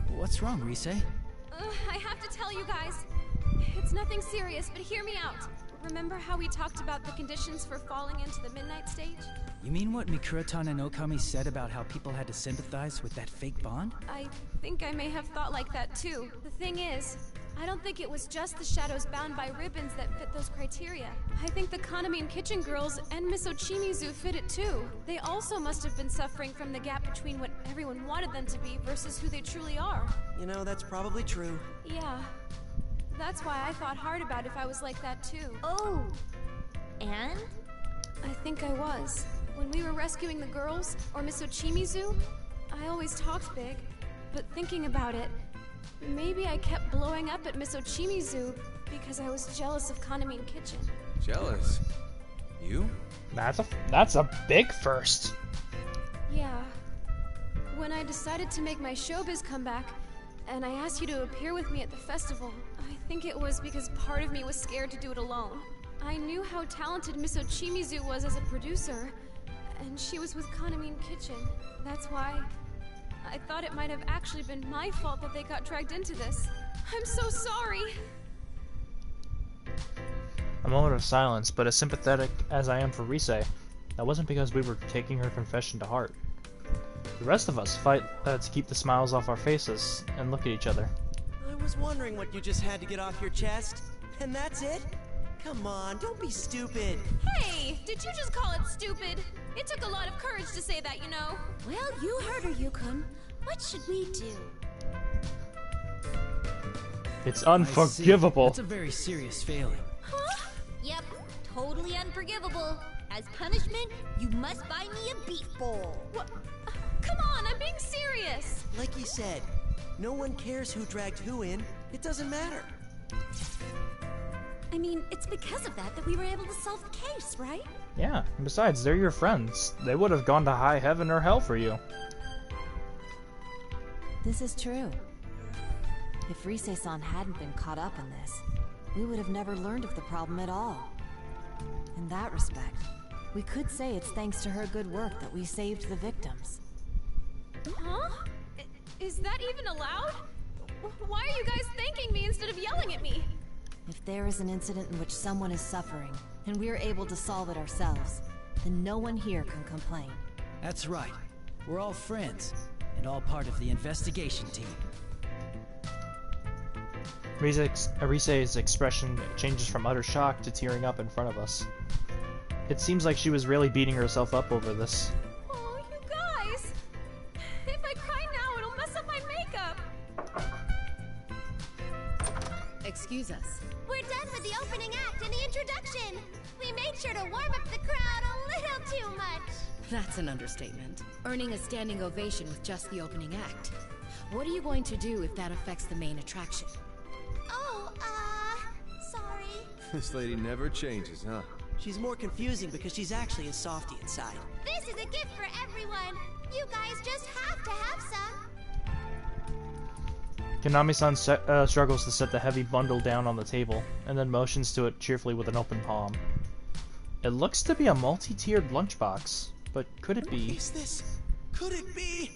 Speaker 6: What's wrong, Risei?
Speaker 10: I have to tell you guys. It's nothing serious, but hear me out. Remember how we talked about the conditions for falling into the midnight stage?
Speaker 6: You mean what Mikuro-tan and Okami said about how people had to sympathize with that fake bond?
Speaker 10: I think I may have thought like that too. The thing is, I don't think it was just the shadows bound by ribbons that fit those criteria. I think the Kaname and Kitchen girls and Miss Ochimizu fit it too. They also must have been suffering from the gap between what everyone wanted them to be versus who they truly are.
Speaker 13: You know, that's probably true.
Speaker 10: Yeah. That's why I thought hard about if I was like that too.
Speaker 15: Oh. And?
Speaker 10: I think I was. When we were rescuing the girls, or Miss Ochimizu, I always talked big. But thinking about it, maybe I kept blowing up at Miss Ochimizu because I was jealous of Kaname and Kitchen.
Speaker 2: Jealous? You?
Speaker 1: That's a big first.
Speaker 10: Yeah. When I decided to make my showbiz comeback, and I asked you to appear with me at the festival, I think it was because part of me was scared to do it alone. I knew how talented Miss Ochimizu was as a producer, and she was with Kaname and Kitchen. That's why I thought it might have actually been my fault that they got dragged into this. I'm so sorry.
Speaker 1: A moment of silence, but as sympathetic as I am for Rise, that wasn't because we were taking her confession to heart. The rest of us fight to keep the smiles off our faces and look at each other.
Speaker 13: I was wondering what you just had to get off your chest. And that's it? Come on, don't be stupid.
Speaker 10: Hey, did you just call it stupid? It took a lot of courage to say that, you know.
Speaker 15: Well, you heard her, Yukon. What should we do?
Speaker 1: It's unforgivable.
Speaker 6: That's a very serious failing.
Speaker 15: Huh? Yep, totally unforgivable. As punishment, you must buy me a beef bowl.
Speaker 10: What? Come on, I'm being serious.
Speaker 13: Like he said, no one cares who dragged who in. It doesn't matter.
Speaker 15: I mean, it's because of that we were able to solve the case, right?
Speaker 1: Yeah, and besides, they're your friends. They would have gone to high heaven or hell for you.
Speaker 14: This is true. If Rise-san hadn't been caught up in this, we would have never learned of the problem at all. In that respect, we could say it's thanks to her good work that we saved the victims.
Speaker 10: Huh? Is that even allowed? Why are you guys thanking me instead of yelling at me?
Speaker 14: If there is an incident in which someone is suffering, and we're able to solve it ourselves, then no one here can complain.
Speaker 6: That's right. We're all friends, and all part of the investigation team.
Speaker 1: Rise's expression changes from utter shock to tearing up in front of us. It seems like she was really beating herself up over this.
Speaker 10: Oh, you guys! If I cry now, it'll mess up my makeup!
Speaker 12: Excuse us.
Speaker 21: We're done with the opening act and the introduction. We made sure to warm up the crowd a little too much.
Speaker 12: That's an understatement. Earning a standing ovation with just the opening act. What are you going to do if that affects the main attraction?
Speaker 21: Oh, sorry.
Speaker 2: This lady never changes, huh?
Speaker 13: She's more confusing because she's actually a softie inside.
Speaker 21: This is a gift for everyone. You guys just have to have some.
Speaker 1: Kanami-san struggles to set the heavy bundle down on the table, and then motions to it cheerfully with an open palm. It looks to be a multi-tiered lunchbox, but could it be?
Speaker 16: What is this? Could it be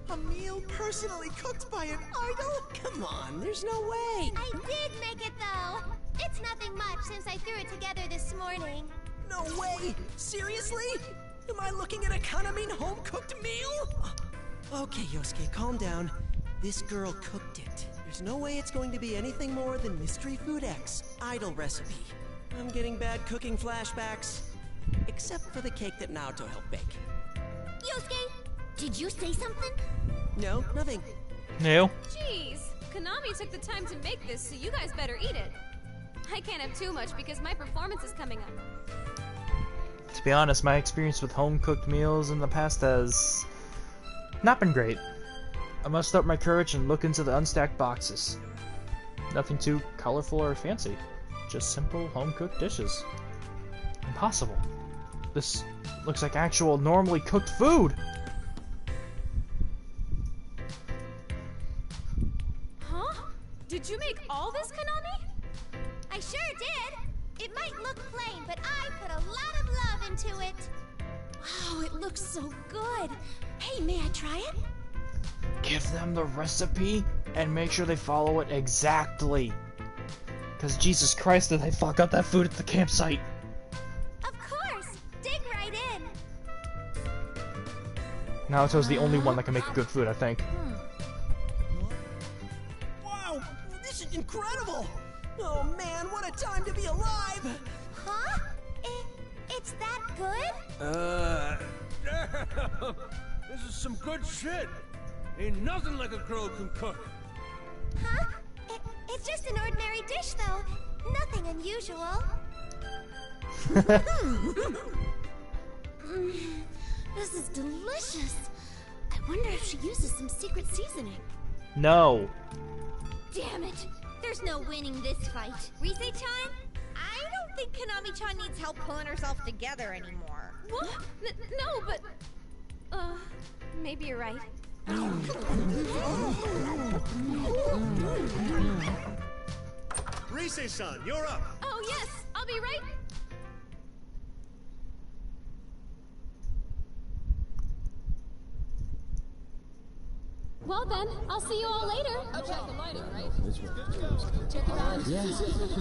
Speaker 16: a meal personally cooked by an idol?
Speaker 13: Come on, there's no way.
Speaker 21: I did make it, though. It's nothing much since I threw it together this morning.
Speaker 13: No way! Seriously? Am I looking at a Kaname home-cooked meal? Okay, Yosuke, calm down. This girl cooked it. There's no way it's going to be anything more than Mystery Food X, idol recipe. I'm getting bad cooking flashbacks. Except for the cake that Naoto helped bake.
Speaker 21: Yosuke, did you say something?
Speaker 13: No, nothing.
Speaker 1: No.
Speaker 10: Jeez, Kaname took the time to make this, so you guys better eat it. I can't have too much because my performance is coming up.
Speaker 1: To be honest, my experience with home-cooked meals in the past has not been great. I must up my courage and look into the unstacked boxes. Nothing too colorful or fancy. Just simple home-cooked dishes. Impossible. This looks like actual normally cooked food!
Speaker 10: Huh? Did you make all this, Kaname?
Speaker 21: I sure did. It might look plain, but I put a lot of love into it.
Speaker 15: Wow, it looks so good. Hey, may I try it?
Speaker 1: Give them the recipe? And make sure they follow it exactly. Because Jesus Christ, did they fuck up that food at the campsite.
Speaker 21: Of course! Dig right in!
Speaker 1: Naoto's the only one that can make good food, I think.
Speaker 13: Wow! This is incredible! Oh man, what a time to be alive!
Speaker 21: Huh? It's that good?
Speaker 2: Damn! This is some good shit! Ain't nothing like a girl can cook!
Speaker 21: Huh? It's just an ordinary dish, though. Nothing unusual.
Speaker 19: This is delicious. I wonder if she uses some secret seasoning.
Speaker 1: No.
Speaker 21: Damn it! There's no winning this fight. Rise-chan? I don't think Konami-chan needs help pulling herself together anymore.
Speaker 10: What? No, but... maybe you're right.
Speaker 7: Rise-san, you're up.
Speaker 10: Oh, yes! I'll be right... Well then, I'll see you all later. I'll check the lighting, right? Check it out.
Speaker 13: Yeah.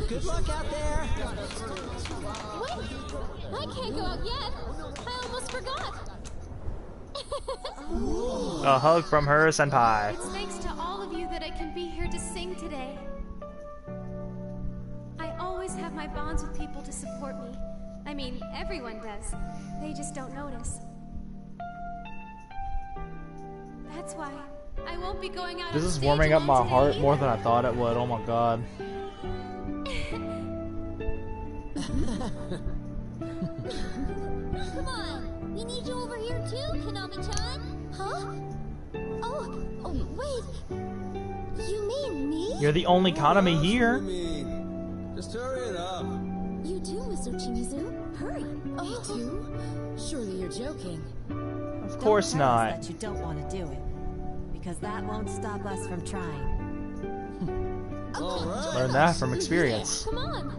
Speaker 13: Good luck out there.
Speaker 10: Wait! I can't go out yet. I almost forgot.
Speaker 1: A hug from her senpai.
Speaker 10: It's thanks to all of you that I can be here to sing today. I always have my bonds with people to support me. I mean, everyone does. They just don't notice. That's why I won't be going out.
Speaker 1: This is warming up my heart more than I thought it would. Oh my god.
Speaker 19: Come on! We need you over here too, Konami-chan! Huh? Oh, wait! You mean me?
Speaker 1: You're the only Konami here.
Speaker 11: Just hurry it up.
Speaker 19: You too, Mr. Chimizu? Hurry!
Speaker 12: Me too? Surely you're joking.
Speaker 1: Of course
Speaker 14: Don't tell us
Speaker 1: not.
Speaker 14: that you don't want to do it, because that won't stop us from trying.
Speaker 11: All right.
Speaker 1: Learn that from experience.
Speaker 10: Come on!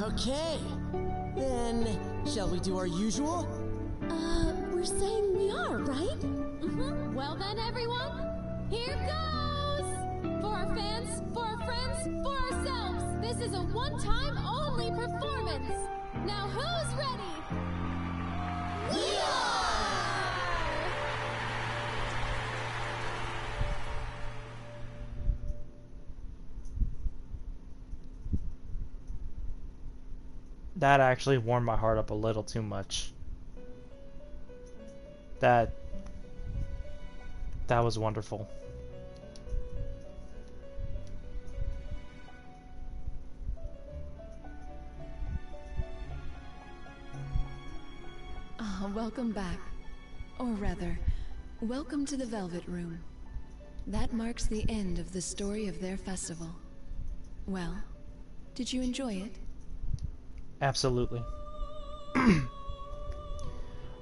Speaker 13: Okay. Then, shall we do our usual?
Speaker 19: We're saying we are, right?
Speaker 10: Mm-hmm. Well then, everyone, here goes! For our fans, for our friends, for ourselves, this is a one-time only performance! Now who's ready? We are!
Speaker 1: That actually warmed my heart up a little too much. That was wonderful.
Speaker 12: Welcome back. Or rather, welcome to the Velvet Room. That marks the end of the story of their festival. Well, did you enjoy it?
Speaker 1: Absolutely.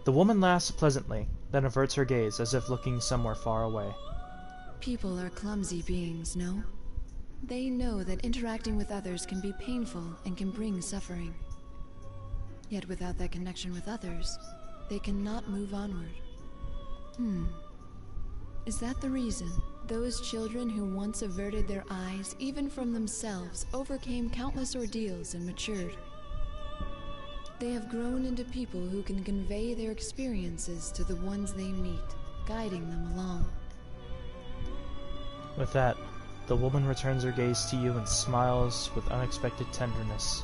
Speaker 1: The woman laughs pleasantly, then averts her gaze as if looking somewhere far away.
Speaker 12: People are clumsy beings, no? They know that interacting with others can be painful and can bring suffering. Yet without that connection with others, they cannot move onward. Is that the reason those children who once averted their eyes even from themselves overcame countless ordeals and matured? They have grown into people who can convey their experiences to the ones they meet, guiding them along.
Speaker 1: With that, the woman returns her gaze to you and smiles with unexpected tenderness.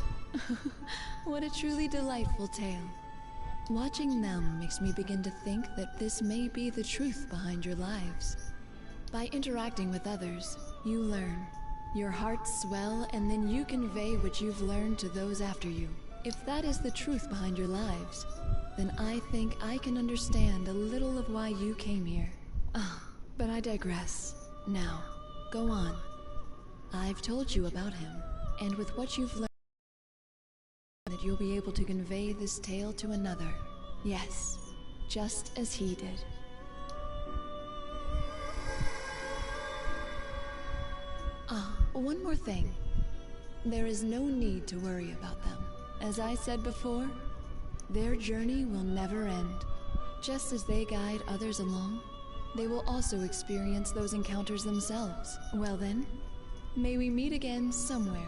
Speaker 12: What a truly delightful tale. Watching them makes me begin to think that this may be the truth behind your lives. By interacting with others, you learn. Your hearts swell, and then you convey what you've learned to those after you. If that is the truth behind your lives, then I think I can understand a little of why you came here. But I digress. Now, go on. I've told you about him, and with what you've learned, that you'll be able to convey this tale to another. Yes, just as he did. One more thing. There is no need to worry about them. As I said before, their journey will never end.
Speaker 3: just as they guide others along, they will also experience those encounters themselves. Well then, may we meet again somewhere,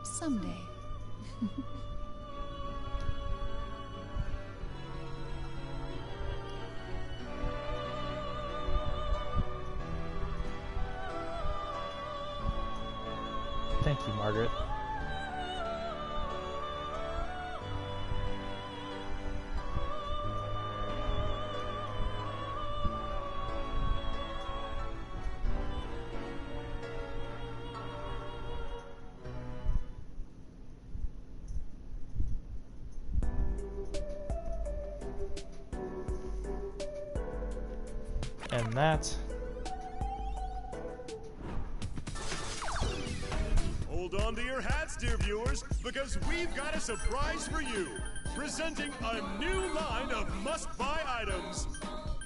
Speaker 3: someday.
Speaker 1: Thank you, Margaret. And that.
Speaker 7: Hold on to your hats, dear viewers, because we've got a surprise for you. Presenting a new line of must-buy items.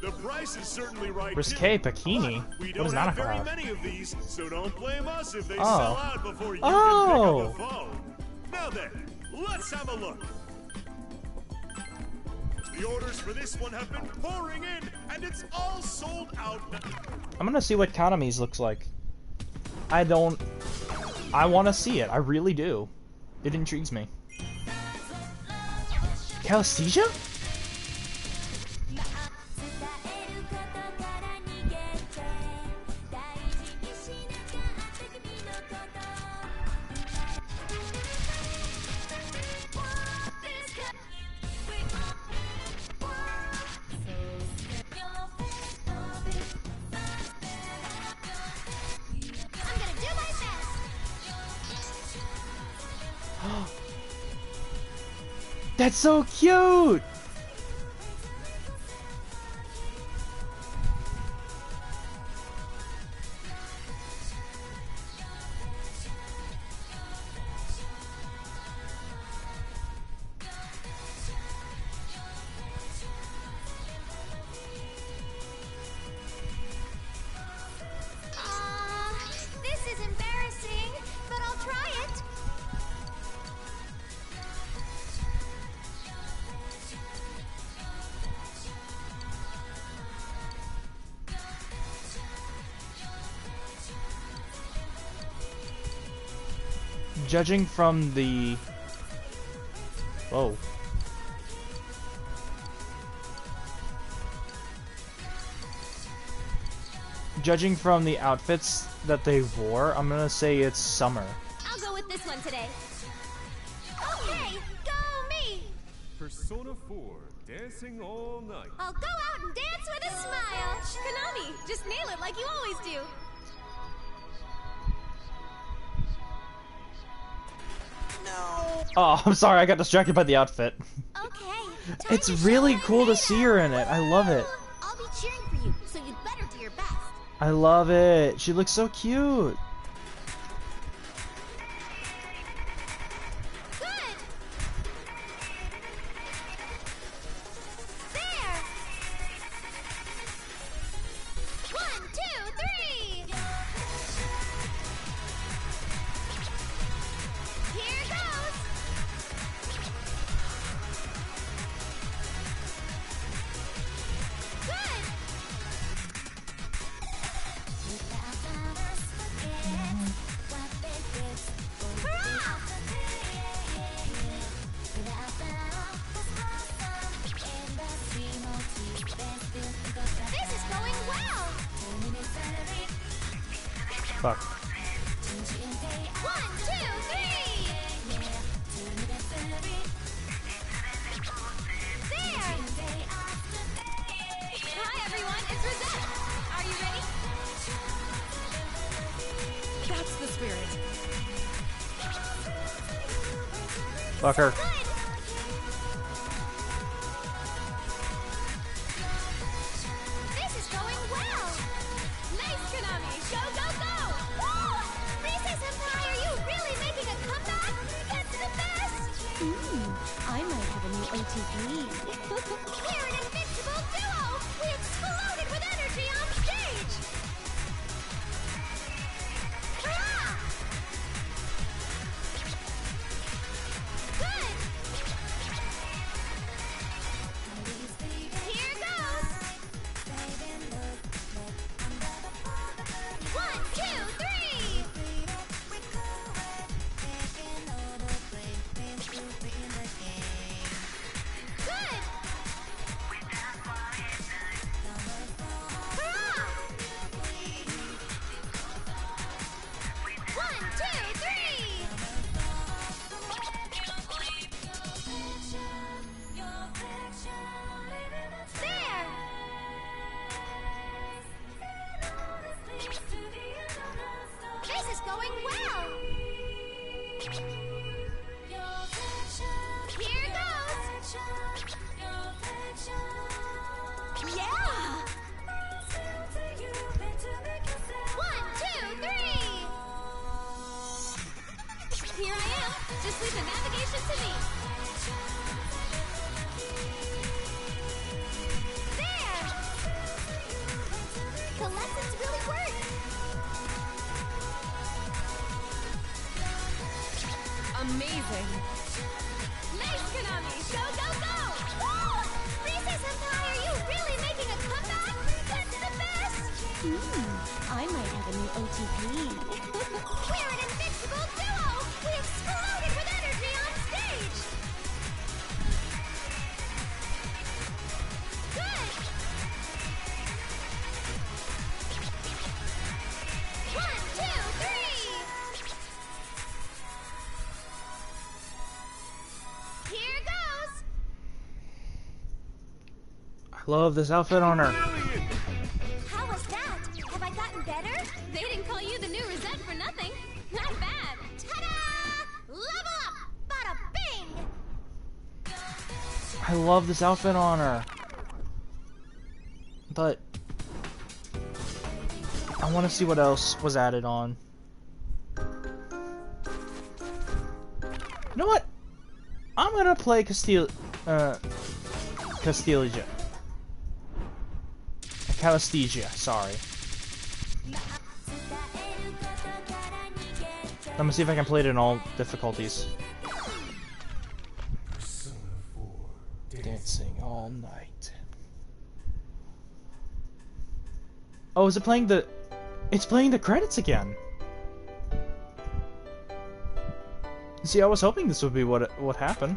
Speaker 7: The price is certainly right.
Speaker 1: Risque
Speaker 7: too,
Speaker 1: bikini?
Speaker 7: but we
Speaker 1: What
Speaker 7: don't
Speaker 1: does
Speaker 7: have
Speaker 1: Nanako
Speaker 7: very
Speaker 1: have?
Speaker 7: many of these, so don't blame us if they
Speaker 1: Oh.
Speaker 7: sell out before you
Speaker 1: Oh.
Speaker 7: can pick up the phone. Now then, let's have a look. The orders for this one have been pouring in, and it's all sold out.
Speaker 1: I'm gonna see what Kanami's looks like. I want to see it. I really do. It intrigues me. Calisthesia? That's so cute!
Speaker 21: This is embarrassing, but I'll try it.
Speaker 1: Judging from the... Whoa. Judging from the outfits that they wore, I'm gonna say it's summer.
Speaker 21: I'll go with this one today. Okay, go me!
Speaker 7: Persona 4, dancing all night.
Speaker 21: I'll go out and dance with a smile. Konami, just nail it like you always do.
Speaker 1: Oh, I'm sorry, I got distracted by the outfit.
Speaker 21: Okay.
Speaker 1: It's really cool to see her in it. I love it.
Speaker 21: I'll be cheering for you, so you'd better do your best.
Speaker 1: I love it. She looks so cute.
Speaker 21: Good. There. 1, 2, 3. Here goes. Good. Hurrah! This is going well.
Speaker 1: Fuck.
Speaker 21: 1, 2, 3. There. Hi everyone, it's Rosette. Are you ready?
Speaker 22: That's the spirit.
Speaker 1: Fuck her.
Speaker 21: This is going well. Nice, Konami. Go, go, go. Woo! Risa Senpai, are you really making a comeback? That's the best.
Speaker 19: I might have a new OTP.
Speaker 21: We're an invincible duo. We exploded with energy on stage. Hurrah! Good. Here goes.
Speaker 19: Here goes! Yeah! 1, 2, 3! Here I am! Just leave the navigation to me! There! The lessons really work!
Speaker 8: Amazing.
Speaker 19: Nice, Konami! Go, go, go! Woo! Rize-senpai, are you really making a comeback? That's the best!
Speaker 21: I might have a new OTP.
Speaker 19: We're an invincible duo! We exploded with energy on stage! Good! 1, 2, 3! Here goes!
Speaker 1: I love this outfit on her.
Speaker 19: How was that? Have I gotten better? They didn't call you the new Rosette for nothing. Not bad. Ta-da! Level up! Bada bing!
Speaker 1: I love this outfit on her. But I want to see what else was added on. You know what? I'm gonna play Castilia. Calistegia, sorry. I'm gonna see if I can play it in all difficulties. Dancing all night. Oh, is it playing the... It's playing the credits again! See, I was hoping this would be what happened.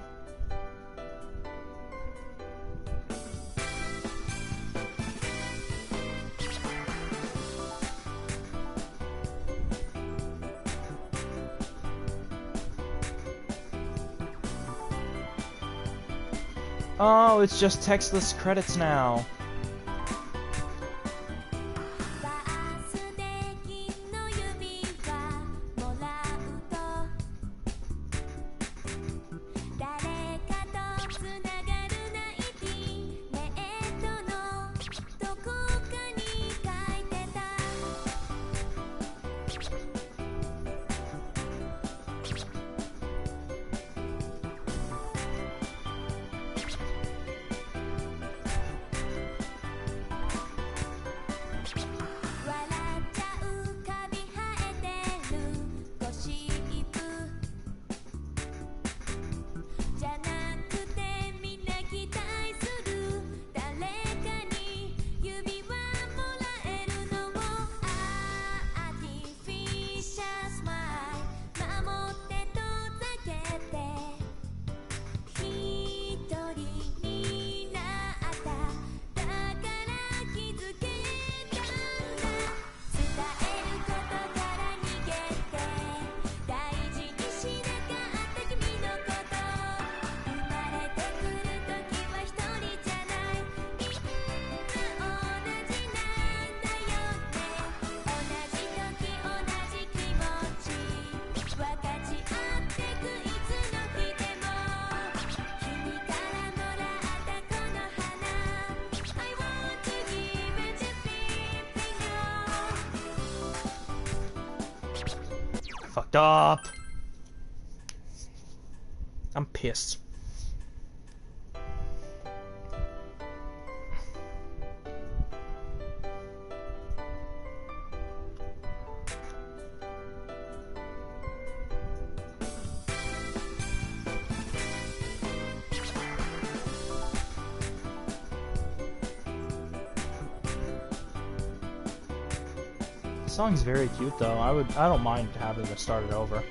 Speaker 1: Oh, it's just textless credits now. Fucked up. I'm pissed. The song's very cute though. I don't mind having to start it over.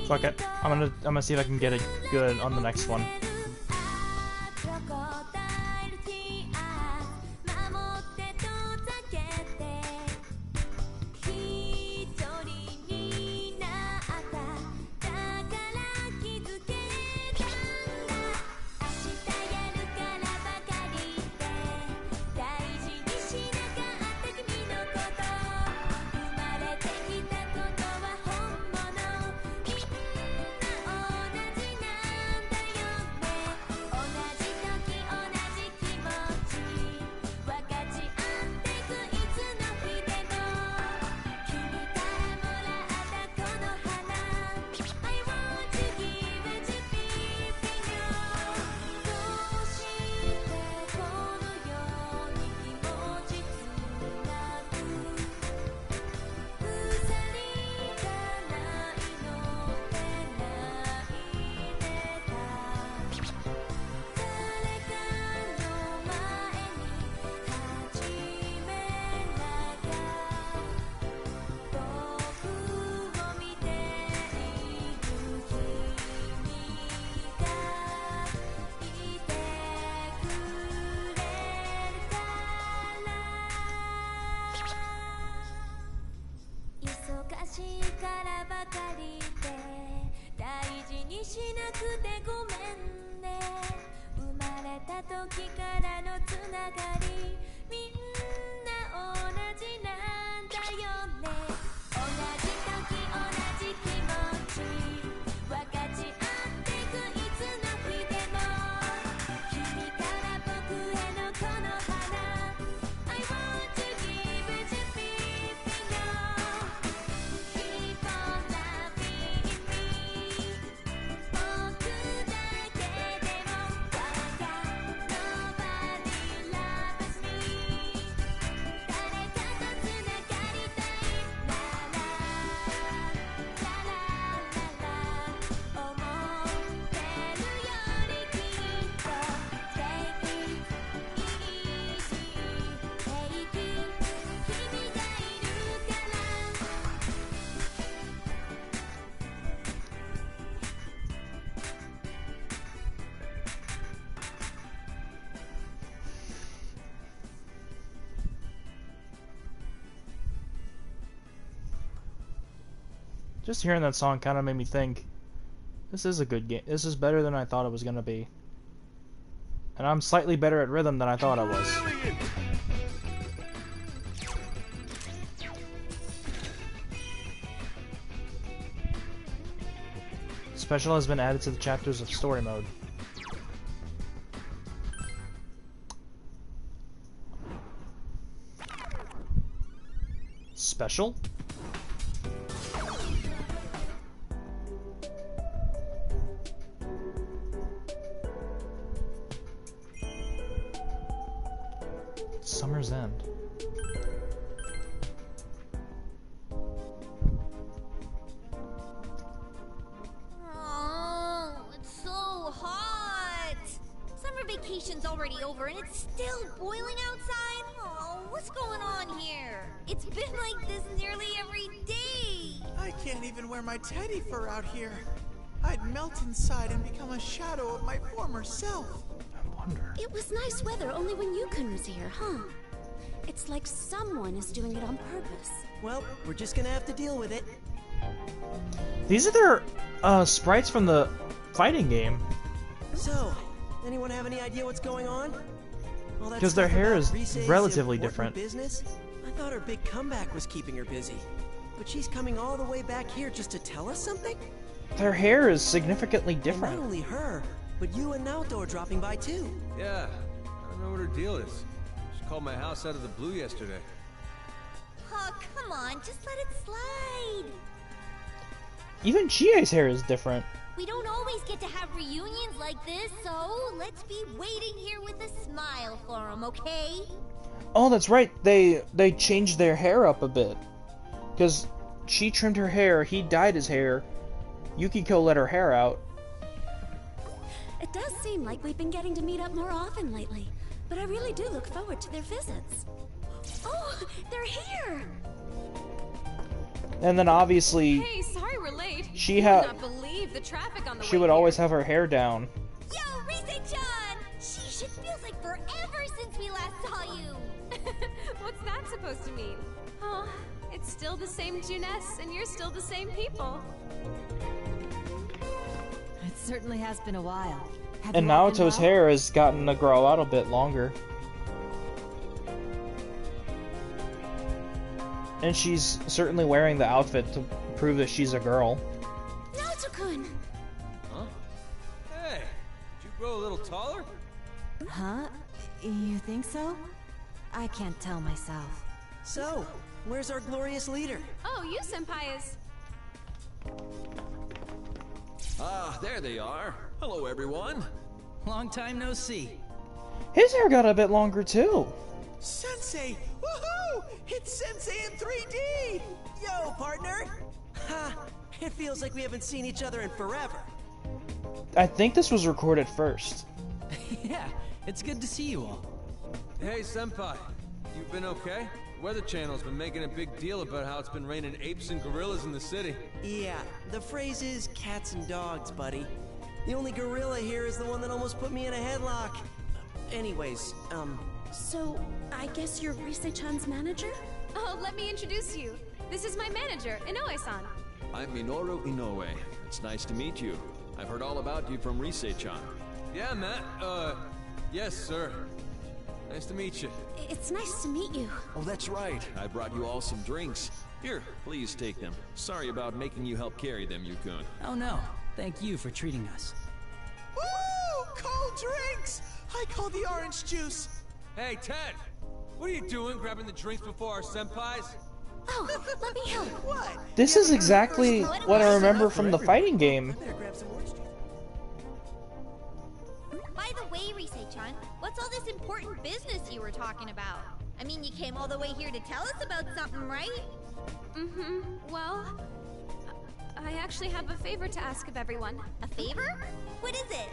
Speaker 1: Fuck it. I'm gonna see if I can get it good on the next one. Just hearing that song kind of made me think, this is a good game. This is better than I thought it was going to be. And I'm slightly better at rhythm than I thought I was. Special has been added to the chapters of story mode. Special? Summer's End.
Speaker 19: Oh, it's so hot. Summer vacation's already over and it's still boiling outside. Oh, what's going on here? It's been like this nearly every day.
Speaker 16: I can't even wear my teddy fur out here. I'd melt inside and become a shadow of my former self.
Speaker 5: It was nice weather only when Yukon was here, huh? It's like someone is doing it on purpose.
Speaker 13: Well, we're just gonna have to deal with it.
Speaker 1: These are their sprites from the fighting game.
Speaker 13: So, anyone have any idea what's going on?
Speaker 1: Because their hair is relatively different.
Speaker 13: Business? I thought her big comeback was keeping her busy. But she's coming all the way back here just to tell us something?
Speaker 1: Their hair is significantly different.
Speaker 13: And not only her, but you and Naoto are dropping by too.
Speaker 2: Yeah, I don't know what her deal is. She called my house out of the blue yesterday.
Speaker 19: Oh, come on, just let it slide.
Speaker 1: Even Chie's hair is different.
Speaker 19: We don't always get to have reunions like this, so let's be waiting here with a smile for them, okay?
Speaker 1: Oh, that's right. They changed their hair up a bit. Because she trimmed her hair, he dyed his hair, Yukiko let her hair out.
Speaker 5: It does seem like we've been getting to meet up more often lately, but I really do look forward to their visits. Oh, they're here!
Speaker 1: And then obviously,
Speaker 10: Hey, sorry we're late.
Speaker 1: She
Speaker 10: You
Speaker 1: ha-
Speaker 10: would not believe the traffic on the
Speaker 1: she
Speaker 10: way
Speaker 1: would
Speaker 10: here.
Speaker 1: always have her hair down.
Speaker 19: Yo, Rise-chan! Sheesh, it feels like forever since we last saw you.
Speaker 10: What's that supposed to mean? Oh, it's still the same Juness, and you're still the same people.
Speaker 14: It certainly has been a while. Have
Speaker 1: And
Speaker 14: you all been
Speaker 1: Naoto's
Speaker 14: well?
Speaker 1: hair has gotten to grow out a bit longer. And she's certainly wearing the outfit to prove that she's a girl.
Speaker 19: Naoto-kun!
Speaker 2: Huh? Hey, did you grow a little taller?
Speaker 14: Huh? You think so? I can't tell myself.
Speaker 13: So, where's our glorious leader?
Speaker 10: Oh, you senpai is...
Speaker 11: Ah, there they are. Hello, everyone.
Speaker 6: Long time no see.
Speaker 1: His hair got a bit longer too.
Speaker 13: Sensei! Woohoo! It's Sensei in 3D! Yo, partner! Ha! It feels like we haven't seen each other in forever.
Speaker 1: I think this was recorded first.
Speaker 6: Yeah, it's good to see you all.
Speaker 2: Hey, Senpai. You been okay? Weather Channel's been making a big deal about how it's been raining apes and gorillas in the city.
Speaker 13: Yeah, the phrase is cats and dogs, buddy. The only gorilla here is the one that almost put me in a headlock. Anyways,
Speaker 10: So, I guess you're Rise-chan's manager? Oh, let me introduce you. This is my manager, Inoue-san.
Speaker 11: I'm Minoru Inoue. It's nice to meet you. I've heard all about you from Rise-chan.
Speaker 2: Yeah, Matt. Yes, sir. Nice to meet you.
Speaker 10: It's nice to meet you.
Speaker 11: Oh, that's right. I brought you all some drinks. Here, please take them. Sorry about making you help carry them, Yukun.
Speaker 6: Oh no, thank you for treating us.
Speaker 16: Woo! Cold drinks! I call the orange juice.
Speaker 2: Hey, Ted! What are you doing, grabbing the drinks before our senpais?
Speaker 19: Oh, let me help.
Speaker 16: What?
Speaker 1: This is exactly what I remember from the fighting game.
Speaker 13: better grab some orange juice.
Speaker 19: By the way, Rise-chan, what's all this important business you were talking about? I mean, you came all the way here to tell us about something, right?
Speaker 10: Mm-hmm. Well, I actually have a favor to ask of everyone.
Speaker 19: A favor? What is it?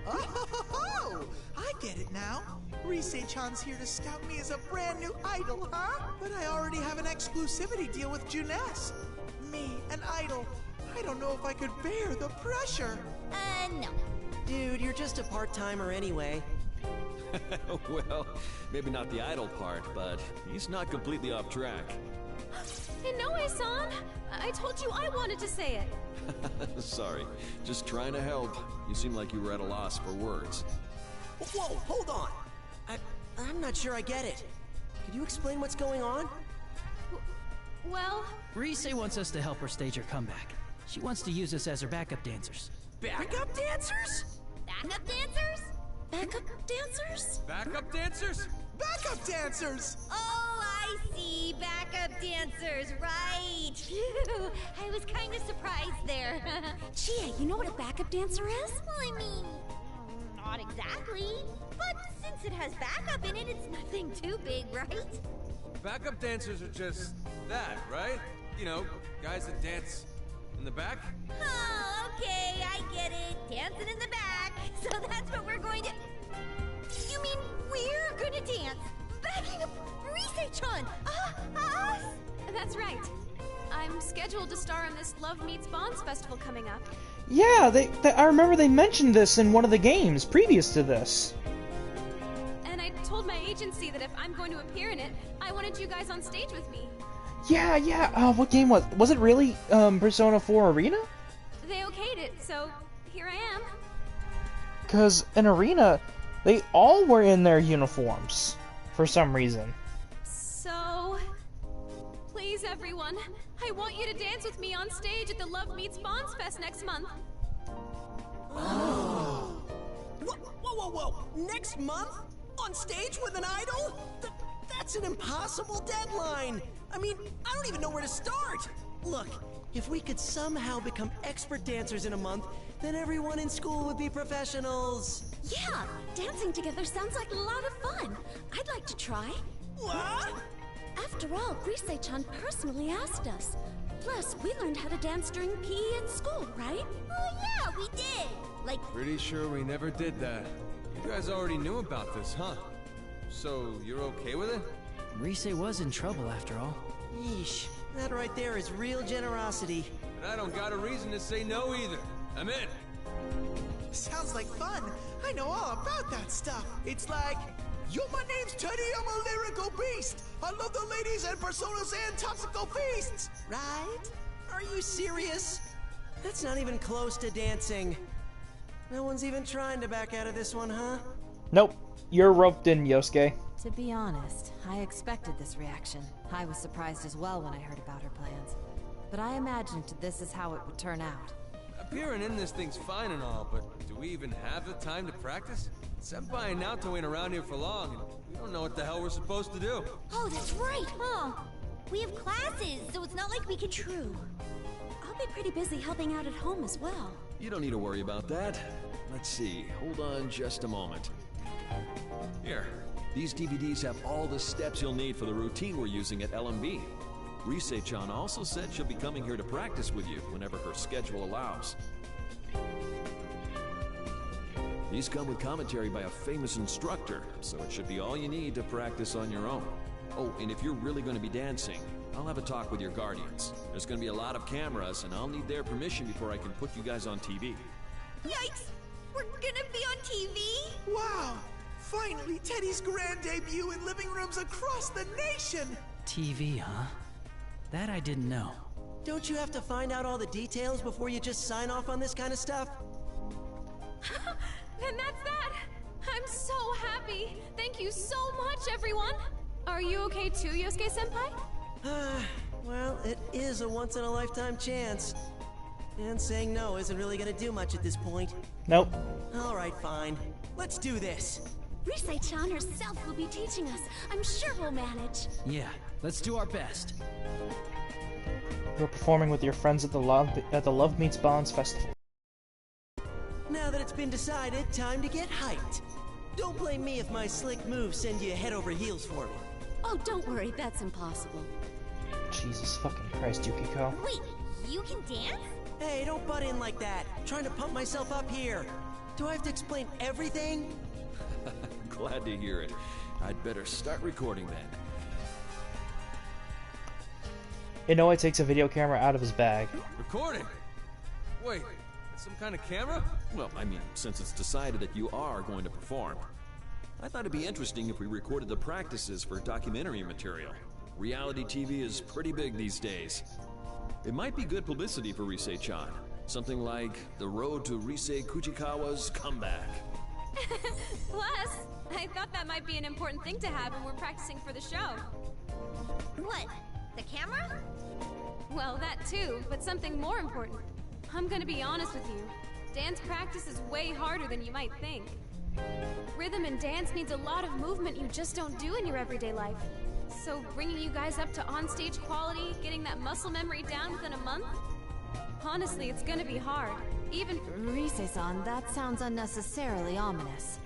Speaker 16: Oh, I get it now. Rise-chan's here to scout me as a brand new idol, huh? But I already have an exclusivity deal with Juness. Me, an idol. I don't know if I could bear the pressure.
Speaker 19: No.
Speaker 13: Dude, you're just a part-timer anyway.
Speaker 11: Well, maybe not the idol part, but he's not completely off track.
Speaker 10: Inoue-san! I told you I wanted to say it.
Speaker 11: Sorry, just trying to help. You seem like you were at a loss for words.
Speaker 13: Whoa, hold on. I'm not sure I get it. Could you explain what's going on?
Speaker 10: Well...
Speaker 6: Rise wants us to help her stage her comeback. She wants to use us as her backup dancers.
Speaker 13: Backup dancers?
Speaker 19: Backup dancers?
Speaker 10: Backup dancers?
Speaker 2: Backup dancers?
Speaker 16: Backup dancers!
Speaker 19: Oh, I see. Backup dancers, right. Phew, I was kind of surprised there.
Speaker 10: Chia, you know what a backup dancer is?
Speaker 19: Well, I mean, not exactly. But since it has backup in it, it's nothing too big, right?
Speaker 2: Backup dancers are just that, right? You know, guys that dance in the back?
Speaker 19: Oh, okay, I get it. Dancing in the back. So that's what we're going to... You mean we're gonna dance? Backing up Rise-chan! Us?
Speaker 10: That's right. I'm scheduled to star in this Love Meets Bonds festival coming up.
Speaker 1: Yeah, I remember they mentioned this in one of the games previous to this.
Speaker 10: And I told my agency that if I'm going to appear in it, I wanted you guys on stage with me.
Speaker 1: Yeah. What game was it really Persona 4 Arena?
Speaker 10: They okayed it, so here I am.
Speaker 1: Because in Arena, they all were in their uniforms for some reason.
Speaker 10: So, please everyone, I want you to dance with me on stage at the Love Meets Bonds Fest next month.
Speaker 13: Whoa! Next month? On stage with an idol? That's an impossible deadline! I mean, I don't even know where to start! Look, if we could somehow become expert dancers in a month, then everyone in school would be professionals!
Speaker 10: Yeah, dancing together sounds like a lot of fun. I'd like to try.
Speaker 13: What?
Speaker 10: After all, Rise-chan personally asked us. Plus, we learned how to dance during PE at school, right?
Speaker 19: Oh yeah, we did. Like,
Speaker 2: Pretty sure we never did that. You guys already knew about this, huh? So, you're okay with it?
Speaker 6: Rise was in trouble after all.
Speaker 13: Yeesh. That right there is real generosity.
Speaker 2: And I don't got a reason to say no either. I'm in.
Speaker 16: Sounds like fun. I know all about that stuff. It's like, yo, my name's Teddy, I'm a lyrical beast. I love the ladies and personas and topsical feasts.
Speaker 13: Right? Are you serious? That's not even close to dancing. No one's even trying to back out of this one, huh?
Speaker 1: Nope. You're roped in, Yosuke.
Speaker 14: To be honest, I expected this reaction. I was surprised as well when I heard about her plans. But I imagined this is how it would turn out.
Speaker 2: Appearing in this thing's fine and all, but do we even have the time to practice? Senpai and Naoto ain't around here for long, and we don't know what the hell we're supposed to do.
Speaker 19: Oh, that's right, huh? We have classes, so it's not like we could...
Speaker 9: True. I'll be pretty busy helping out at home as well.
Speaker 11: You don't need to worry about that. Let's see. Hold on just a moment. Here. These DVDs have all the steps you'll need for the routine we're using at LMB. Rise-chan also said she'll be coming here to practice with you whenever her schedule allows. These come with commentary by a famous instructor, so it should be all you need to practice on your own. Oh, and if you're really going to be dancing, I'll have a talk with your guardians. There's going to be a lot of cameras, and I'll need their permission before I can put you guys on TV.
Speaker 19: Yikes! We're gonna be on TV?
Speaker 16: Wow! Finally, Teddy's grand debut in living rooms across the nation!
Speaker 6: TV, huh? That I didn't know.
Speaker 13: Don't you have to find out all the details before you just sign off on this kind of stuff?
Speaker 10: And that's that! I'm so happy! Thank you so much, everyone! Are you okay too, Yosuke-senpai?
Speaker 13: Well, it is a once-in-a-lifetime chance. And saying no isn't really gonna do much at this point.
Speaker 1: Nope.
Speaker 13: Alright, fine. Let's do this!
Speaker 9: Rise-chan herself will be teaching us. I'm sure we'll manage.
Speaker 6: Yeah, let's do our best.
Speaker 1: You're performing with your friends at the Love Meets Bonds Festival.
Speaker 13: Now that it's been decided, time to get hyped. Don't blame me if my slick moves send you head over heels for me.
Speaker 9: Oh, don't worry, that's impossible.
Speaker 1: Jesus fucking Christ, Yukiko.
Speaker 19: Wait, you can dance?
Speaker 13: Hey, don't butt in like that. I'm trying to pump myself up here. Do I have to explain everything?
Speaker 11: Glad to hear it. I'd better start recording then.
Speaker 1: Inoue takes a video camera out of his bag.
Speaker 2: Recording? Wait, some kind of camera?
Speaker 11: Well, I mean, since it's decided that you are going to perform, I thought it'd be interesting if we recorded the practices for documentary material. Reality TV is pretty big these days. It might be good publicity for Rise-chan. Something like The Road to Rise Kuchikawa's Comeback.
Speaker 10: Plus, I thought that might be an important thing to have when we're practicing for the show.
Speaker 19: What? The camera?
Speaker 10: Well, that too, but something more important. I'm gonna be honest with you. Dance practice is way harder than you might think. Rhythm and dance needs a lot of movement you just don't do in your everyday life. So bringing you guys up to on-stage quality, getting that muscle memory down within a month? Honestly, it's gonna be hard. Even...
Speaker 14: Rise-san, that sounds unnecessarily ominous.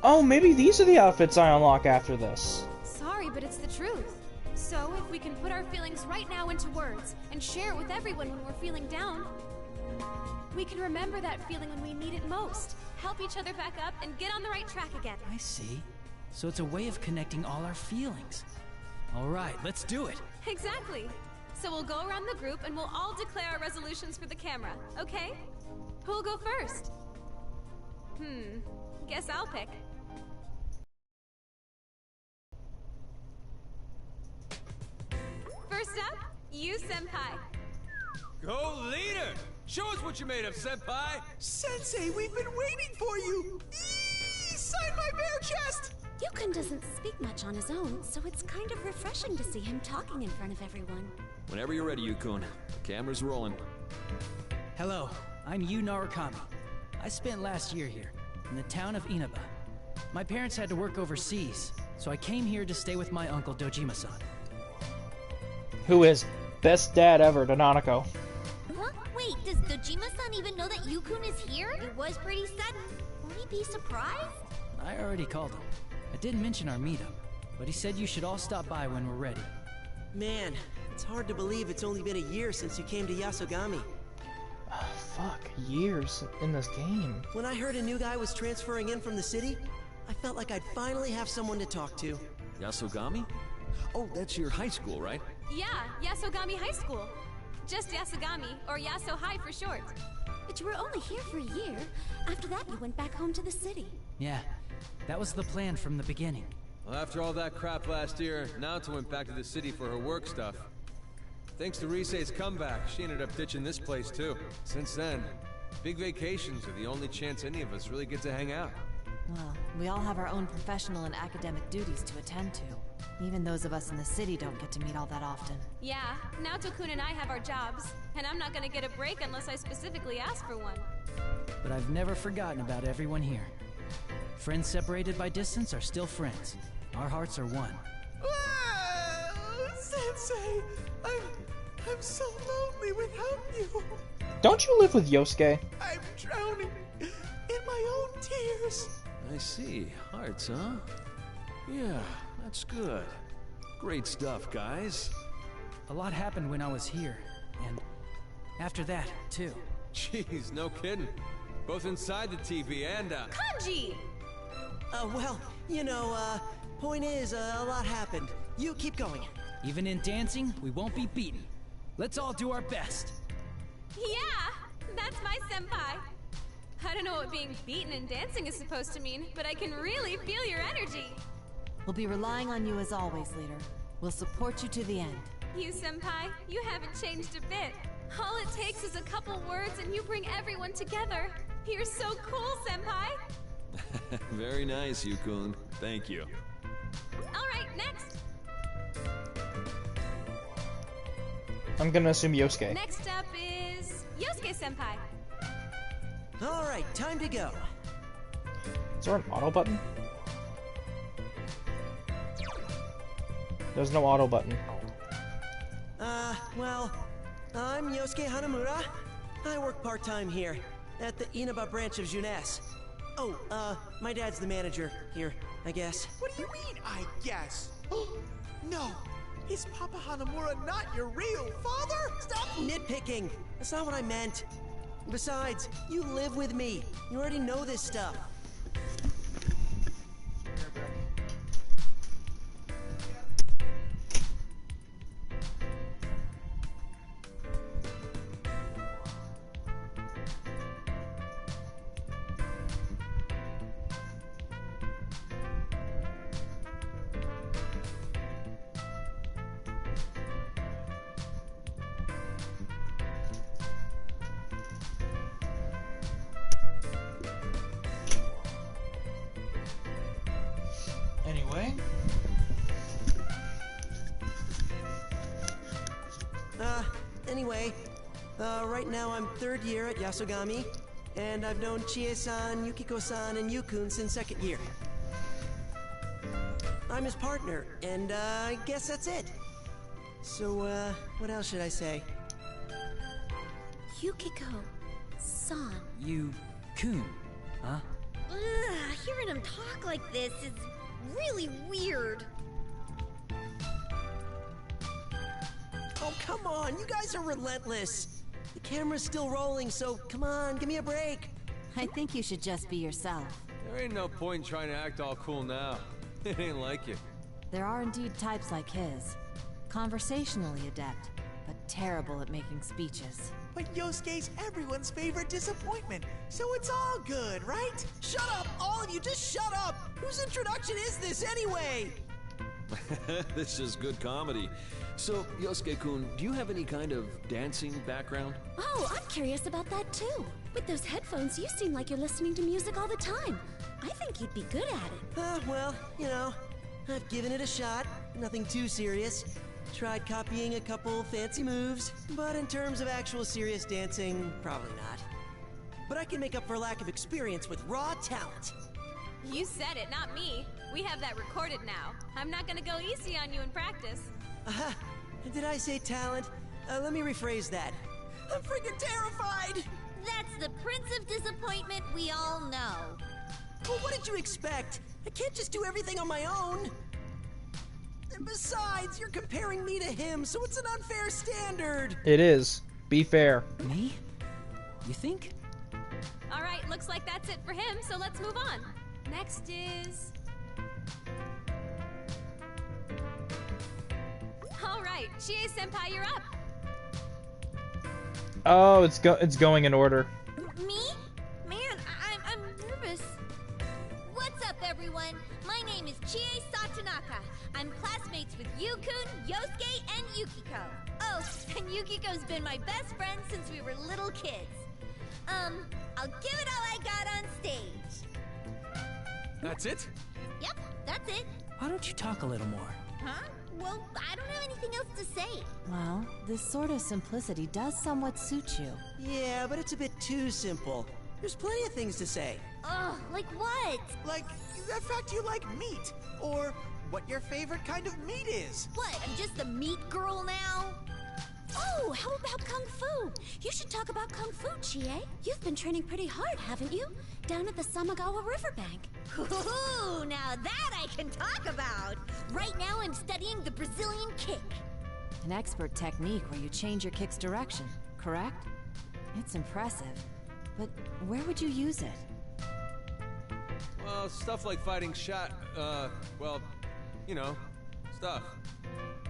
Speaker 1: Oh, maybe these are the outfits I unlock after this.
Speaker 10: Sorry, but it's the truth. So, if we can put our feelings right now into words, and share it with everyone when we're feeling down, we can remember that feeling when we need it most, help each other back up, and get on the right track again.
Speaker 6: I see. So it's a way of connecting all our feelings. Alright, let's do it.
Speaker 10: Exactly. So we'll go around the group and we'll all declare our resolutions for the camera, okay? Who'll go first? Guess I'll pick. First up, you, Senpai.
Speaker 2: Go leader! Show us what you're made of, Senpai!
Speaker 16: Sensei, we've been waiting for you! Eee, sign my bare chest!
Speaker 9: Yukon doesn't speak much on his own, so it's kind of refreshing to see him talking in front of everyone.
Speaker 11: Whenever you're ready, Yukon. The camera's rolling.
Speaker 6: Hello, I'm Yu Narukami. I spent last year here, in the town of Inaba. My parents had to work overseas, so I came here to stay with my uncle Dojima-san.
Speaker 1: Who is best dad ever to Nanako.
Speaker 19: Huh? Wait, does Dojima-san even know that Yukon is here? It was pretty sudden. Will he be surprised?
Speaker 6: I already called him. I didn't mention our meetup, but he said you should all stop by when we're ready.
Speaker 13: Man, it's hard to believe it's only been a year since you came to Yasogami.
Speaker 1: Fuck, years in this game.
Speaker 13: When I heard a new guy was transferring in from the city, I felt like I'd finally have someone to talk to.
Speaker 11: Yasogami? Oh, that's your high school, right?
Speaker 10: Yeah, Yasogami High School. Just Yasogami, or Yaso High for short.
Speaker 9: But you were only here for a year. After that, you went back home to the city.
Speaker 6: Yeah, that was the plan from the beginning.
Speaker 2: Well, after all that crap last year, Naoto went back to the city for her work stuff. Thanks to Risei's comeback, she ended up ditching this place too. Since then, big vacations are the only chance any of us really get to hang out.
Speaker 14: Well, we all have our own professional and academic duties to attend to. Even those of us in the city don't get to meet all that often.
Speaker 10: Yeah, Naoto-kun and I have our jobs, and I'm not gonna get a break unless I specifically ask for one.
Speaker 6: But I've never forgotten about everyone here. Friends separated by distance are still friends. Our hearts are one.
Speaker 16: Sensei, I'm so lonely without you.
Speaker 1: Don't you live with Yosuke?
Speaker 16: I'm drowning in my own tears.
Speaker 11: I see. Hearts, huh? Yeah, that's good. Great stuff, guys.
Speaker 6: A lot happened when I was here, and after that, too.
Speaker 2: Jeez, no kidding. Both inside the TV and,
Speaker 10: Kanji!
Speaker 13: Well, you know, point is, a lot happened. You keep going.
Speaker 6: Even in dancing, we won't be beaten. Let's all do our best.
Speaker 10: Yeah, that's my senpai. I don't know what being beaten in dancing is supposed to mean, but I can really feel your energy.
Speaker 14: We'll be relying on you as always, leader. We'll support you to the end.
Speaker 10: You, senpai, you haven't changed a bit. All it takes is a couple words and you bring everyone together. You're so cool, senpai.
Speaker 11: Very nice, Yukun. Thank you.
Speaker 10: All right, next.
Speaker 1: I'm gonna assume Yosuke.
Speaker 10: Next up is Yosuke senpai.
Speaker 13: All right, time to go.
Speaker 1: Is there an auto button? There's no auto button.
Speaker 13: Well, I'm Yosuke Hanamura. I work part-time here at the Inaba branch of Jeunesse. Oh, my dad's the manager here, I guess.
Speaker 16: What do you mean, I guess? No, is Papa Hanamura not your real father?
Speaker 13: Stop nitpicking! That's not what I meant. Besides, you live with me. You already know this stuff.
Speaker 1: Anyway.
Speaker 13: Anyway, right now I'm third year at Yasogami, and I've known Chie-san, Yukiko-san, and Yukun since second year. I'm his partner, and I guess that's it. So, what else should I say?
Speaker 9: Yukiko-san.
Speaker 6: Yukun, huh?
Speaker 19: Ugh, hearing him talk like this is really weird.
Speaker 13: Oh, come on, you guys are relentless. The camera's still rolling, so come on, give me a break.
Speaker 14: I think you should just be yourself.
Speaker 2: There ain't no point in trying to act all cool now. It ain't like you.
Speaker 14: There are indeed types like his. Conversationally adept, but terrible at making speeches.
Speaker 16: But Yosuke's everyone's favorite disappointment, so it's all good, right?
Speaker 13: Shut up, all of you, just shut up! Whose introduction is this anyway?
Speaker 11: This is good comedy. So, Yosuke-kun, do you have any kind of dancing background?
Speaker 9: Oh, I'm curious about that too. With those headphones, you seem like you're listening to music all the time. I think you'd be good at it.
Speaker 13: Well, you know, I've given it a shot. Nothing too serious. Tried copying a couple fancy moves, but in terms of actual serious dancing, probably not. But I can make up for lack of experience with raw talent.
Speaker 10: You said it, not me. We have that recorded now. I'm not gonna go easy on you in practice.
Speaker 13: Did I say talent? Let me rephrase that. I'm freaking terrified!
Speaker 19: That's the Prince of Disappointment we all know.
Speaker 13: Well, what did you expect? I can't just do everything on my own. And besides, you're comparing me to him, so it's an unfair standard.
Speaker 1: It is. Be fair.
Speaker 6: Me? You think?
Speaker 10: All right, looks like that's it for him, so let's move on. Next is... All right, Alright, Chie-senpai, you're up.
Speaker 1: Oh, it's going in order.
Speaker 21: Me? Man, I'm nervous. What's up, everyone? My name is Chie Satonaka. I'm classmates with Yu-kun, Yosuke, and Yukiko. Oh, and Yukiko's been my best friend since we were little kids. I'll give it all I got on stage.
Speaker 2: That's it?
Speaker 21: Yep, that's it.
Speaker 6: Why don't you talk a little more?
Speaker 21: Huh? Well, I don't have anything else to say.
Speaker 14: Well, this sort of simplicity does somewhat suit you.
Speaker 13: Yeah, but it's a bit too simple. There's plenty of things to say.
Speaker 21: Ugh, like what?
Speaker 16: Like the fact you like meat, or what your favorite kind of meat is.
Speaker 21: What, I'm just a meat girl now?
Speaker 9: Oh, how about Kung Fu? You should talk about Kung Fu, Chie. You've been training pretty hard, haven't you? Down at the Samagawa Riverbank.
Speaker 21: Ooh, now that I can talk about! Right now I'm studying the Brazilian kick.
Speaker 14: An expert technique where you change your kick's direction, correct? It's impressive. But where would you use it?
Speaker 2: Well, stuff like fighting well, you know, stuff.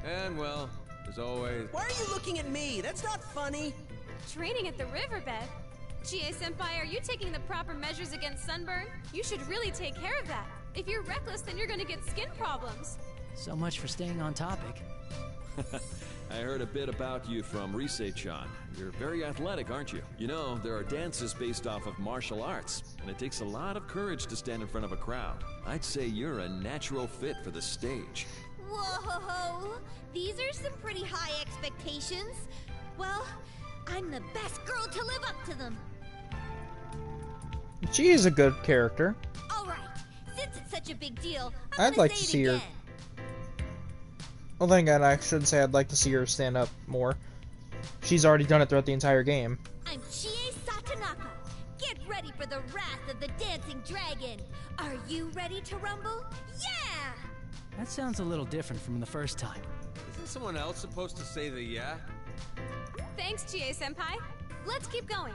Speaker 2: And, well, as always...
Speaker 13: Why are you looking at me? That's not funny.
Speaker 10: Training at the riverbed? Chie-senpai, are you taking the proper measures against sunburn? You should really take care of that. If you're reckless, then you're gonna get skin problems.
Speaker 6: So much for staying on topic.
Speaker 11: I heard a bit about you from Rise-chan. You're very athletic, aren't you? You know, there are dances based off of martial arts, and it takes a lot of courage to stand in front of a crowd. I'd say you're a natural fit for the stage.
Speaker 21: Whoa, these are some pretty high expectations. Well, I'm the best girl to live up to them.
Speaker 1: She is a good character.
Speaker 21: Alright, since it's such a big deal,
Speaker 1: I'd like to see her. Well, then again, I shouldn't say I'd like to see her stand up more. She's already done it throughout the entire game.
Speaker 21: I'm Chie Satonaka. Get ready for the wrath of the dancing dragon. Are you ready to rumble? Yeah!
Speaker 6: That sounds a little different from the first time.
Speaker 2: Isn't someone else supposed to say the yeah?
Speaker 10: Thanks, Chie-senpai. Let's keep going.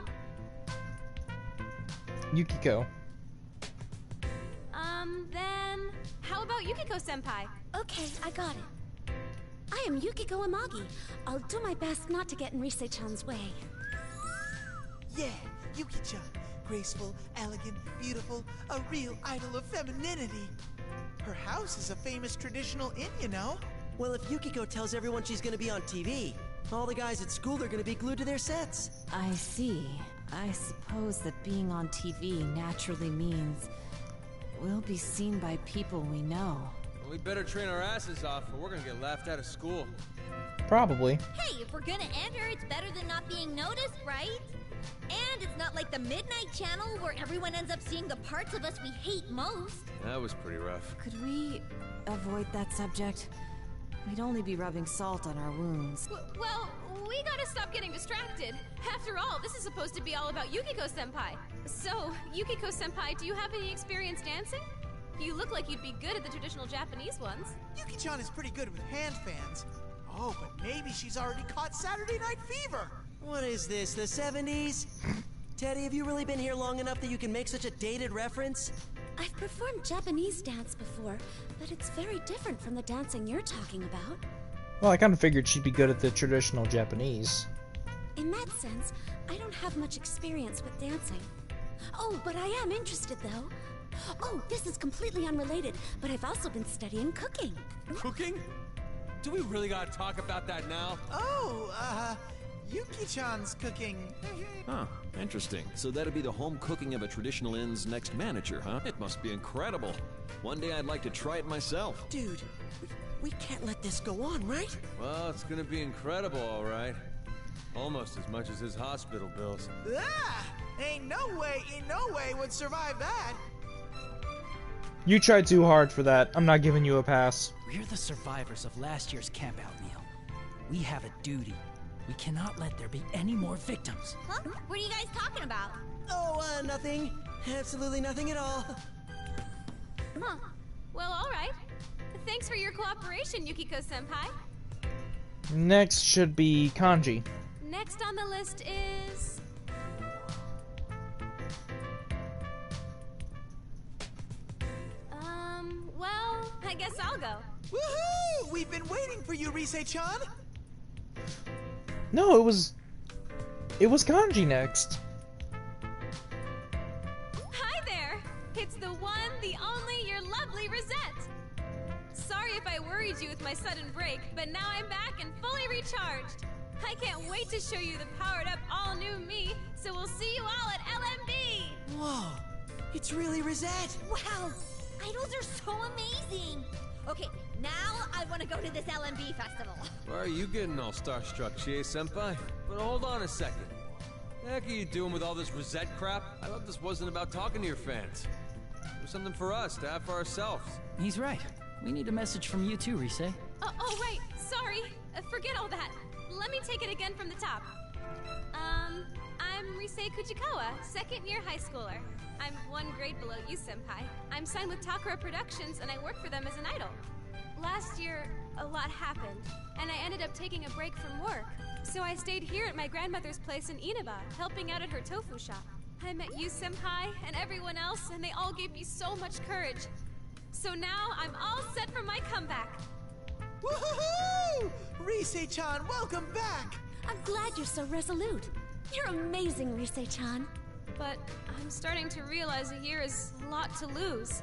Speaker 1: Yukiko.
Speaker 10: Then... how about Yukiko-senpai?
Speaker 9: Okay, I got it. I am Yukiko Amagi. I'll do my best not to get in Rise-chan's way.
Speaker 16: Yeah, Yuki-chan. Graceful, elegant, beautiful, a real idol of femininity. Her house is a famous traditional inn, you know?
Speaker 13: Well, if Yukiko tells everyone she's gonna be on TV, all the guys at school are gonna be glued to their sets.
Speaker 14: I see. I suppose that being on TV naturally means we'll be seen by people we know.
Speaker 2: Well, we better train our asses off or we're gonna get laughed out of school.
Speaker 1: Probably.
Speaker 21: Hey, if we're gonna enter, it's better than not being noticed, right? And it's not like the Midnight Channel where everyone ends up seeing the parts of us we hate most.
Speaker 2: That was pretty rough.
Speaker 14: Could we avoid that subject? We'd only be rubbing salt on our wounds.
Speaker 10: Well, we gotta stop getting distracted. After all, this is supposed to be all about Yukiko-senpai. So, Yukiko-senpai, do you have any experience dancing? You look like you'd be good at the traditional Japanese ones.
Speaker 16: Yuki-chan is pretty good with hand fans. Oh, but maybe she's already caught Saturday Night Fever.
Speaker 13: What is this, the 70s? Teddy, have you really been here long enough that you can make such a dated reference?
Speaker 9: I've performed Japanese dance before, but it's very different from the dancing you're talking about.
Speaker 1: Well, I kind of figured she'd be good at the traditional Japanese.
Speaker 9: In that sense, I don't have much experience with dancing. Oh, but I am interested, though. Oh, this is completely unrelated, but I've also been studying cooking.
Speaker 2: Cooking? Do we really gotta talk about that now?
Speaker 16: Oh, Yuki-chan's cooking.
Speaker 11: Huh, interesting. So that'd be the home cooking of a traditional inn's next manager, huh? It must be incredible. One day I'd like to try it myself.
Speaker 13: Dude, we can't let this go on, right?
Speaker 2: Well, it's gonna be incredible, all right. Almost as much as his hospital bills.
Speaker 16: Ah! Ain't no way would survive that.
Speaker 1: You tried too hard for that. I'm not giving you a pass.
Speaker 6: We're the survivors of last year's campout, Neil. We have a duty. We cannot let there be any more victims.
Speaker 21: Huh? What are you guys talking about?
Speaker 13: Oh, nothing. Absolutely nothing at all.
Speaker 10: Huh. Well, alright. Thanks for your cooperation, Yukiko-senpai.
Speaker 1: Next should be Kanji.
Speaker 10: Next on the list is... well, I guess I'll go.
Speaker 16: Woohoo! We've been waiting for you, Rise-chan.
Speaker 1: No, it was Kanji next.
Speaker 10: Hi there! It's the one, the only, your lovely Rosette! Sorry if I worried you with my sudden break, but now I'm back and fully recharged. I can't wait to show you the powered-up all-new me, so we'll see you all at LMB!
Speaker 13: Whoa, it's really Rosette!
Speaker 19: Wow, idols are so amazing! Okay, now I want to go to this LMB festival.
Speaker 2: Why are you getting all starstruck, Chie-senpai? But hold on a second. The heck are you doing with all this Rosette crap? I thought this wasn't about talking to your fans. It was something for us to have for ourselves.
Speaker 6: He's right. We need a message from you too, Rise.
Speaker 10: Oh, right. Sorry. Forget all that. Let me take it again from the top. I'm Rise Kujikawa, second-year high schooler. I'm 1 grade below you, senpai. I'm signed with Takara Productions, and I work for them as an idol. Last year, a lot happened, and I ended up taking a break from work. So I stayed here at my grandmother's place in Inaba, helping out at her tofu shop. I met you, senpai, and everyone else, and they all gave me so much courage. So now I'm all set for my comeback.
Speaker 16: Woohoo! Rise-chan, welcome back!
Speaker 9: I'm glad you're so resolute. You're amazing, Rise-chan.
Speaker 10: But I'm starting to realize a year is a lot to lose.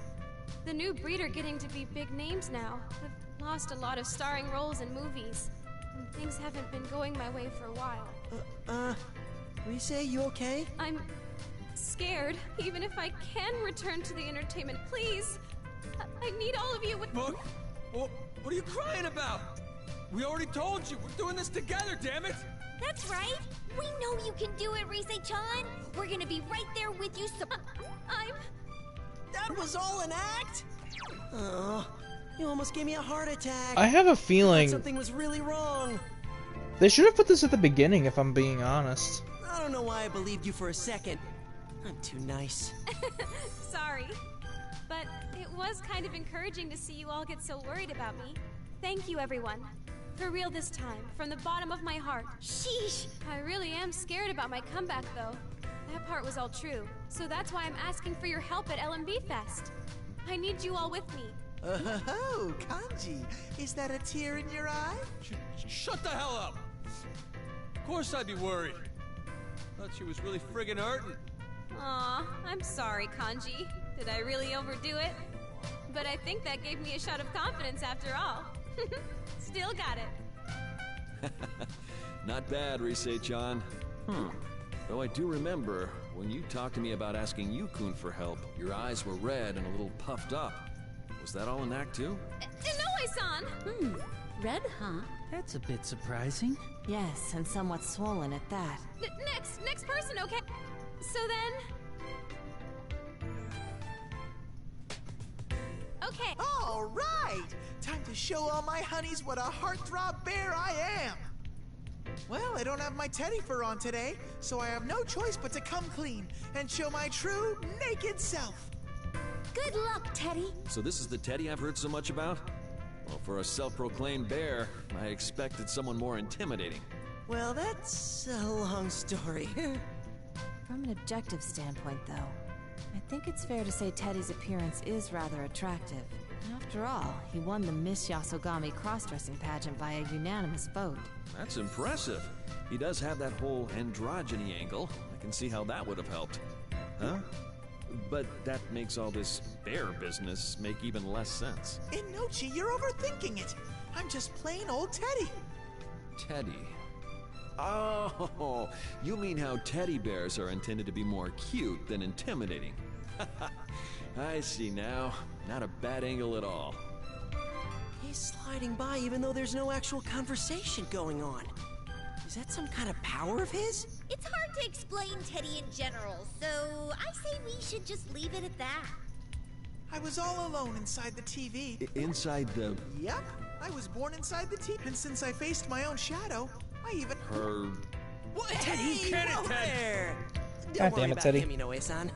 Speaker 10: The new breed are getting to be big names now. I've lost a lot of starring roles in movies. And things haven't been going my way for a while.
Speaker 13: Rise, you okay?
Speaker 10: I'm scared. Even if I can return to the entertainment, please. I need all of you with...
Speaker 2: What are you crying about? We already told you. We're doing this together, damn it!
Speaker 19: That's right. We know you can do it, Rise-chan. We're gonna be right there with you, so...
Speaker 13: That was all an act? Oh, you almost gave me a heart attack.
Speaker 1: I have a feeling
Speaker 13: something was really wrong.
Speaker 1: They should have put this at the beginning, if I'm being honest.
Speaker 13: I don't know why I believed you for a second. I'm too nice.
Speaker 10: Sorry. But it was kind of encouraging to see you all get so worried about me. Thank you, everyone. For real this time, from the bottom of my heart.
Speaker 19: Sheesh!
Speaker 10: I really am scared about my comeback, though. That part was all true, so that's why I'm asking for your help at LMB Fest. I need you all with me.
Speaker 16: Oh, Kanji, is that a tear in your eye?
Speaker 2: Shut the hell up! Of course I'd be worried. Thought she was really friggin' hurting.
Speaker 10: Aw, I'm sorry, Kanji. Did I really overdo it? But I think that gave me a shot of confidence after all. Still got it.
Speaker 11: Not bad, Rise-chan. Though I do remember, when you talked to me about asking Yu-kun for help, your eyes were red and a little puffed up. Was that all an act too?
Speaker 10: Inoue-san!
Speaker 9: Red, huh?
Speaker 6: That's a bit surprising.
Speaker 14: Yes, and somewhat swollen at that.
Speaker 10: Next person, okay? So then... Okay.
Speaker 16: All right! Time to show all my honeys what a heartthrob bear I am! Well, I don't have my teddy fur on today, so I have no choice but to come clean and show my true, naked self.
Speaker 9: Good luck, Teddy.
Speaker 11: So this is the Teddy I've heard so much about? Well, for a self-proclaimed bear, I expected someone more intimidating.
Speaker 13: Well, that's a long story.
Speaker 14: From an objective standpoint, though, I think it's fair to say Teddy's appearance is rather attractive. After all, he won the Miss Yasogami cross-dressing pageant by a unanimous vote.
Speaker 11: That's impressive. He does have that whole androgyny angle. I can see how that would have helped. Huh? But that makes all this bear business make even less sense.
Speaker 16: Inoue, you're overthinking it. I'm just plain old Teddy.
Speaker 11: Teddy. Oh, you mean how teddy bears are intended to be more cute than intimidating. I see now. Not a bad angle at all.
Speaker 13: He's sliding by even though there's no actual conversation going on. Is that some kind of power of his?
Speaker 19: It's hard to explain Teddy in general, so I say we should just leave it at that.
Speaker 16: I was all alone inside the TV.
Speaker 11: Inside the...
Speaker 16: Yep, I was born inside the TV, and since I faced my own shadow, I even...
Speaker 11: Her...
Speaker 13: What? Teddy,
Speaker 2: get it, Ted!
Speaker 13: there!
Speaker 1: God
Speaker 13: Don't worry
Speaker 1: damn it,
Speaker 13: about
Speaker 1: Teddy.
Speaker 13: him, Inoue-san.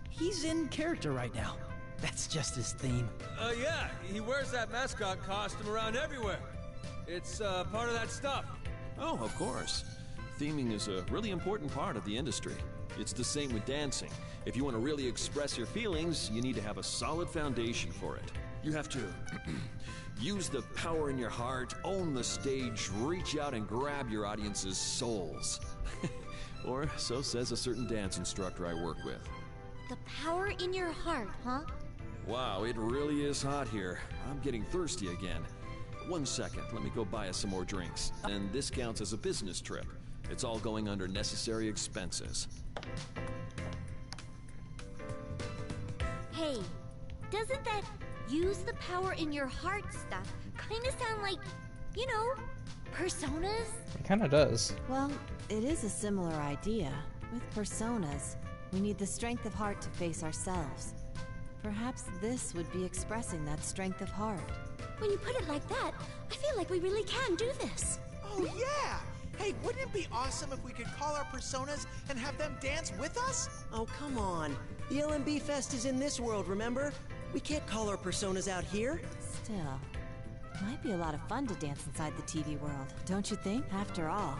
Speaker 6: He's in character right now. That's just his theme.
Speaker 2: Yeah, he wears that mascot costume around everywhere. It's part of that stuff.
Speaker 11: Oh, of course. Theming is a really important part of the industry. It's the same with dancing. If you want to really express your feelings, you need to have a solid foundation for it. You have to use the power in your heart, own the stage, reach out and grab your audience's souls. Or so says a certain dance instructor I work with.
Speaker 9: The power in your heart, huh?
Speaker 11: Wow, it really is hot here. I'm getting thirsty again. 1 second, let me go buy us some more drinks. And this counts as a business trip. It's all going under necessary expenses.
Speaker 9: Hey, doesn't that use the power in your heart stuff kind of sound like, you know, personas?
Speaker 1: It kind of does.
Speaker 14: Well, it is a similar idea. With personas, we need the strength of heart to face ourselves. Perhaps this would be expressing that strength of heart.
Speaker 9: When you put it like that, I feel like we really can do this.
Speaker 16: Oh, yeah! Hey, wouldn't it be awesome if we could call our personas and have them dance with us?
Speaker 13: Oh, come on. The LMB Fest is in this world, remember? We can't call our personas out here.
Speaker 14: Still, it might be a lot of fun to dance inside the TV world, don't you think? After all,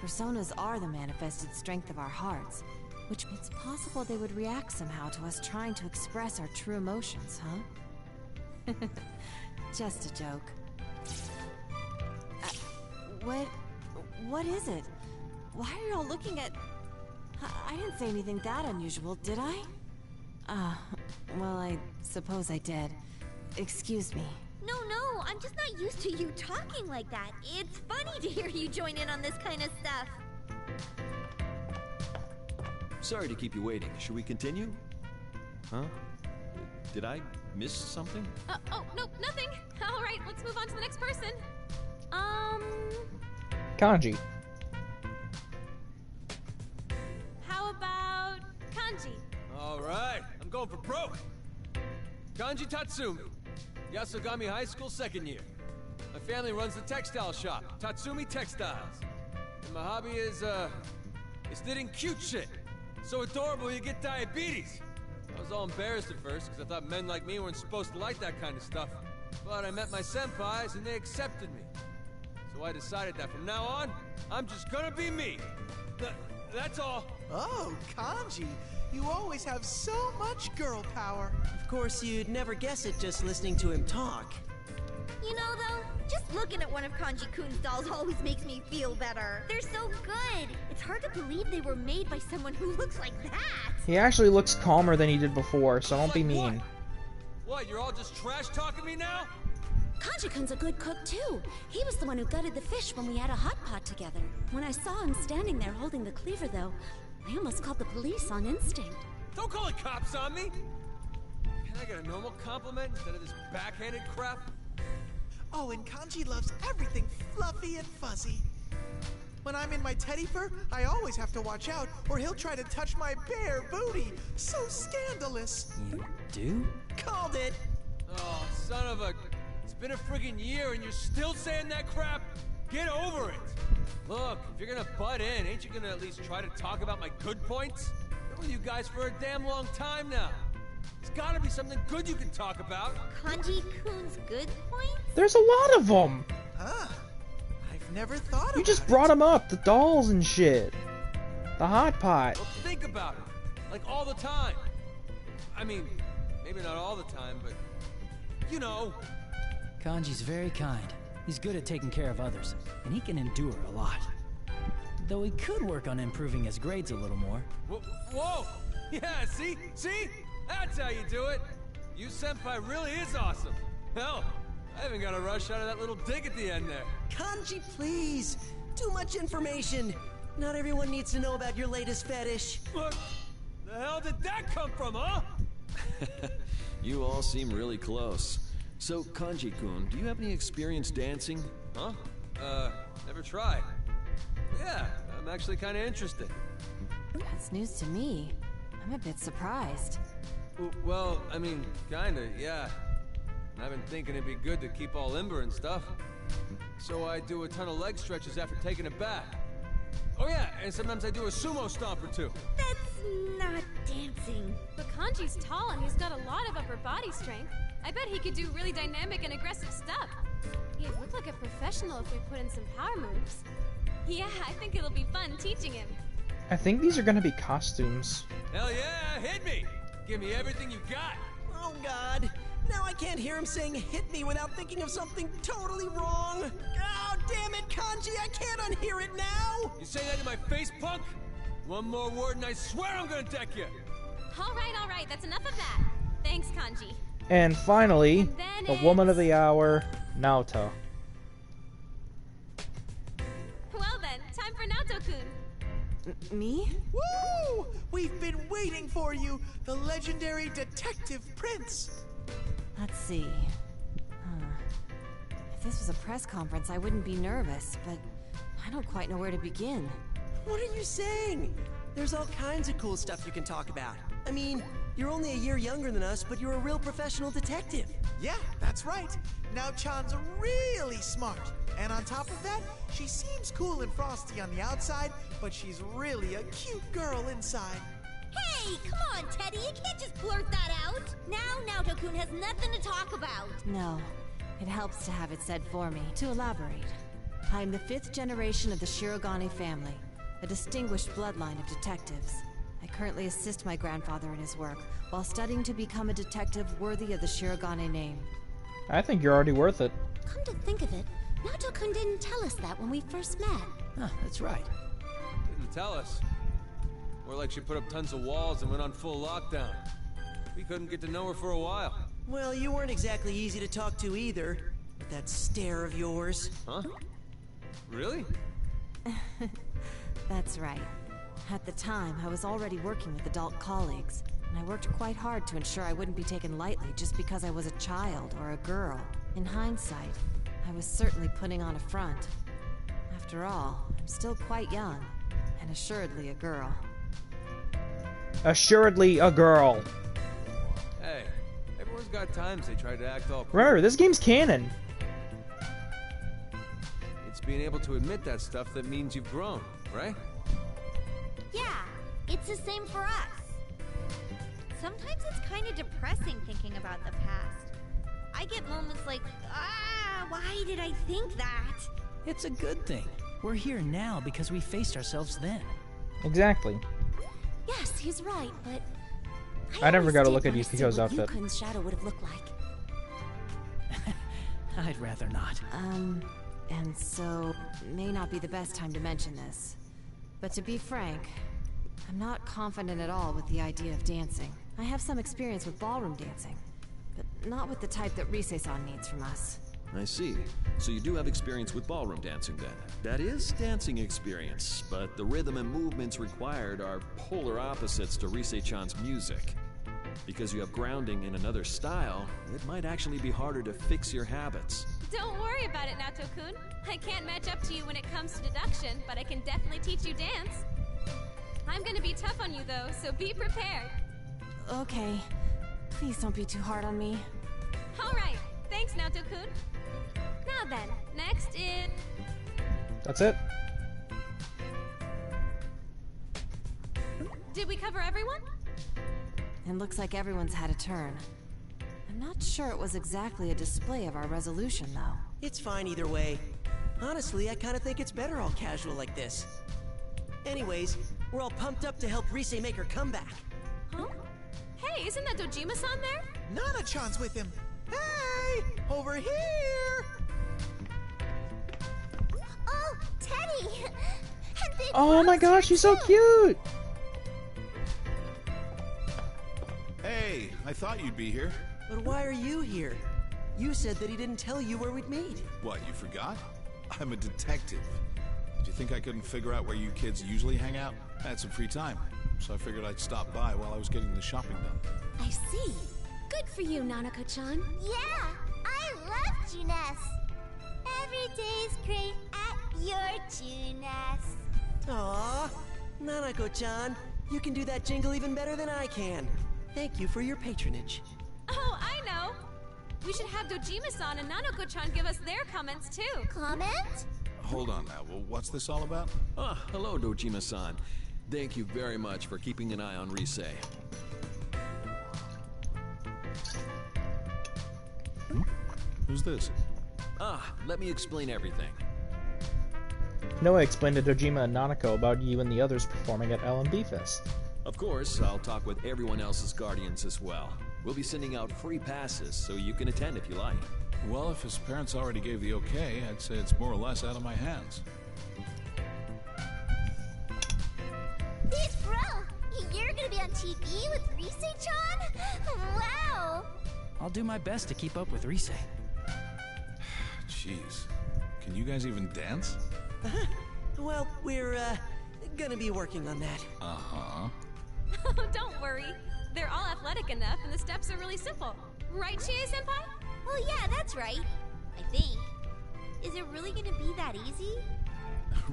Speaker 14: personas are the manifested strength of our hearts, which it's possible they would react somehow to us trying to express our true emotions, huh? Just a joke. What is it? Why are you all looking at... I didn't say anything that unusual, did I? Well, I suppose I did. Excuse me.
Speaker 21: No, I'm just not used to you talking like that. It's funny to hear you join in on this kind of stuff.
Speaker 11: Sorry to keep you waiting. Should we continue? Huh? Did I miss something?
Speaker 10: Oh, no, nothing. All right, let's move on to the next person.
Speaker 1: Kanji.
Speaker 10: How about Kanji?
Speaker 2: All right, I'm going for broke. Kanji Tatsumi, Yasogami High School, 2nd year. My family runs the textile shop, Tatsumi Textiles. And my hobby is knitting cute shit. So adorable you get diabetes. I was all embarrassed at first because I thought men like me weren't supposed to like that kind of stuff. But I met my senpais and they accepted me. So I decided that from now on, I'm just gonna be me. That's all.
Speaker 16: Oh, Kanji, you always have so much girl power.
Speaker 13: Of course, you'd never guess it just listening to him talk.
Speaker 21: You know, though, just looking at one of Kanji-kun's dolls always makes me feel better. They're so good. It's hard to believe they were made by someone who looks like that.
Speaker 1: He actually looks calmer than he did before, so don't be mean.
Speaker 2: What, you're all just trash-talking me now?
Speaker 9: Kanji-kun's a good cook, too. He was the one who gutted the fish when we had a hot pot together. When I saw him standing there holding the cleaver, though, I almost called the police on instinct.
Speaker 2: Don't call the cops on me! Can I get a normal compliment instead of this backhanded crap?
Speaker 16: Oh, and Kanji loves everything fluffy and fuzzy. When I'm in my teddy fur, I always have to watch out, or he'll try to touch my bare booty. So scandalous.
Speaker 6: You do?
Speaker 13: Called it!
Speaker 2: Oh, son of a... It's been a friggin' year and you're still saying that crap? Get over it! Look, if you're gonna butt in, ain't you gonna at least try to talk about my good points? Been with you guys for a damn long time now. There's gotta be something good you can talk about.
Speaker 21: Kanji-kun's good points?
Speaker 1: There's a lot of them!
Speaker 16: Huh. I've never thought about
Speaker 1: You just brought them up, the dolls and shit. The hot pot.
Speaker 2: Well, think about it. Like all the time. I mean, maybe not all the time, but... You know.
Speaker 6: Kanji's very kind. He's good at taking care of others, and he can endure a lot. Though he could work on improving his grades a little more.
Speaker 2: Whoa! Yeah, see? That's how you do it! You senpai really is awesome! Hell, I even got a rush out of that little dig at the end there.
Speaker 13: Kanji, please! Too much information! Not everyone needs to know about your latest fetish.
Speaker 2: What the hell did that come from, huh?
Speaker 11: You all seem really close. So, Kanji-kun, do you have any experience dancing?
Speaker 2: Huh? Never tried. Yeah, I'm actually kind of interested.
Speaker 14: That's news to me. I'm a bit surprised.
Speaker 2: Well, I mean, kinda, yeah. I've been thinking it'd be good to keep all limber and stuff. So I do a ton of leg stretches after taking a bath. Oh yeah, and sometimes I do a sumo stomp or two.
Speaker 21: That's not dancing.
Speaker 10: But Kanji's tall and he's got a lot of upper body strength. I bet he could do really dynamic and aggressive stuff. He'd look like a professional if we put in some power moves. Yeah, I think it'll be fun teaching him.
Speaker 1: I think these are gonna be costumes.
Speaker 2: Hell yeah, hit me! Give me everything you got!
Speaker 13: Oh god, Now I can't hear him saying hit me without thinking of something totally wrong. Oh, damn it, Kanji, I can't unhear it now!
Speaker 2: You say that to my face, punk? One more word and I swear I'm gonna deck you!
Speaker 10: All right, that's enough of that. Thanks, Kanji.
Speaker 1: And finally, the woman of the hour, Naoto.
Speaker 10: Well then, time for Naoto-kun.
Speaker 14: Me?
Speaker 16: Woo! We've been waiting for you, the legendary Detective Prince.
Speaker 14: Let's see. If this was a press conference, I wouldn't be nervous, but I don't quite know where to begin.
Speaker 13: What are you saying? There's all kinds of cool stuff you can talk about. I mean, you're only a year younger than us, but you're a real professional detective.
Speaker 16: Yeah, that's right. Now Chan's really smart. And on top of that, she seems cool and frosty on the outside, but she's really a cute girl inside.
Speaker 19: Hey, come on, Teddy, you can't just blurt that out. Now Naoto-kun has nothing to talk about.
Speaker 14: No, it helps to have it said for me. To elaborate, I am the 5th generation of the Shirogane family, a distinguished bloodline of detectives. I currently assist my grandfather in his work, while studying to become a detective worthy of the Shirogane name.
Speaker 1: I think you're already worth it.
Speaker 9: Come to think of it, Naoto-kun didn't tell us that when we first met.
Speaker 6: Huh, that's right.
Speaker 2: Didn't tell us. More like she put up tons of walls and went on full lockdown. We couldn't get to know her for a while.
Speaker 13: Well, you weren't exactly easy to talk to either, with that stare of yours.
Speaker 2: Huh? Really?
Speaker 14: That's right. At the time, I was already working with adult colleagues, and I worked quite hard to ensure I wouldn't be taken lightly just because I was a child or a girl. In hindsight, I was certainly putting on a front. After all, I'm still quite young, and assuredly a girl.
Speaker 1: Assuredly a girl.
Speaker 2: Hey, everyone's got times they try to act all cool.
Speaker 1: Remember, this game's canon.
Speaker 2: It's being able to admit that stuff that means you've grown, right?
Speaker 19: Yeah, it's the same for us. Sometimes it's kind of depressing thinking about the past. I get moments like, why did I think that?
Speaker 6: It's a good thing. We're here now because we faced ourselves then.
Speaker 1: Exactly.
Speaker 9: Yes, he's right, but
Speaker 1: I never got to look at
Speaker 9: always did
Speaker 1: Yukiko's
Speaker 9: want to see
Speaker 1: outfit.
Speaker 9: what Yukun's shadow would have looked like.
Speaker 6: I'd rather not.
Speaker 14: And so, may not be the best time to mention this. But to be frank, I'm not confident at all with the idea of dancing. I have some experience with ballroom dancing, but not with the type that Rise-san needs from us.
Speaker 11: I see. So you do have experience with ballroom dancing then. That is dancing experience, but the rhythm and movements required are polar opposites to Rise-chan's music. Because you have grounding in another style, it might actually be harder to fix your habits.
Speaker 10: Don't worry about it, Naoto-kun. I can't match up to you when it comes to deduction, but I can definitely teach you dance. I'm gonna be tough on you though, so be prepared.
Speaker 14: Okay. Please don't be too hard on me.
Speaker 10: Alright, thanks Naoto-kun. Now then, next is...
Speaker 1: That's it.
Speaker 10: Did we cover everyone?
Speaker 14: It looks like everyone's had a turn. I'm not sure it was exactly a display of our resolution, though.
Speaker 13: It's fine either way. Honestly, I kind of think it's better all casual like this. Anyways, we're all pumped up to help Rise make her comeback.
Speaker 10: Huh? Hey, isn't that Dojima-san there?
Speaker 16: Nana-chan's with him. Hey! Over here!
Speaker 19: Oh, Teddy! And Big
Speaker 1: Oh my
Speaker 19: Rooster
Speaker 1: gosh, she's so
Speaker 19: too.
Speaker 1: cute!
Speaker 7: Hey, I thought you'd be here.
Speaker 13: But why are you here? You said that he didn't tell you where we'd meet.
Speaker 7: What, you forgot? I'm a detective. Did you think I couldn't figure out where you kids usually hang out? I had some free time, so I figured I'd stop by while I was getting the shopping done.
Speaker 9: I see. Good for you, Nanako-chan.
Speaker 19: Yeah, I love Junes. Every day's great at your Junes.
Speaker 13: Aww, Nanako-chan, you can do that jingle even better than I can. Thank you for your patronage.
Speaker 10: Oh, I know! We should have Dojima-san and Nanako-chan give us their comments too.
Speaker 19: Comment?
Speaker 7: Hold on now, well, what's this all about?
Speaker 11: Ah, hello Dojima-san. Thank you very much for keeping an eye on Rise.
Speaker 7: Who's this?
Speaker 11: Ah, let me explain everything.
Speaker 1: Noah explained to Dojima and Nanako about you and the others performing at LMB Fest.
Speaker 11: Of course, I'll talk with everyone else's guardians as well. We'll be sending out free passes, so you can attend if you like.
Speaker 17: Well, if his parents already gave the okay, I'd say it's more or less out of my hands.
Speaker 21: Big bro, you're gonna be on TV with Rise-chan? Wow!
Speaker 6: I'll do my best to keep up with Rise.
Speaker 17: Jeez. Can you guys even dance?
Speaker 13: Well, we're, gonna be working on that.
Speaker 17: Uh-huh.
Speaker 10: Don't worry. They're all athletic enough, and the steps are really simple. Right, Chie-senpai?
Speaker 21: Well, yeah, that's right. I think. Is it really gonna be that easy?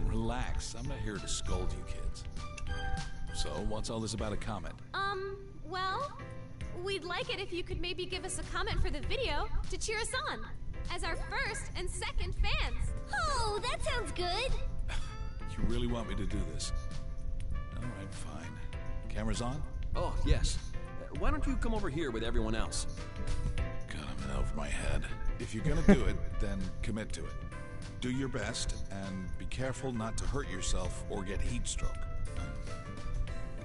Speaker 17: Relax. I'm not here to scold you kids. So, what's all this about a comment?
Speaker 10: Well, we'd like it if you could maybe give us a comment for the video to cheer us on as our first and second fans.
Speaker 21: Oh, that sounds good.
Speaker 17: You really want me to do this? Alright, fine. Cameras on?
Speaker 11: Oh, yes. Why don't you come over here with everyone else?
Speaker 17: God, I'm in over my head. If you're gonna do it, then commit to it. Do your best, and be careful not to hurt yourself or get heat stroke.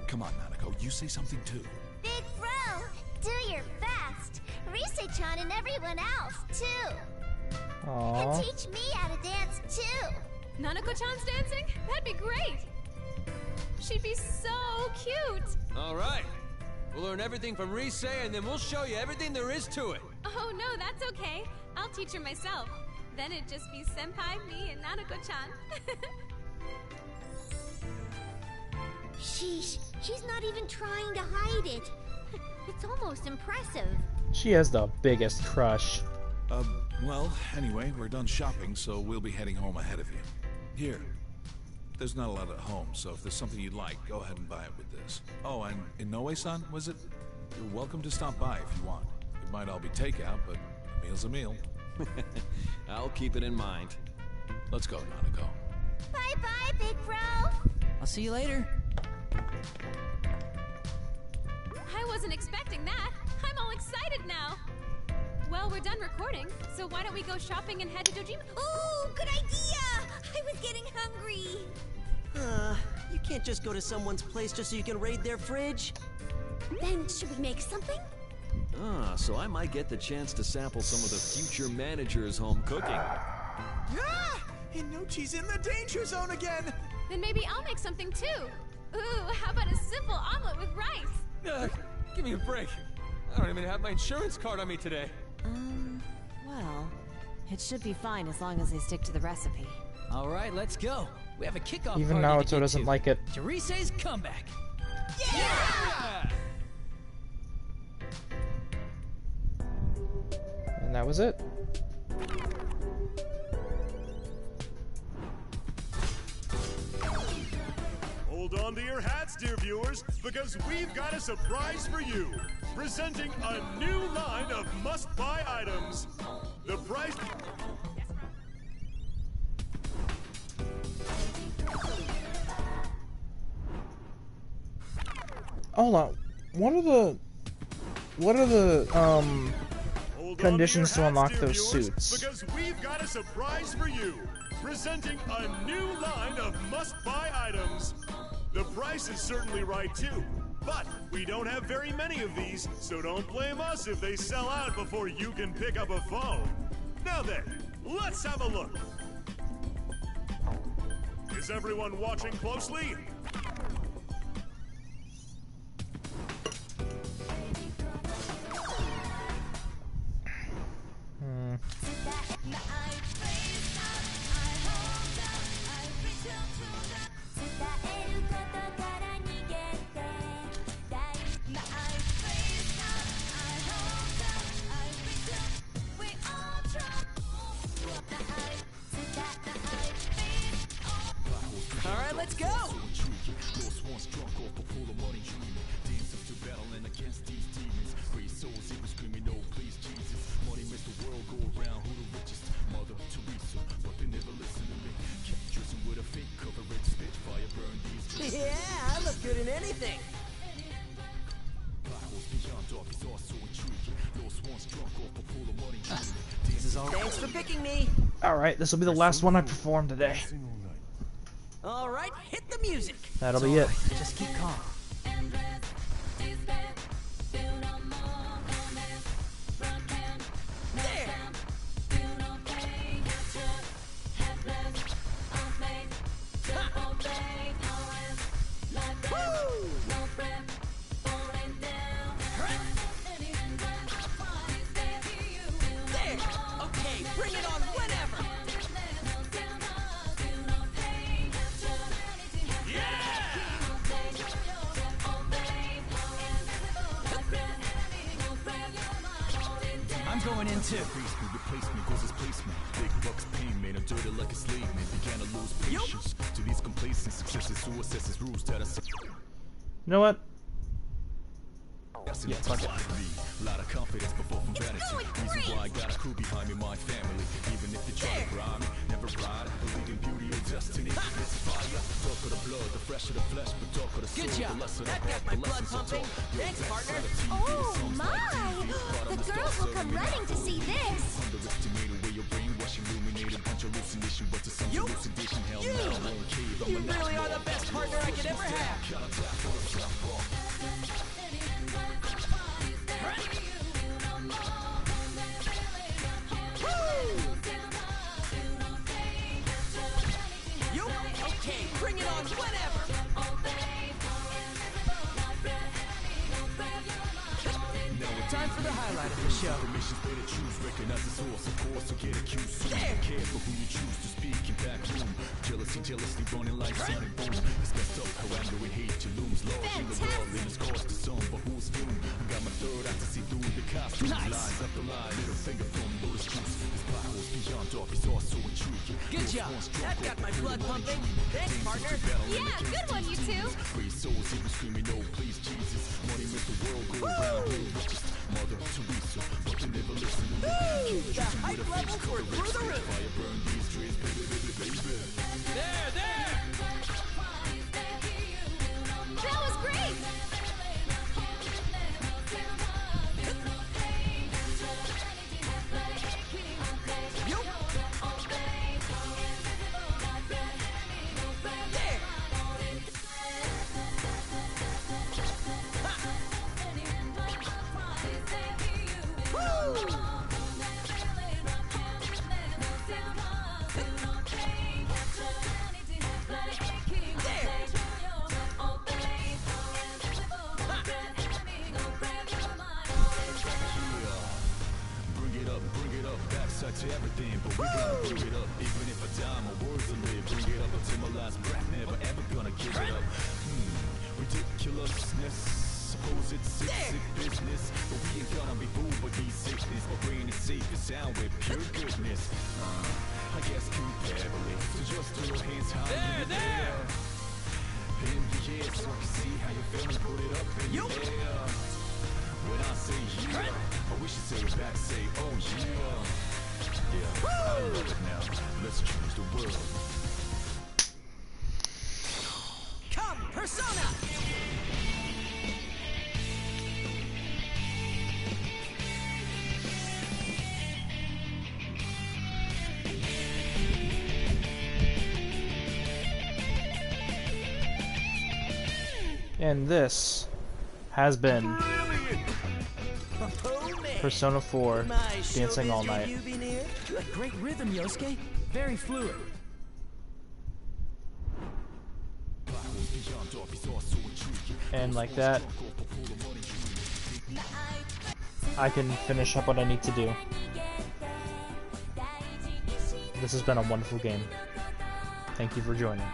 Speaker 17: Come on, Nanako, you say something too.
Speaker 21: Big bro, do your best. Rise-chan and everyone else, too.
Speaker 1: Aww.
Speaker 21: And teach me how to dance, too.
Speaker 10: Nanako-chan's dancing? That'd be great. She'd be so cute.
Speaker 2: All right. We'll learn everything from Rise, and then we'll show you everything there is to it.
Speaker 10: Oh, no, that's okay. I'll teach her myself. Then it'd just be Senpai, me, and Nanako-chan.
Speaker 21: Sheesh, she's not even trying to hide it. It's almost impressive.
Speaker 1: She has the biggest crush.
Speaker 17: Well, anyway, we're done shopping, so we'll be heading home ahead of you. Here. There's not a lot at home, so if there's something you'd like, go ahead and buy it with this. Oh, and Inoue-san, was it? You're welcome to stop by if you want. It might all be takeout, but a meal's a meal.
Speaker 11: I'll keep it in mind.
Speaker 17: Let's go, Nanako.
Speaker 21: Bye-bye, big bro.
Speaker 6: I'll see you later.
Speaker 10: I wasn't expecting that. I'm all excited now. Well, we're done recording, so why don't we go shopping and head to Dojima?
Speaker 21: Ooh, good idea! I was getting hungry.
Speaker 13: You can't just go to someone's place just so you can raid their fridge.
Speaker 21: Then should we make something?
Speaker 11: Ah, so I might get the chance to sample some of the future manager's home cooking.
Speaker 16: Ah! Inochi's in the danger zone again!
Speaker 10: Then maybe I'll make something too. Ooh, how about a simple omelet with rice?
Speaker 2: Give me a break. I don't even have my insurance card on me today.
Speaker 14: Well, it should be fine as long as they stick to the recipe.
Speaker 6: All right, let's go. We have a kickoff
Speaker 1: Even
Speaker 6: party
Speaker 1: Naruto
Speaker 6: to
Speaker 1: doesn't like it.
Speaker 6: To Rise's comeback.
Speaker 2: Yeah!
Speaker 1: And that was it.
Speaker 7: Hold on to your hats, dear viewers, because we've got a surprise for you. Presenting a new line of must-buy items. The price...
Speaker 1: Hold on. What are the conditions to unlock those suits?
Speaker 7: Because we've got a surprise for you. Presenting a new line of must-buy items. The price is certainly right too, but we don't have very many of these, so don't blame us if they sell out before you can pick up a phone. Now then, let's have a look. Is everyone watching closely?
Speaker 6: All right, let's go.
Speaker 13: Yeah, I look good in anything.
Speaker 6: This is all right.
Speaker 13: Thanks for picking me.
Speaker 1: Alright, this will be the last one I perform today.
Speaker 13: All right, hit the music.
Speaker 1: That'll be it.
Speaker 6: Just keep calm. I'm going into.
Speaker 4: Replacement goes as placement. Big bucks payment, I'm dirty like a slave man. Began to lose patience to these complacent successes who assesses rules that are.
Speaker 1: You know what? Yeah, fuck it.
Speaker 4: A lot of confidence before from vanity. Reason why I got a crew behind me, my family. Even if they try to grind me, never ride. Believe in beauty or destiny. It's fire. Talk of the blood, the fresh of the flesh, but talk of the soul.
Speaker 13: Good job.
Speaker 4: The lesson
Speaker 13: That
Speaker 4: of
Speaker 13: got my blood pumping. Thanks, partner.
Speaker 21: Oh my! The girls will come running to see this.
Speaker 4: Underestimated way your brainwash illuminated. Bunch of hallucination, but to some elucidation. Hell
Speaker 13: You!
Speaker 4: no, I won't cave. I'm
Speaker 13: You
Speaker 4: a
Speaker 13: really are the best partner I could ever have. You? Okay, bring it on whenever.
Speaker 6: Time for the highlight of the show.
Speaker 4: Permissions better choose, recognize the source, of course, so get accused. So you care for who you choose to speak in back room. Jealously running like sun and boom. It's messed up how anger and hate you looms. Lord in the world, and it's cost to some, but who's doomed? I got my third eye to see through the costume.
Speaker 6: Nice.
Speaker 4: Lies up the line, little finger from Lotus Juice. This plot was beyond dark, it's also intriguing.
Speaker 13: Good job. That got my blood pumping. Thanks, partner.
Speaker 10: Yeah, good one, you two.
Speaker 4: Brave souls even screaming, no, please, Jesus. Money make the world go around. Who richest? Mother Teresa, but they never listen to me.
Speaker 13: The hype levels were through the roof.
Speaker 4: Fire burn these trees, baby.
Speaker 13: There!
Speaker 10: That was great.
Speaker 4: Bring it up, backside to everything, but we gonna bring it up. Even if I die, my words will live. Bring it up until my last breath, never ever gonna give it up. Ridiculousness, suppose it's sick business, but we ain't gonna be fooled by these sickness. My brain is safe and sound with pure goodness. I guess comparably, so just throw your hands high in the air. In the air, so I can see how you're feeling. Put it up in the air. When I say yeah, I wish you say it back, say oh yeah. Yeah, I love it now. Let's change the world.
Speaker 13: Come, Persona!
Speaker 1: And this has been Persona 4 Dancing All Night.
Speaker 6: Great rhythm, Yosuke. Very fluid.
Speaker 1: And like that, I can finish up what I need to do. This has been a wonderful game. Thank you for joining.